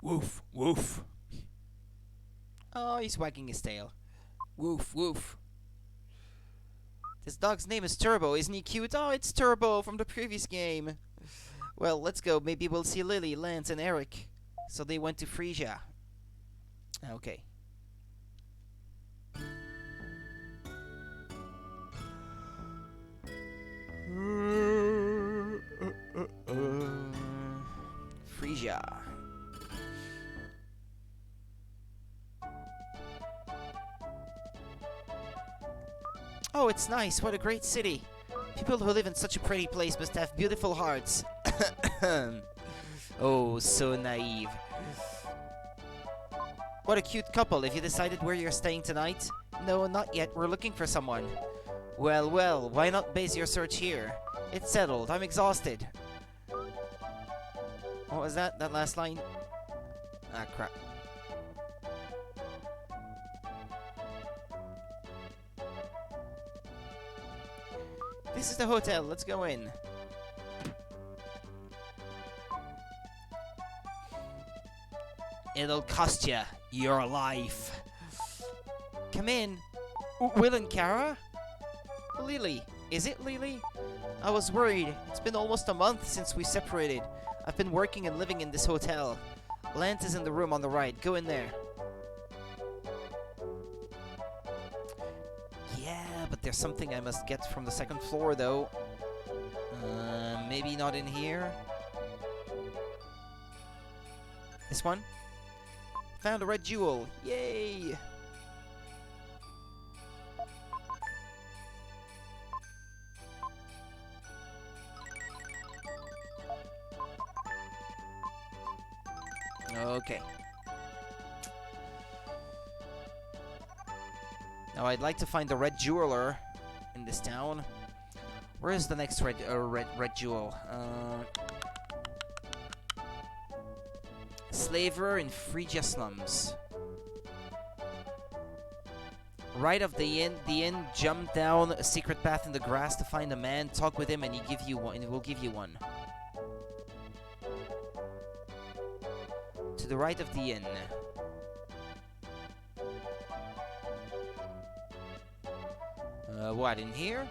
Woof, woof. Oh, he's wagging his tail. Woof, woof. This dog's name is Turbo, isn't he cute? Oh, it's Turbo from the previous game. Well, let's go. Maybe we'll see Lily, Lance, and Eric. So they went to Phrygia. Okay. Phrygia. Oh, it's nice. What a great city. People who live in such a pretty place must have beautiful hearts. Oh, so naive. What a cute couple. Have you decided where you're staying tonight? No, not yet. We're looking for someone. Well, why not base your search here? It's settled. I'm exhausted. What was that? That last line? Ah, crap. This is the hotel. Let's go in. It'll cost you your life. Come in. Will and Kara? Lily. Is it Lily? I was worried. It's been almost a month since we separated. I've been working and living in this hotel. Lance is in the room on the right. Go in there. Yeah, but there's something I must get from the second floor, though. Maybe not in here. This one? Found a red jewel. Yay! Okay. Now I'd like to find the red jeweler in this town. Where is the next red jewel? Slaver in Phrygia slums. Right of the inn, jump down a secret path in the grass to find a man, talk with him, and he will give you one. To the right of the inn. What, in here?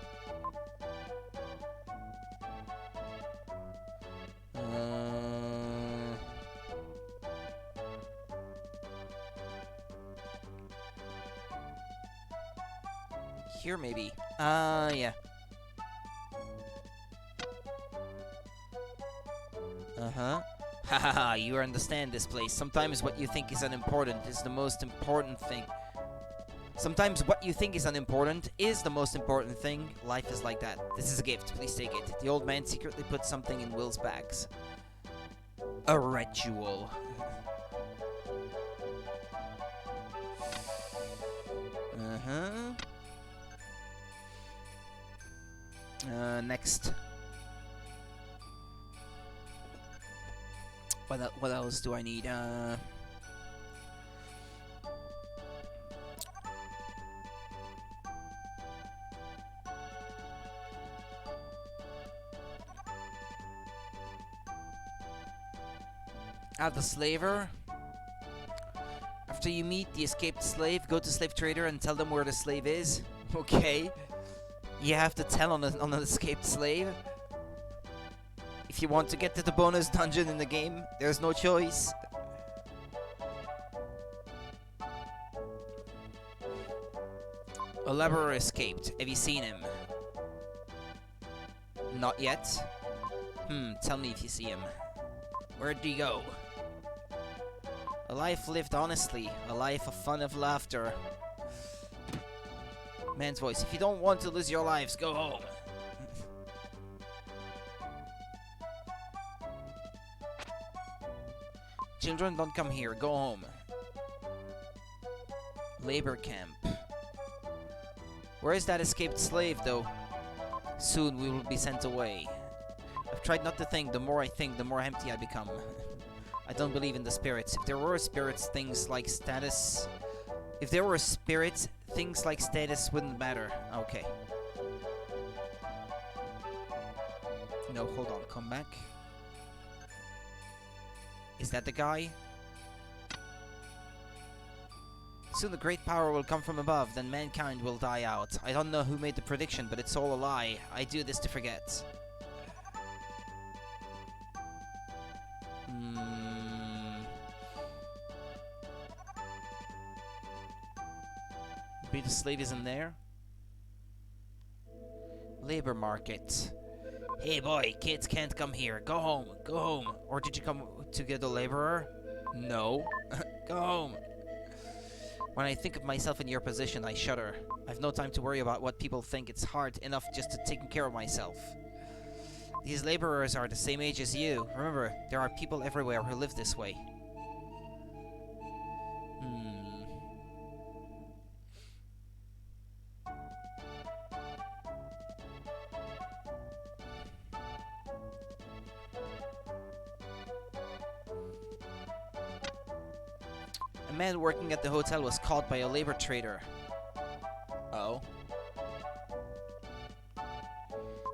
Here, maybe. Yeah. Uh-huh. Haha, you understand this place. Sometimes what you think is unimportant is the most important thing. Sometimes what you think is unimportant is the most important thing. Life is like that. This is a gift. Please take it. The old man secretly put something in Will's bags. A red jewel. Uh-huh. Next. What else do I need? The slaver. After you meet the escaped slave, go to slave trader and tell them where the slave is. Okay. You have to tell on an escaped slave. If you want to get to the bonus dungeon in the game, there's no choice. A laborer escaped. Have you seen him? Not yet. Tell me if you see him. Where'd he go? A life lived honestly. A life of fun and laughter. Man's voice. If you don't want to lose your lives, go home. Children, don't come here. Go home. Labor camp. Where is that escaped slave, though? Soon we will be sent away. I've tried not to think. The more I think, the more empty I become. I don't believe in the spirits. If there were spirits, things like status... If there were spirits, things like status wouldn't matter. Okay. No, hold on. Come back. Is that the guy? Soon the great power will come from above, then mankind will die out. I don't know who made the prediction, but it's all a lie. I do this to forget. Maybe the slave isn't there? Labor market. Hey boy, kids can't come here. Go home. Go home. Or did you come to get a laborer? No. Go home. When I think of myself in your position, I shudder. I've no time to worry about what people think. It's hard enough just to take care of myself. These laborers are the same age as you. Remember, there are people everywhere who live this way. A man working at the hotel was caught by a labor trader. Oh.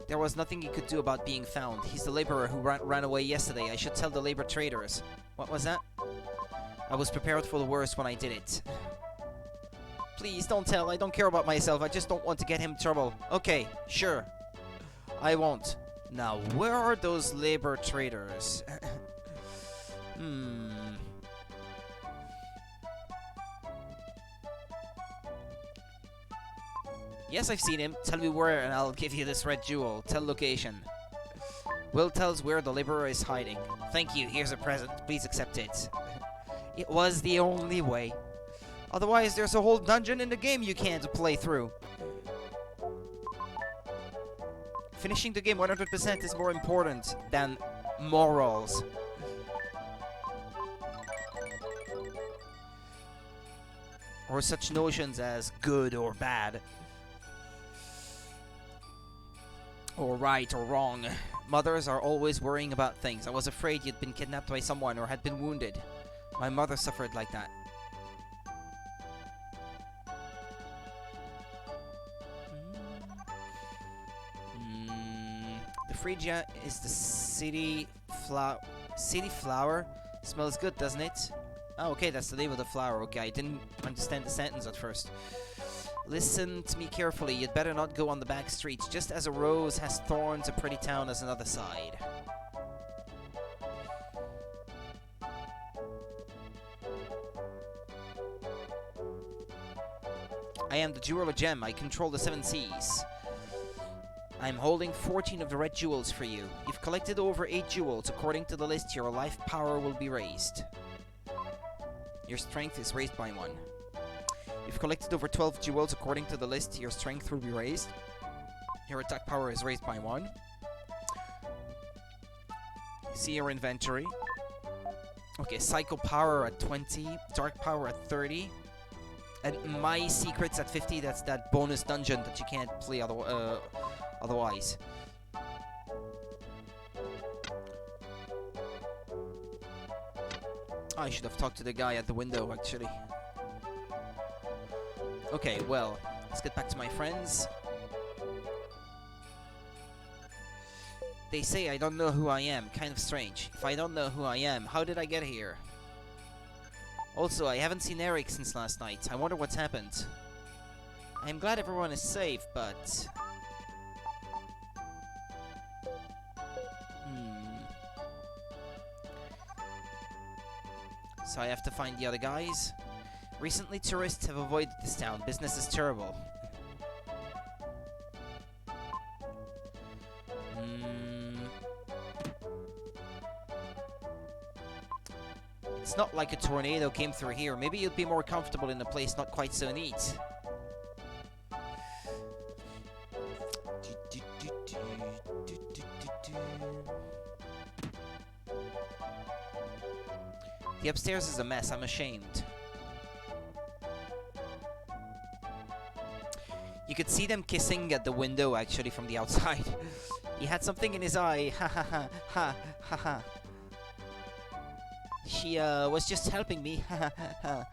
There was nothing he could do about being found. He's the laborer who ran away yesterday. I should tell the labor traders. What was that? I was prepared for the worst when I did it. Please, don't tell. I don't care about myself. I just don't want to get him in trouble. Okay, sure. I won't. Now, where are those labor traders? Yes, I've seen him. Tell me where and I'll give you this red jewel. Tell location. Will tells where the laborer is hiding. Thank you. Here's a present. Please accept it. It was the only way. Otherwise, there's a whole dungeon in the game you can't play through. Finishing the game 100% is more important than morals. Or such notions as good or bad. Or right or wrong. Mothers are always worrying about things. I was afraid you'd been kidnapped by someone or had been wounded. My mother suffered like that. The Phrygia is the city flower. Smells good, doesn't it? Oh, okay, that's the name of the flower. Okay, I didn't understand the sentence at first. Listen to me carefully. You'd better not go on the back streets. Just as a rose has thorns, a pretty town has another side. I am the jeweler gem. I control the 7 seas. I'm holding 14 of the red jewels for you. You've collected over 8 jewels. According to the list, your life power will be raised. Your strength is raised by 1. You've collected over 12 jewels. According to the list, your strength will be raised. Your attack power is raised by 1. See your inventory. Okay, psycho power at 20. Dark power at 30. And my secret's at 50. That's that bonus dungeon that you can't play otherwise. I should have talked to the guy at the window, actually. Okay, well, let's get back to my friends. They say I don't know who I am. Kind of strange. If I don't know who I am, how did I get here? Also, I haven't seen Eric since last night. I wonder what's happened. I'm glad everyone is safe, but... So I have to find the other guys. Recently, tourists have avoided this town. Business is terrible. It's not like a tornado came through here. Maybe you'd be more comfortable in a place not quite so neat. The upstairs is a mess. I'm ashamed. You could see them kissing at the window, actually, from the outside. He had something in his eye. Ha ha ha ha ha ha. She was just helping me. Ha ha ha.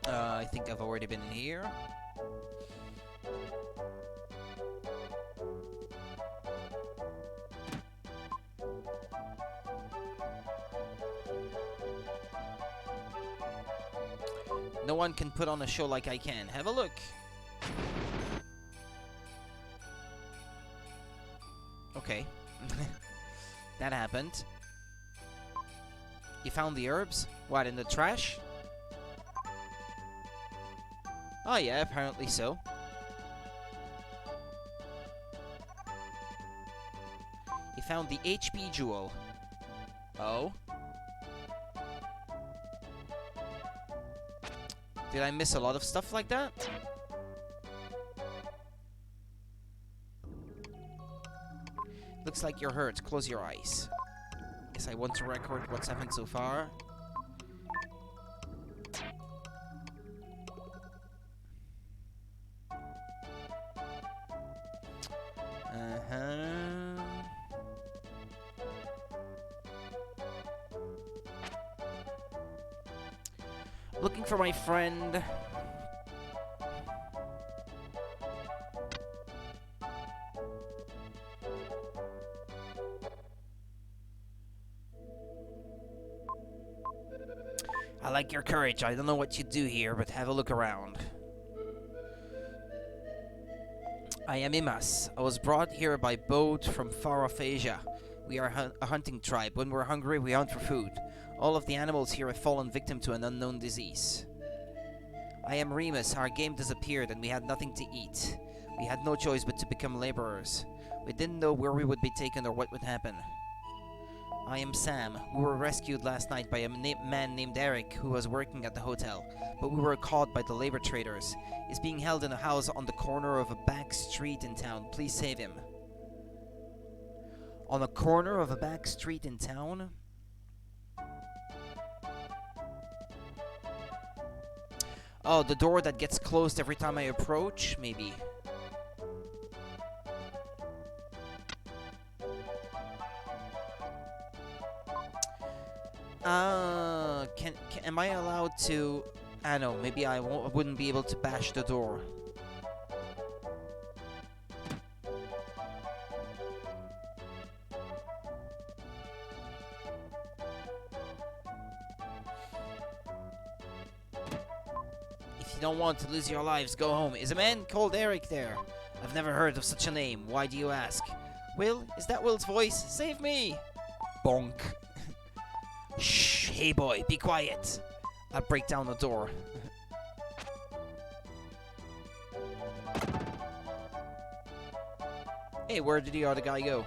I think I've already been in here. No one can put on a show like I can. Have a look. Okay. That happened. You found the herbs? What, in the trash? Oh yeah, apparently so. You found the HP jewel. Oh? Did I miss a lot of stuff like that? Looks like you're hurt. Close your eyes. Guess I want to record what's happened so far. Looking for my friend. I like your courage. I don't know what you do here, but have a look around. I am Imas. I was brought here by boat from far off Asia. We are a hunting tribe. When we're hungry, we hunt for food. All of the animals here have fallen victim to an unknown disease. I am Remus. Our game disappeared and we had nothing to eat. We had no choice but to become laborers. We didn't know where we would be taken or what would happen. I am Sam. We were rescued last night by a man named Eric who was working at the hotel, but we were caught by the labor traders. He's being held in a house on the corner of a back street in town. Please save him. On a corner of a back street in town? Oh, the door that gets closed every time I approach? Maybe. Am I allowed to... I don't know, maybe I wouldn't be able to bash the door. If you don't want to lose your lives, go home. Is a man called Eric there? I've never heard of such a name. Why do you ask? Will? Is that Will's voice? Save me! Bonk. Shh, hey boy, be quiet. I'll break down the door. Hey, where did the other guy go?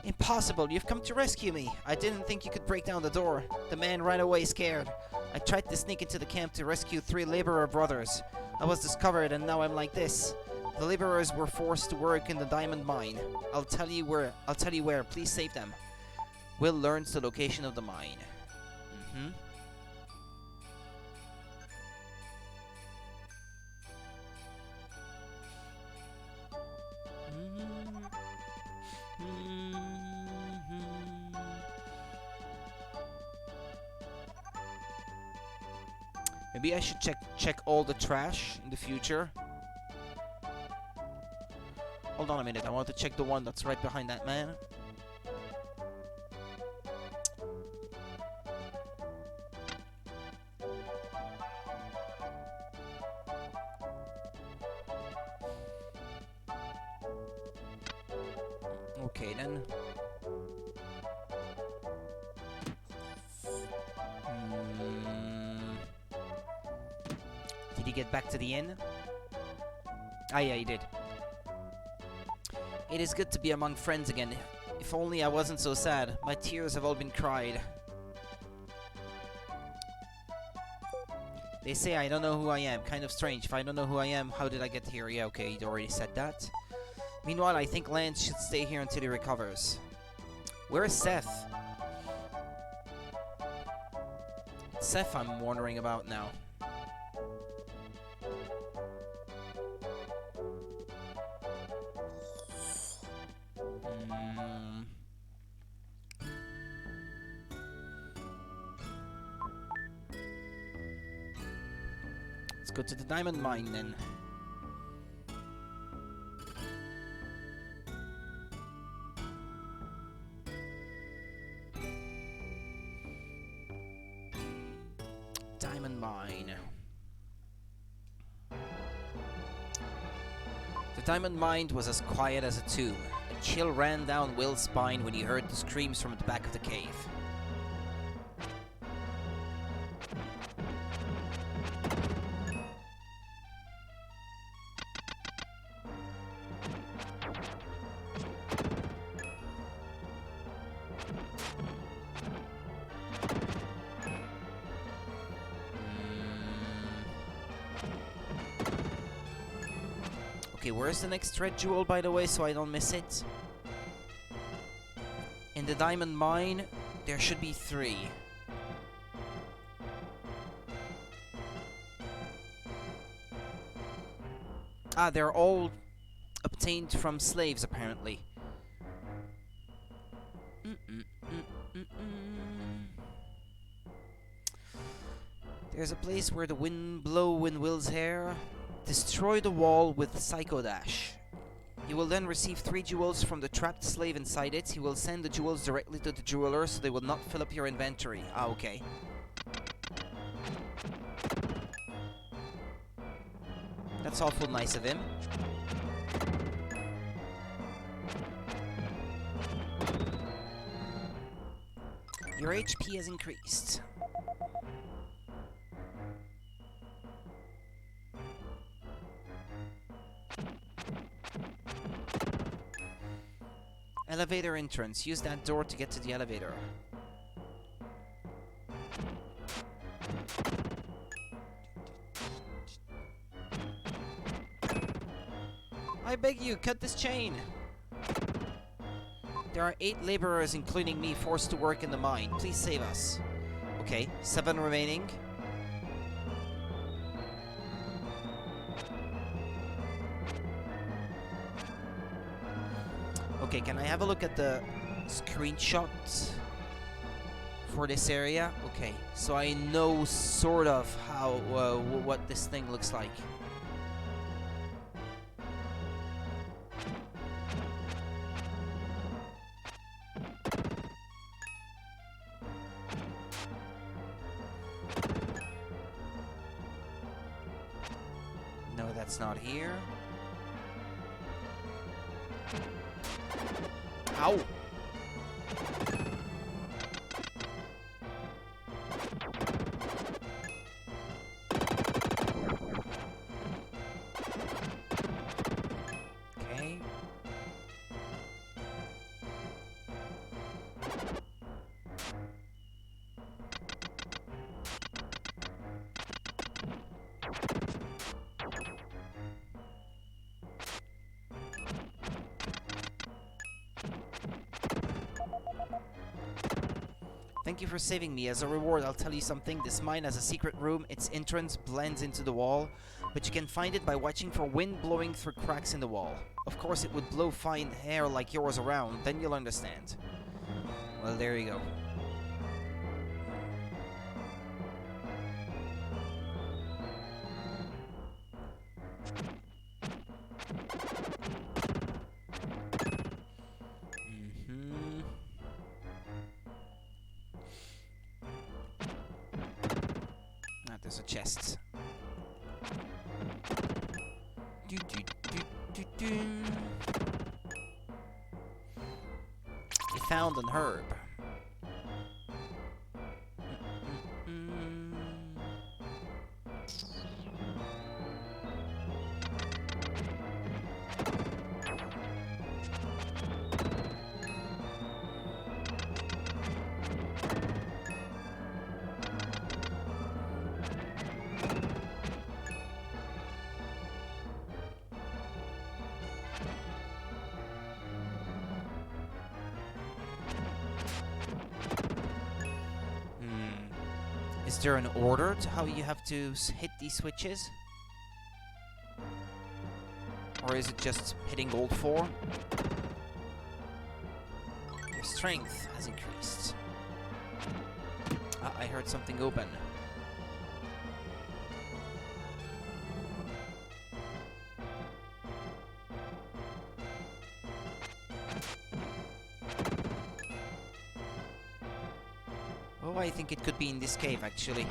Impossible, you've come to rescue me. I didn't think you could break down the door. The man ran away scared. I tried to sneak into the camp to rescue 3 laborer brothers. I was discovered and now I'm like this. The laborers were forced to work in the diamond mine. I'll tell you where. Please save them. Will learns the location of the mine. Maybe I should check all the trash in the future. Hold on a minute, I want to check the one that's right behind that man. Okay then. Did he get back to the inn? Ah yeah, he did. It is good to be among friends again. If only I wasn't so sad. My tears have all been cried. They say I don't know who I am. Kind of strange. If I don't know who I am, how did I get here? Yeah, okay, he'd already said that. Meanwhile, I think Lance should stay here until he recovers. Where's Seth? It's Seth I'm wondering about now. Let's go to the diamond mine then. Diamond mine. The diamond mine was as quiet as a tomb. A chill ran down Will's spine when he heard the screams from the back of the cave. Okay, where's the next red jewel, by the way, so I don't miss it? In the diamond mine, there should be 3. Ah, they're all obtained from slaves, apparently. There's a place where the wind blow in Will's hair. Destroy the wall with Psycho Dash. You will then receive 3 jewels from the trapped slave inside it. He will send the jewels directly to the jeweler so they will not fill up your inventory. Ah, okay. That's awful nice of him. Your HP has increased. Elevator entrance. Use that door to get to the elevator. I beg you, cut this chain! There are 8 laborers, including me, forced to work in the mine. Please save us. Okay, 7 remaining. Okay, can I have a look at the screenshots for this area? Okay, so I know sort of how, what this thing looks like. No, that's not here. Ow! Okay. Thank you for saving me. As a reward, I'll tell you something. This mine has a secret room. Its entrance blends into the wall, but you can find it by watching for wind blowing through cracks in the wall. Of course, it would blow fine hair like yours around, then you'll understand. Well, there you go. There's a chest. We found an herb. Is there an order to how you have to hit these switches? Or is it just hitting gold 4? Your strength has increased. Ah, I heard something open. Oh, I think it could be in this cave, actually.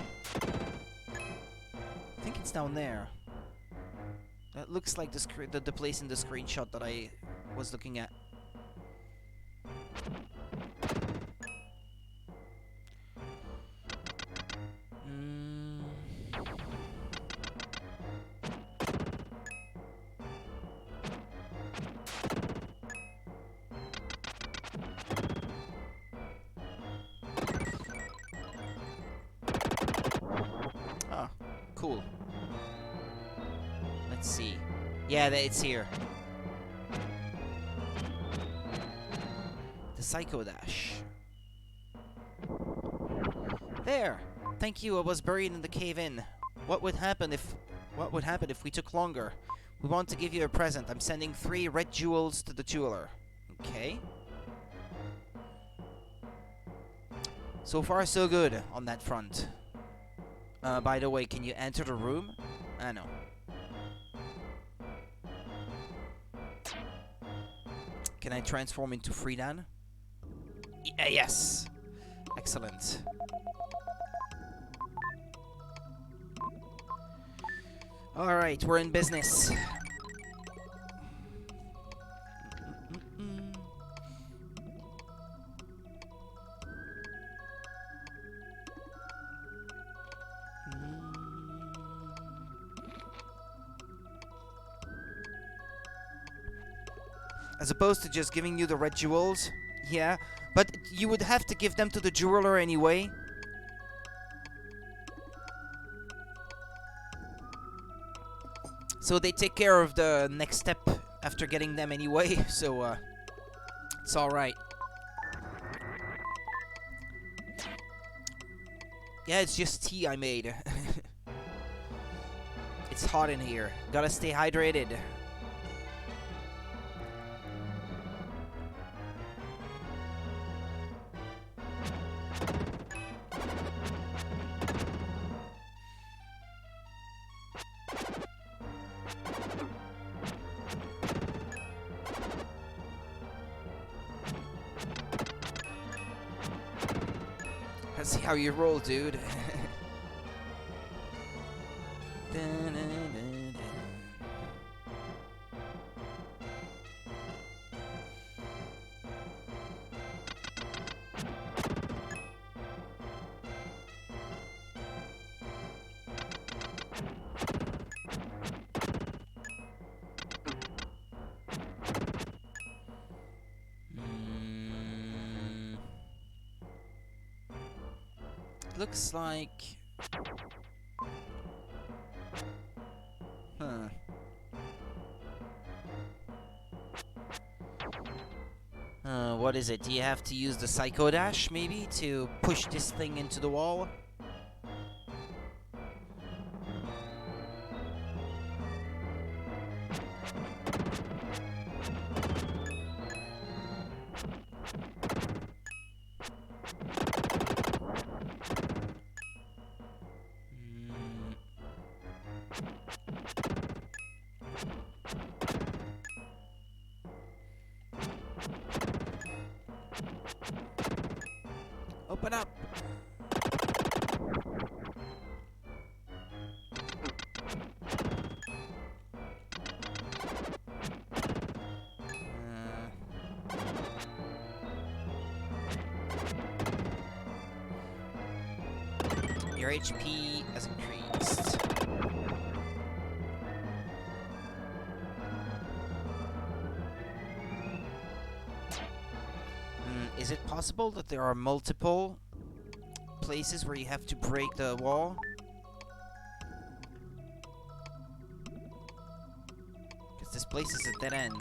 I think it's down there. That looks like the place in the screenshot that I was looking at. Cool. Let's see. Yeah, it's here. The Psycho Dash. There! Thank you, I was buried in the cave-in. What would happen if we took longer? We want to give you a present. I'm sending 3 red jewels to the jeweler. Okay. So far, so good on that front. By the way, can you enter the room? No. Can I transform into Friedan? Yes! Excellent. Alright, we're in business. As opposed to just giving you the red jewels. Yeah, but you would have to give them to the jeweler anyway. So they take care of the next step after getting them anyway, so it's alright. Yeah, it's just tea I made. It's hot in here. Gotta stay hydrated. Let's see how you roll, dude. Looks like... Huh. What is it? Do you have to use the Psycho Dash, maybe, to push this thing into the wall? Open up! Your HP has increased. Is it possible that there are multiple places where you have to break the wall? Because this place is a dead end.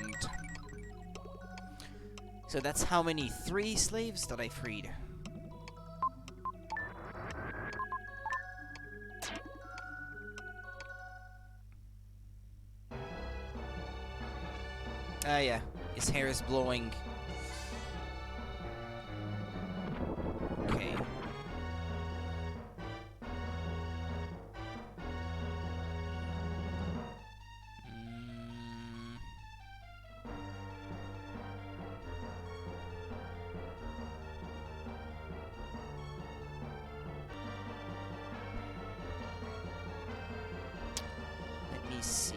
So that's how many? 3 slaves that I freed. Ah, yeah. His hair is blowing. Okay. Let me see.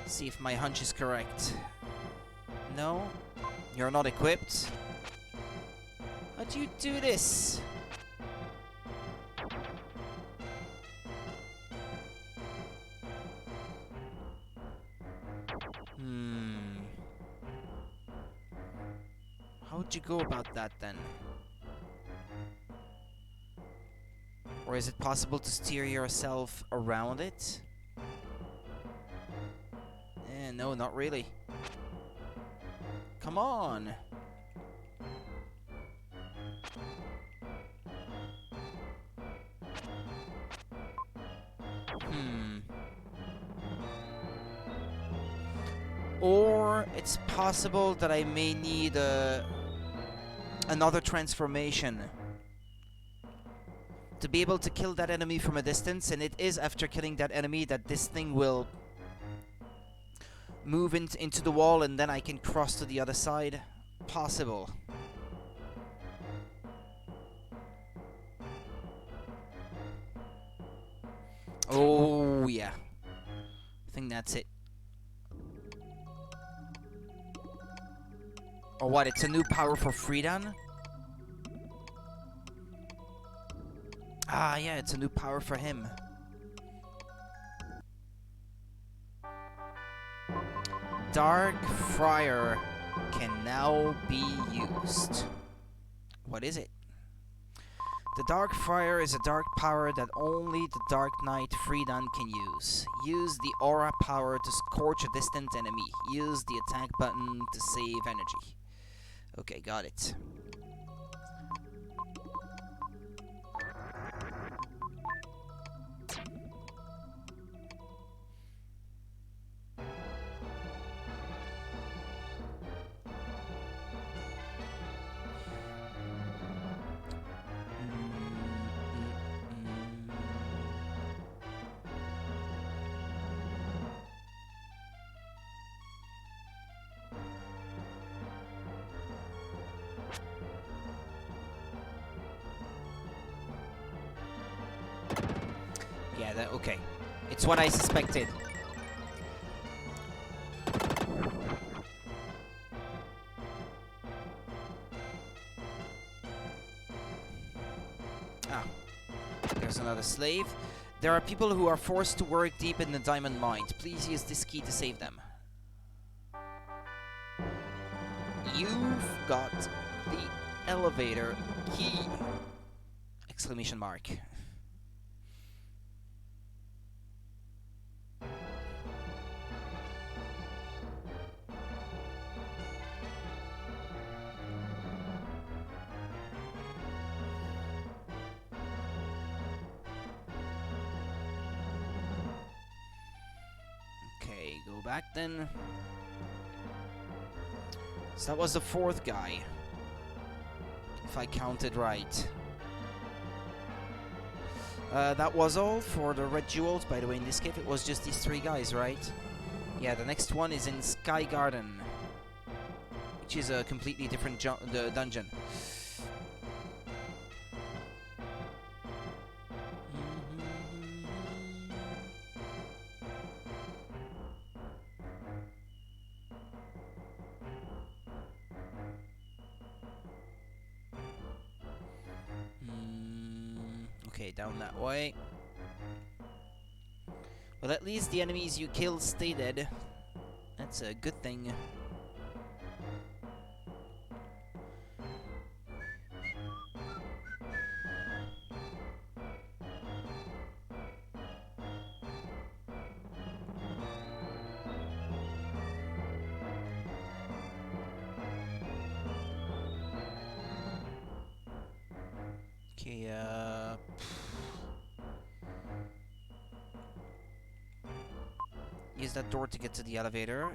See if my hunch is correct. No? You're not equipped? How do you do this? How would you go about that then? Or is it possible to steer yourself around it? No, not really. Come on! Or it's possible that I may need another transformation to be able to kill that enemy from a distance, and it is after killing that enemy that this thing will move into the wall, and then I can cross to the other side. Possible. Oh, yeah. I think that's it. Or what, it's a new power for Freedan? Ah, yeah, it's a new power for him. Dark Friar can now be used. What is it? The Dark Friar is a dark power that only the Dark Knight Freedom can use. Use the aura power to scorch a distant enemy. Use the attack button to save energy. Okay, got it. Yeah, okay. It's what I suspected. Ah, there's another slave. There are people who are forced to work deep in the diamond mine. Please use this key to save them. You've got the elevator key! Exclamation mark. Okay, go back then. So that was the fourth guy, if I counted right. That was all for the red jewels. By the way, in this cave it was just these three guys, right? Yeah, the next one is in Sky Garden, which is a completely different dungeon. Okay, down that way. Well, at least the enemies you killed stay dead. That's a good thing. Okay, use that door to get to the elevator.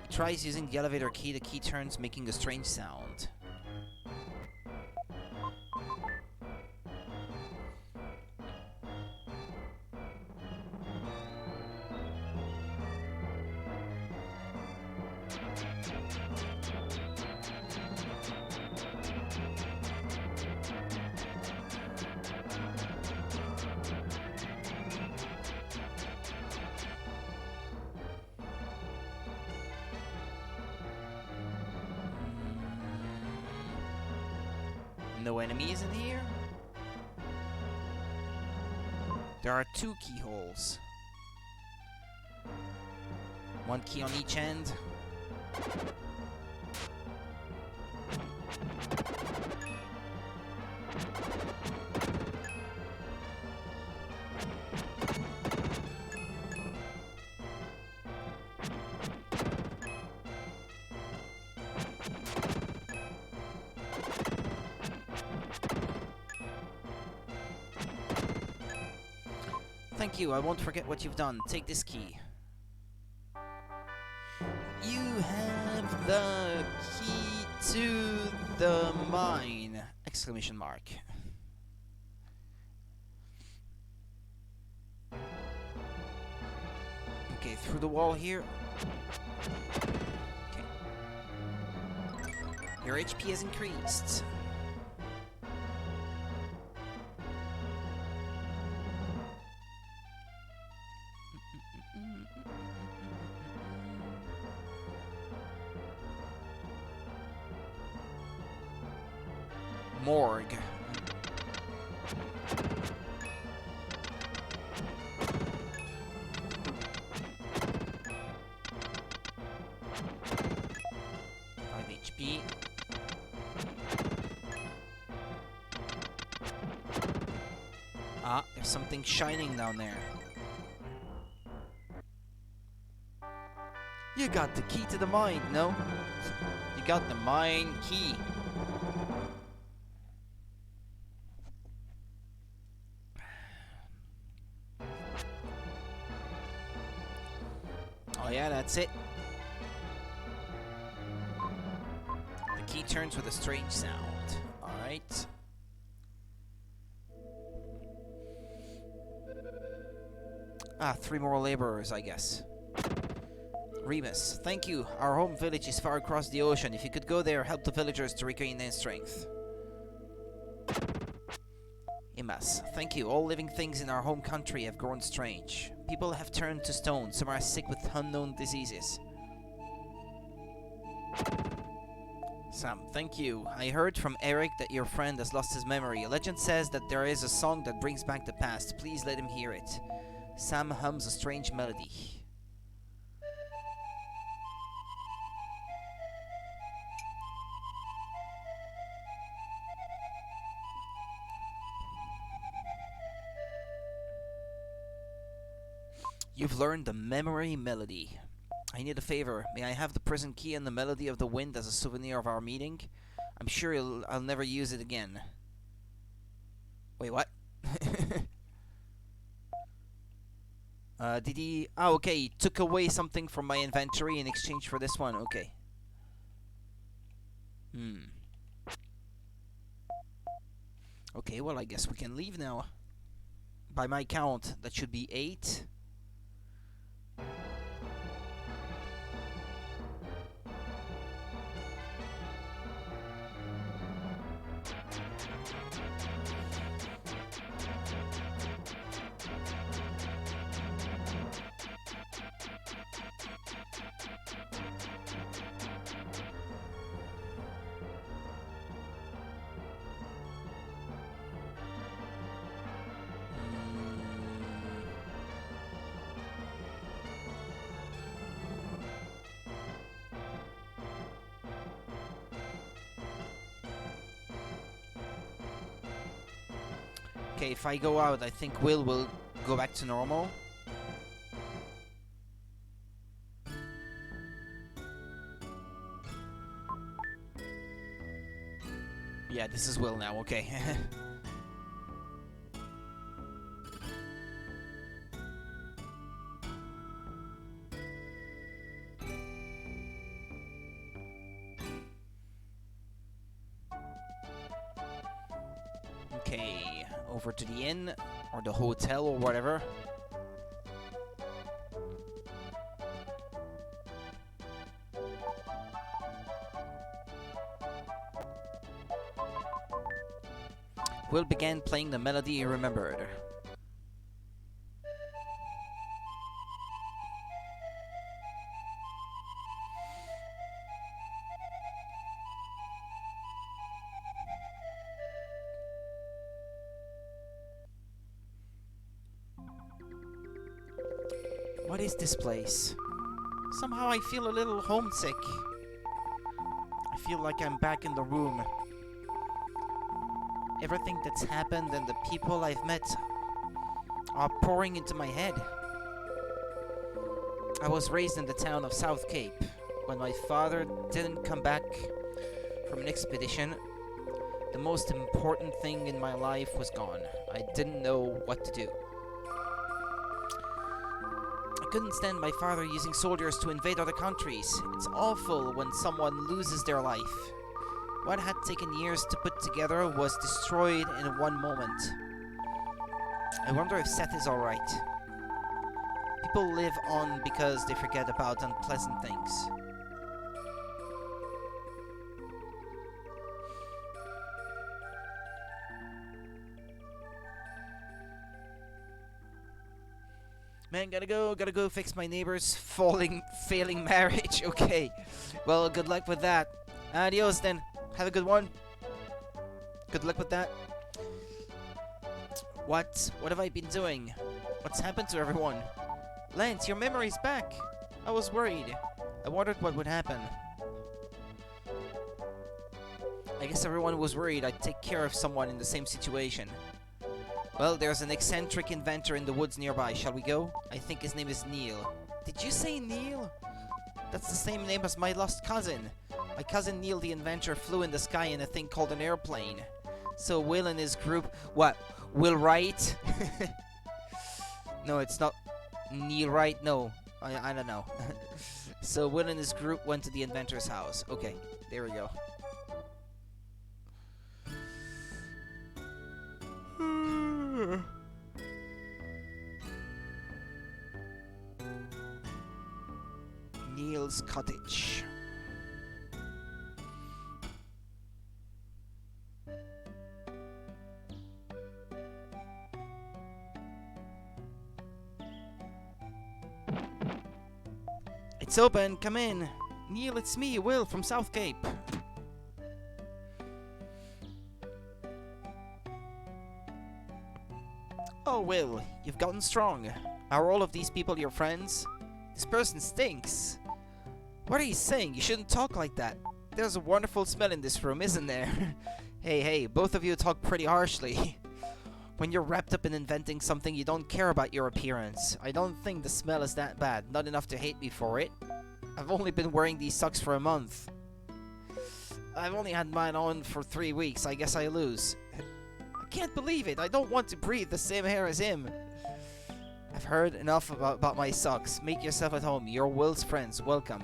He tries using the elevator key. The key turns, making a strange sound. No enemies in here? There are two keyholes. One key on each end. Thank you, I won't forget what you've done. Take this key. You have the key to the mine! Exclamation mark. Okay, through the wall here. Okay. Your HP has increased. Morgue. Ah, there's something shining down there. You got the key to the mine, no? You got the mine key. Oh yeah, that's it. The key turns with a strange sound. Alright. Ah, 3 more laborers, I guess. Remus, thank you. Our home village is far across the ocean. If you could go there, help the villagers to regain their strength. Imas, thank you. All living things in our home country have grown strange. People have turned to stone. Some are sick with unknown diseases. Sam, thank you. I heard from Eric that your friend has lost his memory. A legend says that there is a song that brings back the past. Please let him hear it. Sam hums a strange melody. You've learned the memory melody. I need a favor. May I have the prison key and the melody of the wind as a souvenir of our meeting? I'm sure I'll never use it again. Wait, what? Did he... Oh, okay, he took away something from my inventory in exchange for this one. Okay. Okay, well, I guess we can leave now. By my count, that should be 8. Okay, if I go out, I think Will go back to normal. Yeah, this is Will now, okay. Okay, over to the inn, or the hotel, or whatever. Will began playing the melody he remembered. What is this place? Somehow I feel a little homesick. I feel like I'm back in the room. Everything that's happened and the people I've met are pouring into my head. I was raised in the town of South Cape. When my father didn't come back from an expedition, the most important thing in my life was gone. I didn't know what to do. I couldn't stand my father using soldiers to invade other countries. It's awful when someone loses their life. What had taken years to put together was destroyed in one moment. I wonder if Seth is alright. People live on because they forget about unpleasant things. Man, gotta go fix my neighbor's failing marriage. Okay, well, good luck with that. Adios then. Have a good one. Good luck with that. What have I been doing? What's happened to everyone? Lance, your memory's back. I was worried. I wondered what would happen. I guess everyone was worried I'd take care of someone in the same situation. Well, there's an eccentric inventor in the woods nearby. Shall we go? I think his name is Neil. Did you say Neil? That's the same name as my lost cousin. My cousin Neil the inventor flew in the sky in a thing called an airplane. So Will and his group... What? Will Wright? No, it's not Neil Wright. No, I don't know. So Will and his group went to the inventor's house. Okay, there we go. Neil's cottage. It's open, come in. Neil, it's me, Will, from South Cape. Oh, Will, you've gotten strong. Are all of these people your friends? This person stinks. What are you saying? You shouldn't talk like that. There's a wonderful smell in this room, isn't there? Hey, both of you talk pretty harshly. When you're wrapped up in inventing something, you don't care about your appearance. I don't think the smell is that bad, not enough to hate me for it. I've only been wearing these socks for a month. I've only had mine on for 3 weeks, I guess I lose. I can't believe it, I don't want to breathe the same air as him. I've heard enough about my socks. Make yourself at home, you're Will's friends, welcome.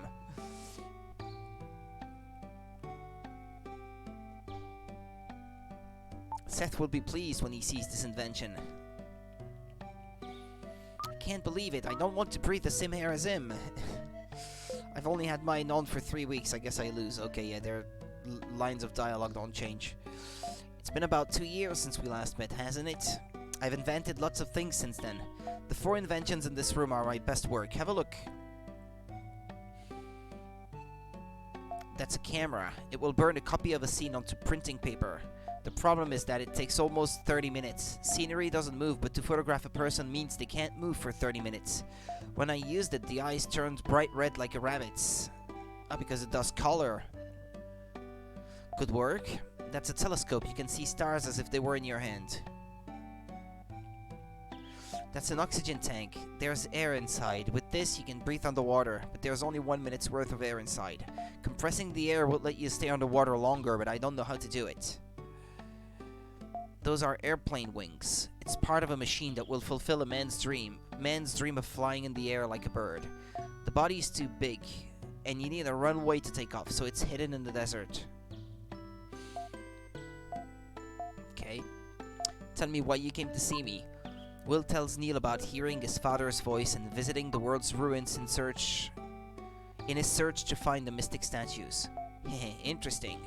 Seth will be pleased when he sees this invention. I can't believe it. I don't want to breathe the same air as him. I've only had mine on for 3 weeks. I guess I lose. Okay, yeah, their lines of dialogue don't change. It's been about 2 years since we last met, hasn't it? I've invented lots of things since then. The 4 inventions in this room are my best work. Have a look. That's a camera. It will burn a copy of a scene onto printing paper. The problem is that it takes almost 30 minutes. Scenery doesn't move, but to photograph a person means they can't move for 30 minutes. When I used it, the eyes turned bright red like a rabbit's. Because it does color. Good work. That's a telescope. You can see stars as if they were in your hand. That's an oxygen tank. There's air inside. With this, you can breathe underwater, but there's only 1 minute's worth of air inside. Compressing the air will let you stay underwater longer, but I don't know how to do it. Those are airplane wings. It's part of a machine that will fulfill a man's dream. Man's dream of flying in the air like a bird. The body is too big, and you need a runway to take off, so it's hidden in the desert. Okay. Tell me why you came to see me. Will tells Neil about hearing his father's voice and visiting the world's ruins in his search to find the mystic statues. Interesting.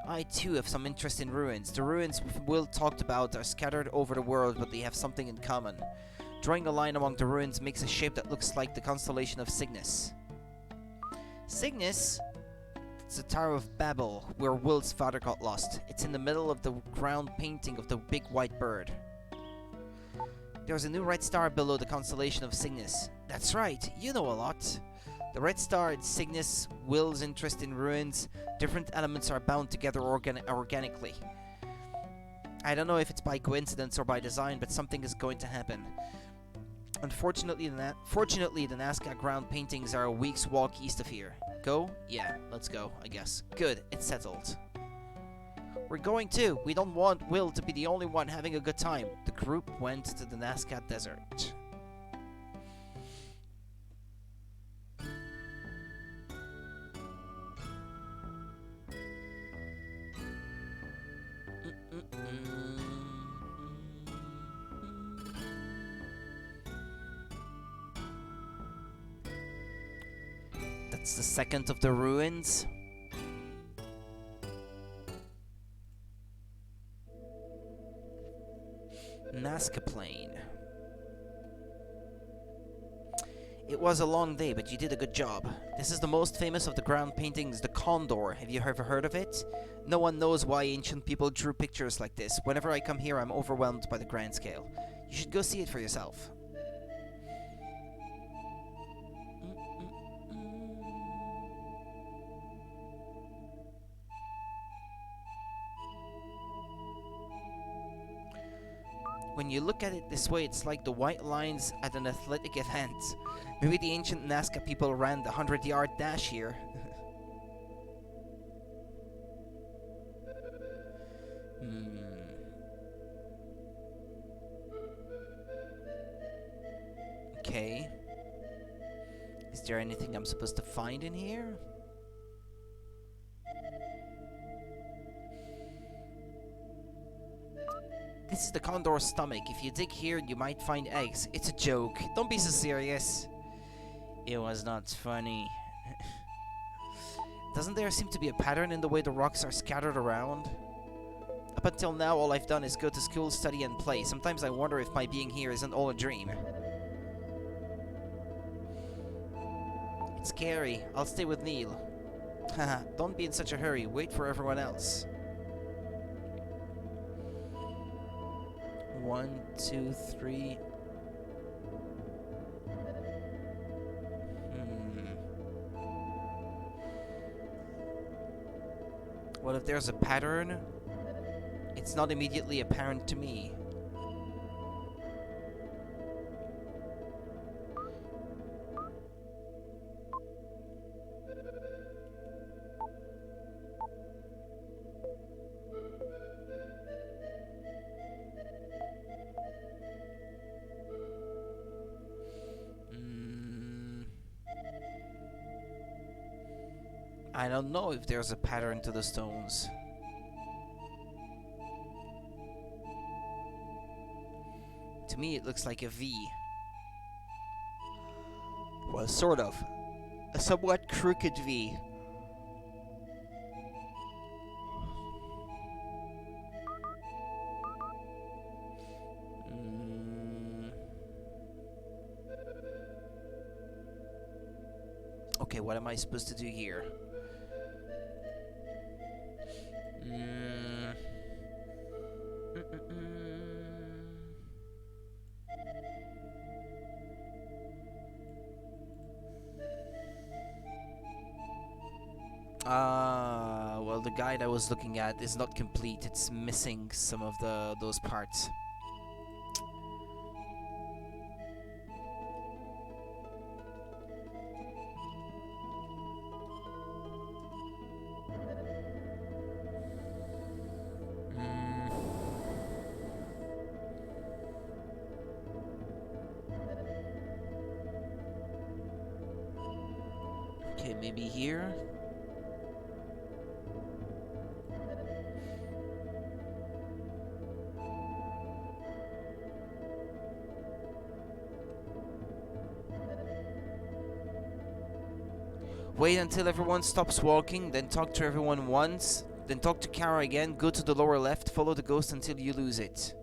I too have some interest in ruins. The ruins Will talked about are scattered over the world, but they have something in common. Drawing a line among the ruins makes a shape that looks like the constellation of Cygnus. Cygnus? It's the Tower of Babel, where Will's father got lost. It's in the middle of the ground painting of the big white bird. There's a new red star below the constellation of Cygnus. That's right, you know a lot. The red star is Cygnus, Will's interest in ruins. Different elements are bound together organically. I don't know if it's by coincidence or by design, but something is going to happen. Unfortunately, fortunately, the Nazca ground paintings are a week's walk east of here. Go? Yeah, let's go, I guess. Good, it's settled. We're going too. We don't want Will to be the only one having a good time. The group went to the Nazca Desert. That's the second of the ruins. Nazca Plain. It was a long day, but you did a good job. This is the most famous of the ground paintings, the Condor. Have you ever heard of it? No one knows why ancient people drew pictures like this. Whenever I come here, I'm overwhelmed by the grand scale. You should go see it for yourself. When you look at it this way, it's like the white lines at an athletic event. Maybe the ancient Nazca people ran the 100-yard dash here. Okay. Is there anything I'm supposed to find in here? This is the condor's stomach. If you dig here, you might find eggs. It's a joke. Don't be so serious. It was not funny. Doesn't there seem to be a pattern in the way the rocks are scattered around? Up until now, all I've done is go to school, study, and play. Sometimes I wonder if my being here isn't all a dream. It's scary. I'll stay with Neil. Haha, don't be in such a hurry. Wait for everyone else. 1, 2, 3. What if there's a pattern? It's not immediately apparent to me. I don't know if there's a pattern to the stones. To me, it looks like a V. Well, sort of. A somewhat crooked V. Okay, what am I supposed to do here? Well, the guide I was looking at is not complete. It's missing some of those parts. Okay, maybe here. Wait until everyone stops walking, then talk to everyone once, then talk to Kara again, go to the lower left, follow the ghost until you lose it.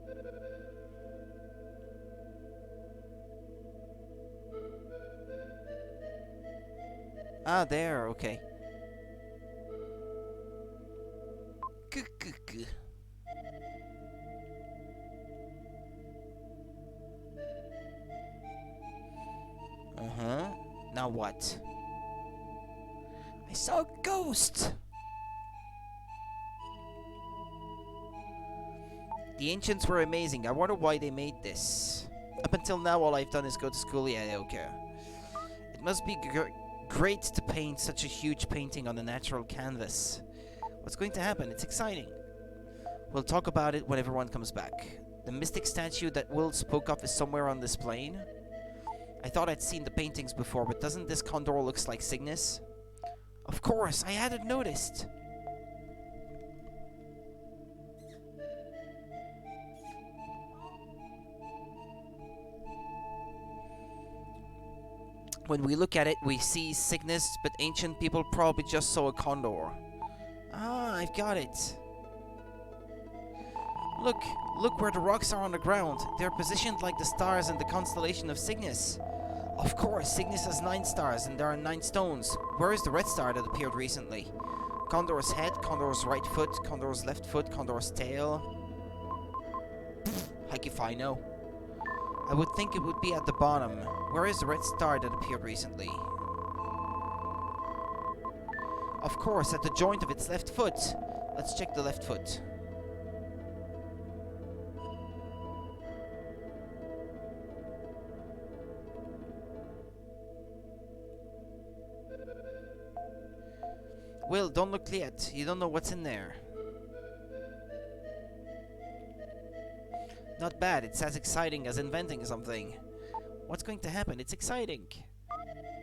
Ah, there, okay. Uh-huh. Now what? I saw a ghost! The ancients were amazing. I wonder why they made this. Up until now, all I've done is go to school. Yeah, I don't care. It must be great to paint such a huge painting on a natural canvas. What's going to happen? It's exciting. We'll talk about it when everyone comes back. The mystic statue that Will spoke of is somewhere on this plane. I thought I'd seen the paintings before, but doesn't this condor looks like Cygnus? Of course, I hadn't noticed. When we look at it, we see Cygnus, but ancient people probably just saw a condor. Ah, I've got it. Look where the rocks are on the ground. They're positioned like the stars in the constellation of Cygnus. Of course, Cygnus has 9 stars, and there are 9 stones. Where is the red star that appeared recently? Condor's head, Condor's right foot, Condor's left foot, Condor's tail. Heck if I know. I would think it would be at the bottom. Where is the red star that appeared recently? Of course, at the joint of its left foot. Let's check the left foot. Will, don't look yet. You don't know what's in there. Not bad. It's as exciting as inventing something. What's going to happen? It's exciting.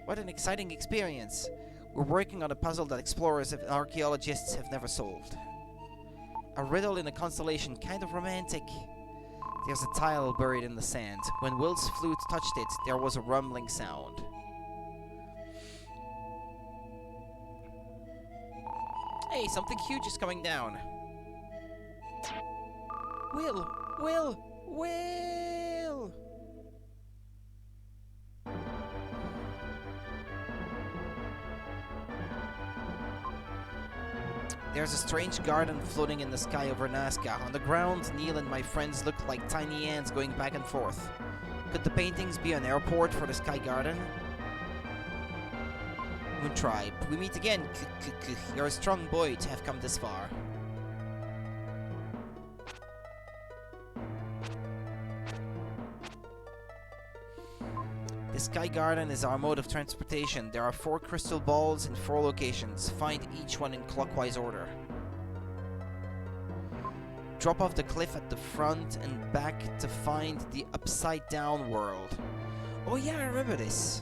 What an exciting experience. We're working on a puzzle that explorers and archaeologists have never solved. A riddle in a constellation, kind of romantic. There's a tile buried in the sand. When Will's flute touched it, there was a rumbling sound. Hey, something huge is coming down. Will! Will! Will! There's a strange garden floating in the sky over Nazca. On the ground, Neil and my friends look like tiny ants going back and forth. Could the paintings be an airport for the sky garden? Moon Tribe, we meet again. You're a strong boy to have come this far. The Sky Garden is our mode of transportation. There are 4 crystal balls in 4 locations. Find each one in clockwise order. Drop off the cliff at the front and back to find the upside down world. Oh yeah, I remember this.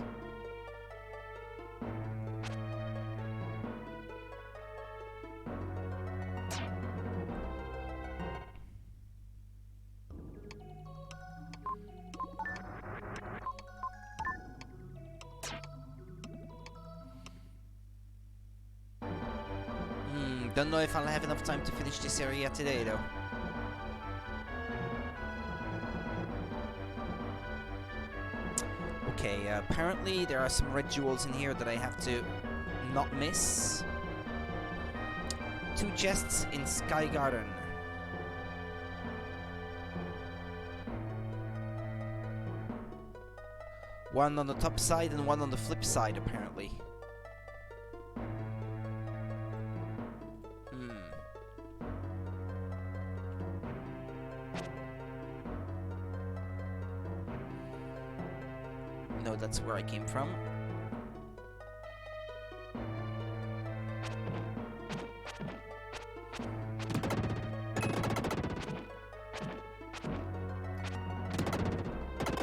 Don't know if I'll have enough time to finish this area today, though. Okay, apparently there are some red jewels in here that I have to not miss. 2 chests in Sky Garden. One on the top side and one on the flip side, apparently. No, that's where I came from.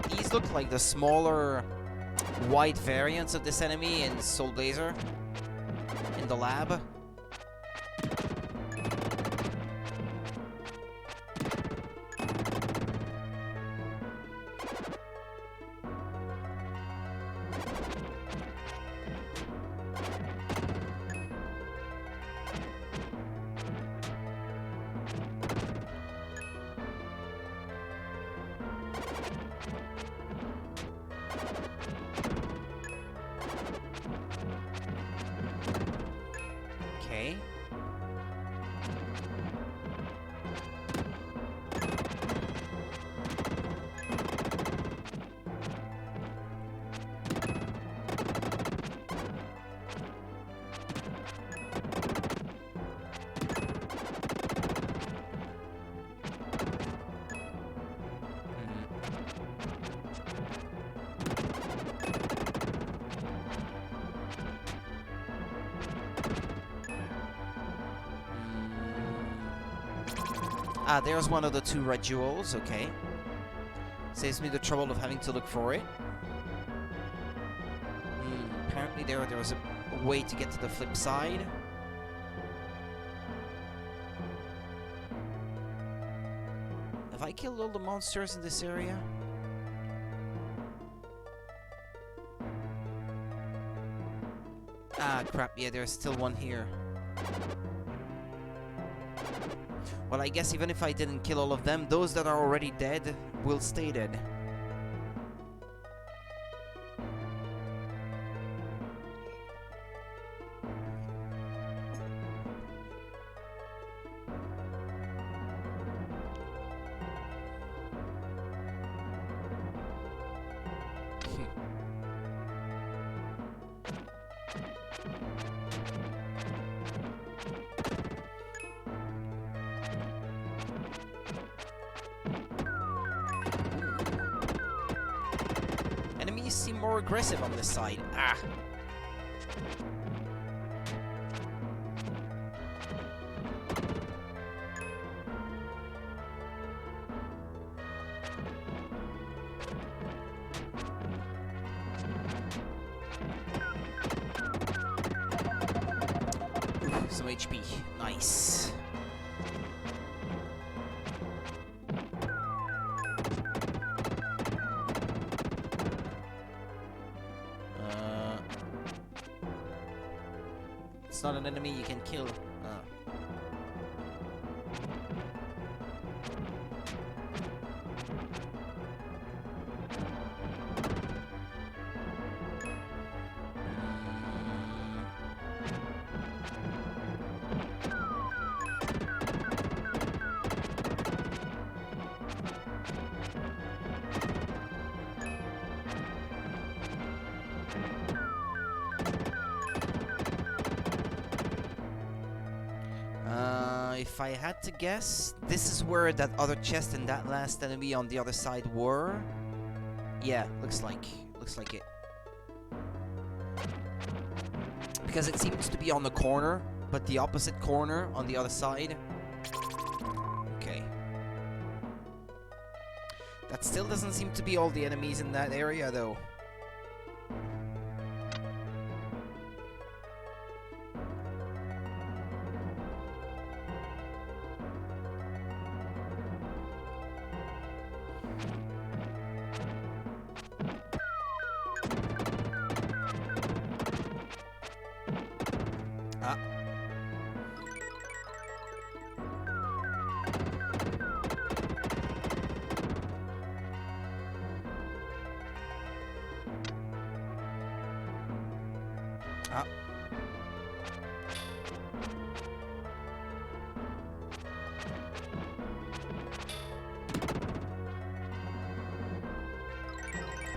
These look like the smaller white variants of this enemy in Soul Blazer in the lab. Okay. Ah, there's one of the 2 red jewels, okay. Saves me the trouble of having to look for it. Apparently there was a way to get to the flip side. Have I killed all the monsters in this area? Ah, crap, yeah, there's still one here. Well, I guess even if I didn't kill all of them, those that are already dead will stay dead. Seem more aggressive on this side. Ah. some HP. Nice. It's not an enemy you can kill. If I had to guess, this is where that other chest and that last enemy on the other side were. Yeah, looks like it. Because it seems to be on the corner, but the opposite corner on the other side. Okay. That still doesn't seem to be all the enemies in that area, though.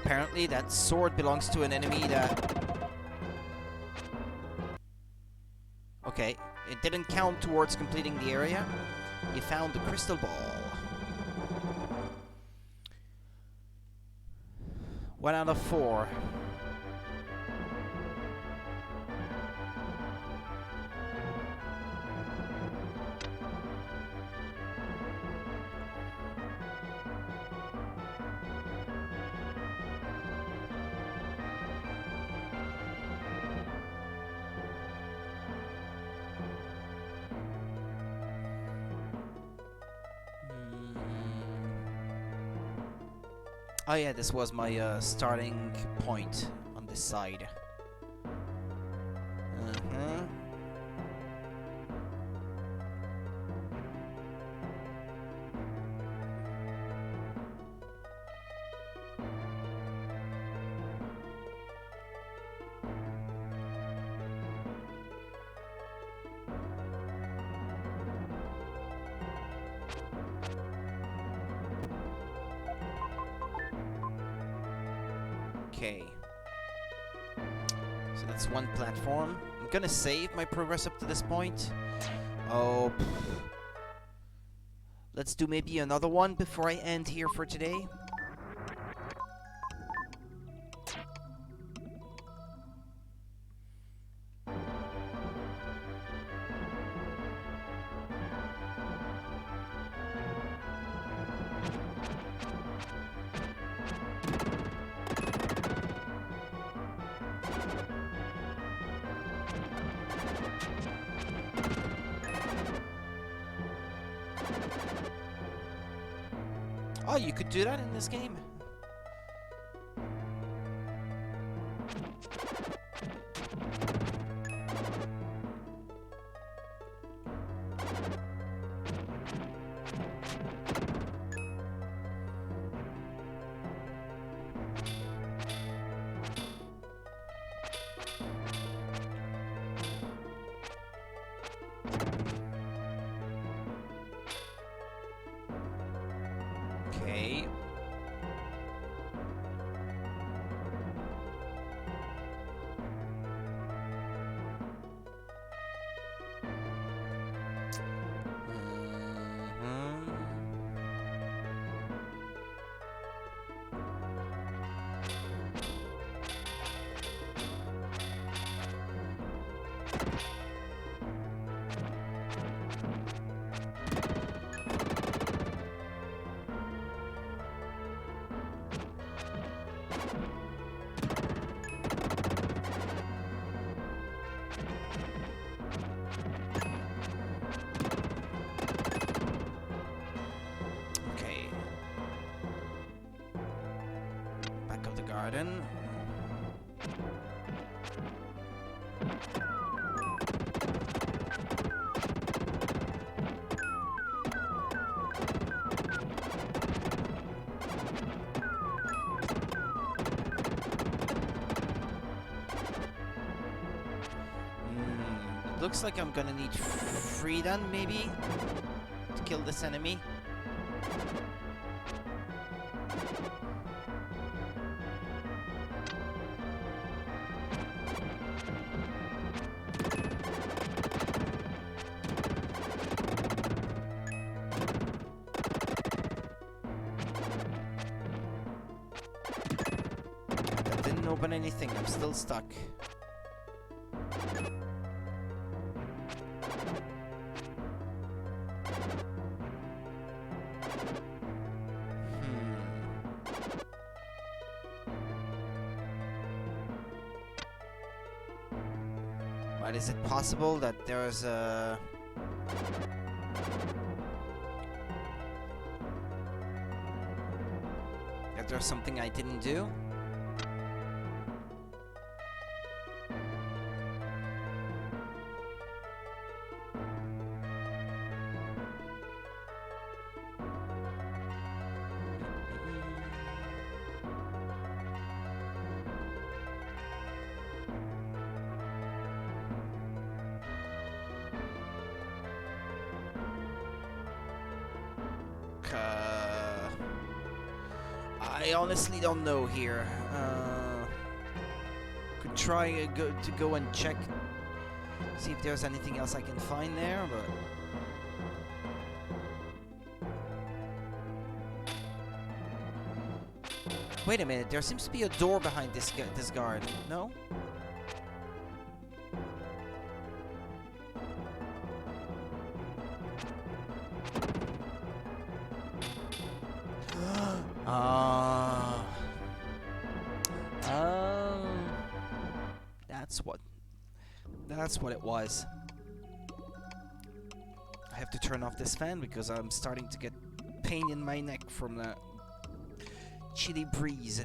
Apparently that sword belongs to an enemy that... Okay, it didn't count towards completing the area. You found the crystal ball. 1 out of 4. Oh yeah, this was my starting point on this side. Okay. So that's one platform. I'm gonna save my progress up to this point. Oh. Let's do maybe another one before I end here for today. Oh, you could do that in this game. Okay. the garden. Looks like I'm gonna need freedom, maybe, to kill this enemy. That didn't open anything. I'm still stuck. But is it possible that there's a... that there's something I didn't do? I honestly don't know here. Could try to go and check, see if there's anything else I can find there, but... Wait a minute, there seems to be a door behind this guard, no? That's what it was. I have to turn off this fan because I'm starting to get pain in my neck from the chilly breeze.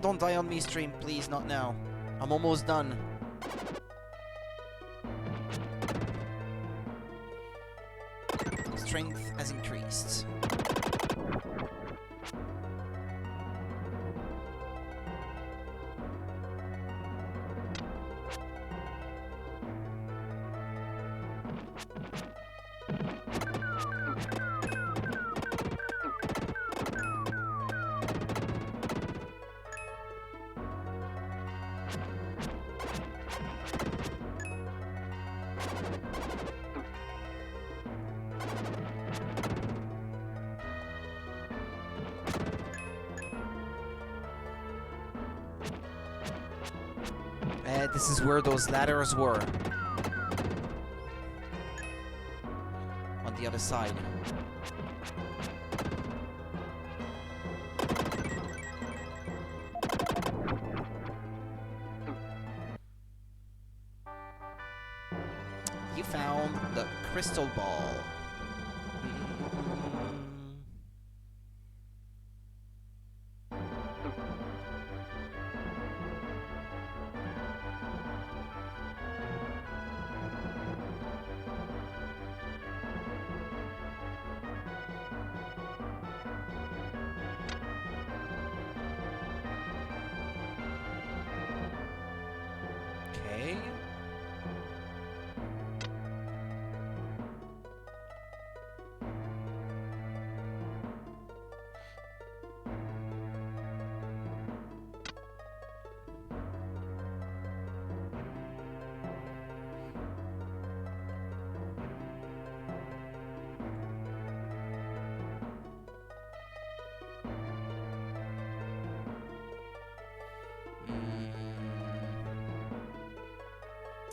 Don't die on me, stream, please, not now. I'm almost done. Strength has increased. This is where those ladders were. On the other side. You found the crystal ball.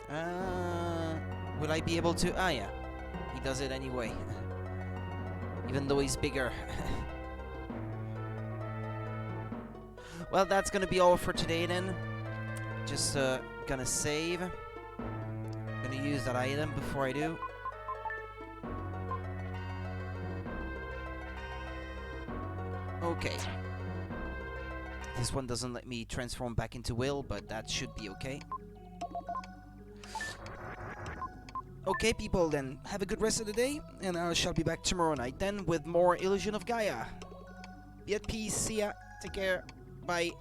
Will I be able to? Ah, yeah. He does it anyway. Even though he's bigger. Well, that's gonna be all for today then. Just gonna save. Gonna use that item before I do. Okay. This one doesn't let me transform back into Will, but that should be okay. Okay, people, then have a good rest of the day, and I shall be back tomorrow night then with more Illusion of Gaia. Be at peace, see ya, take care, bye.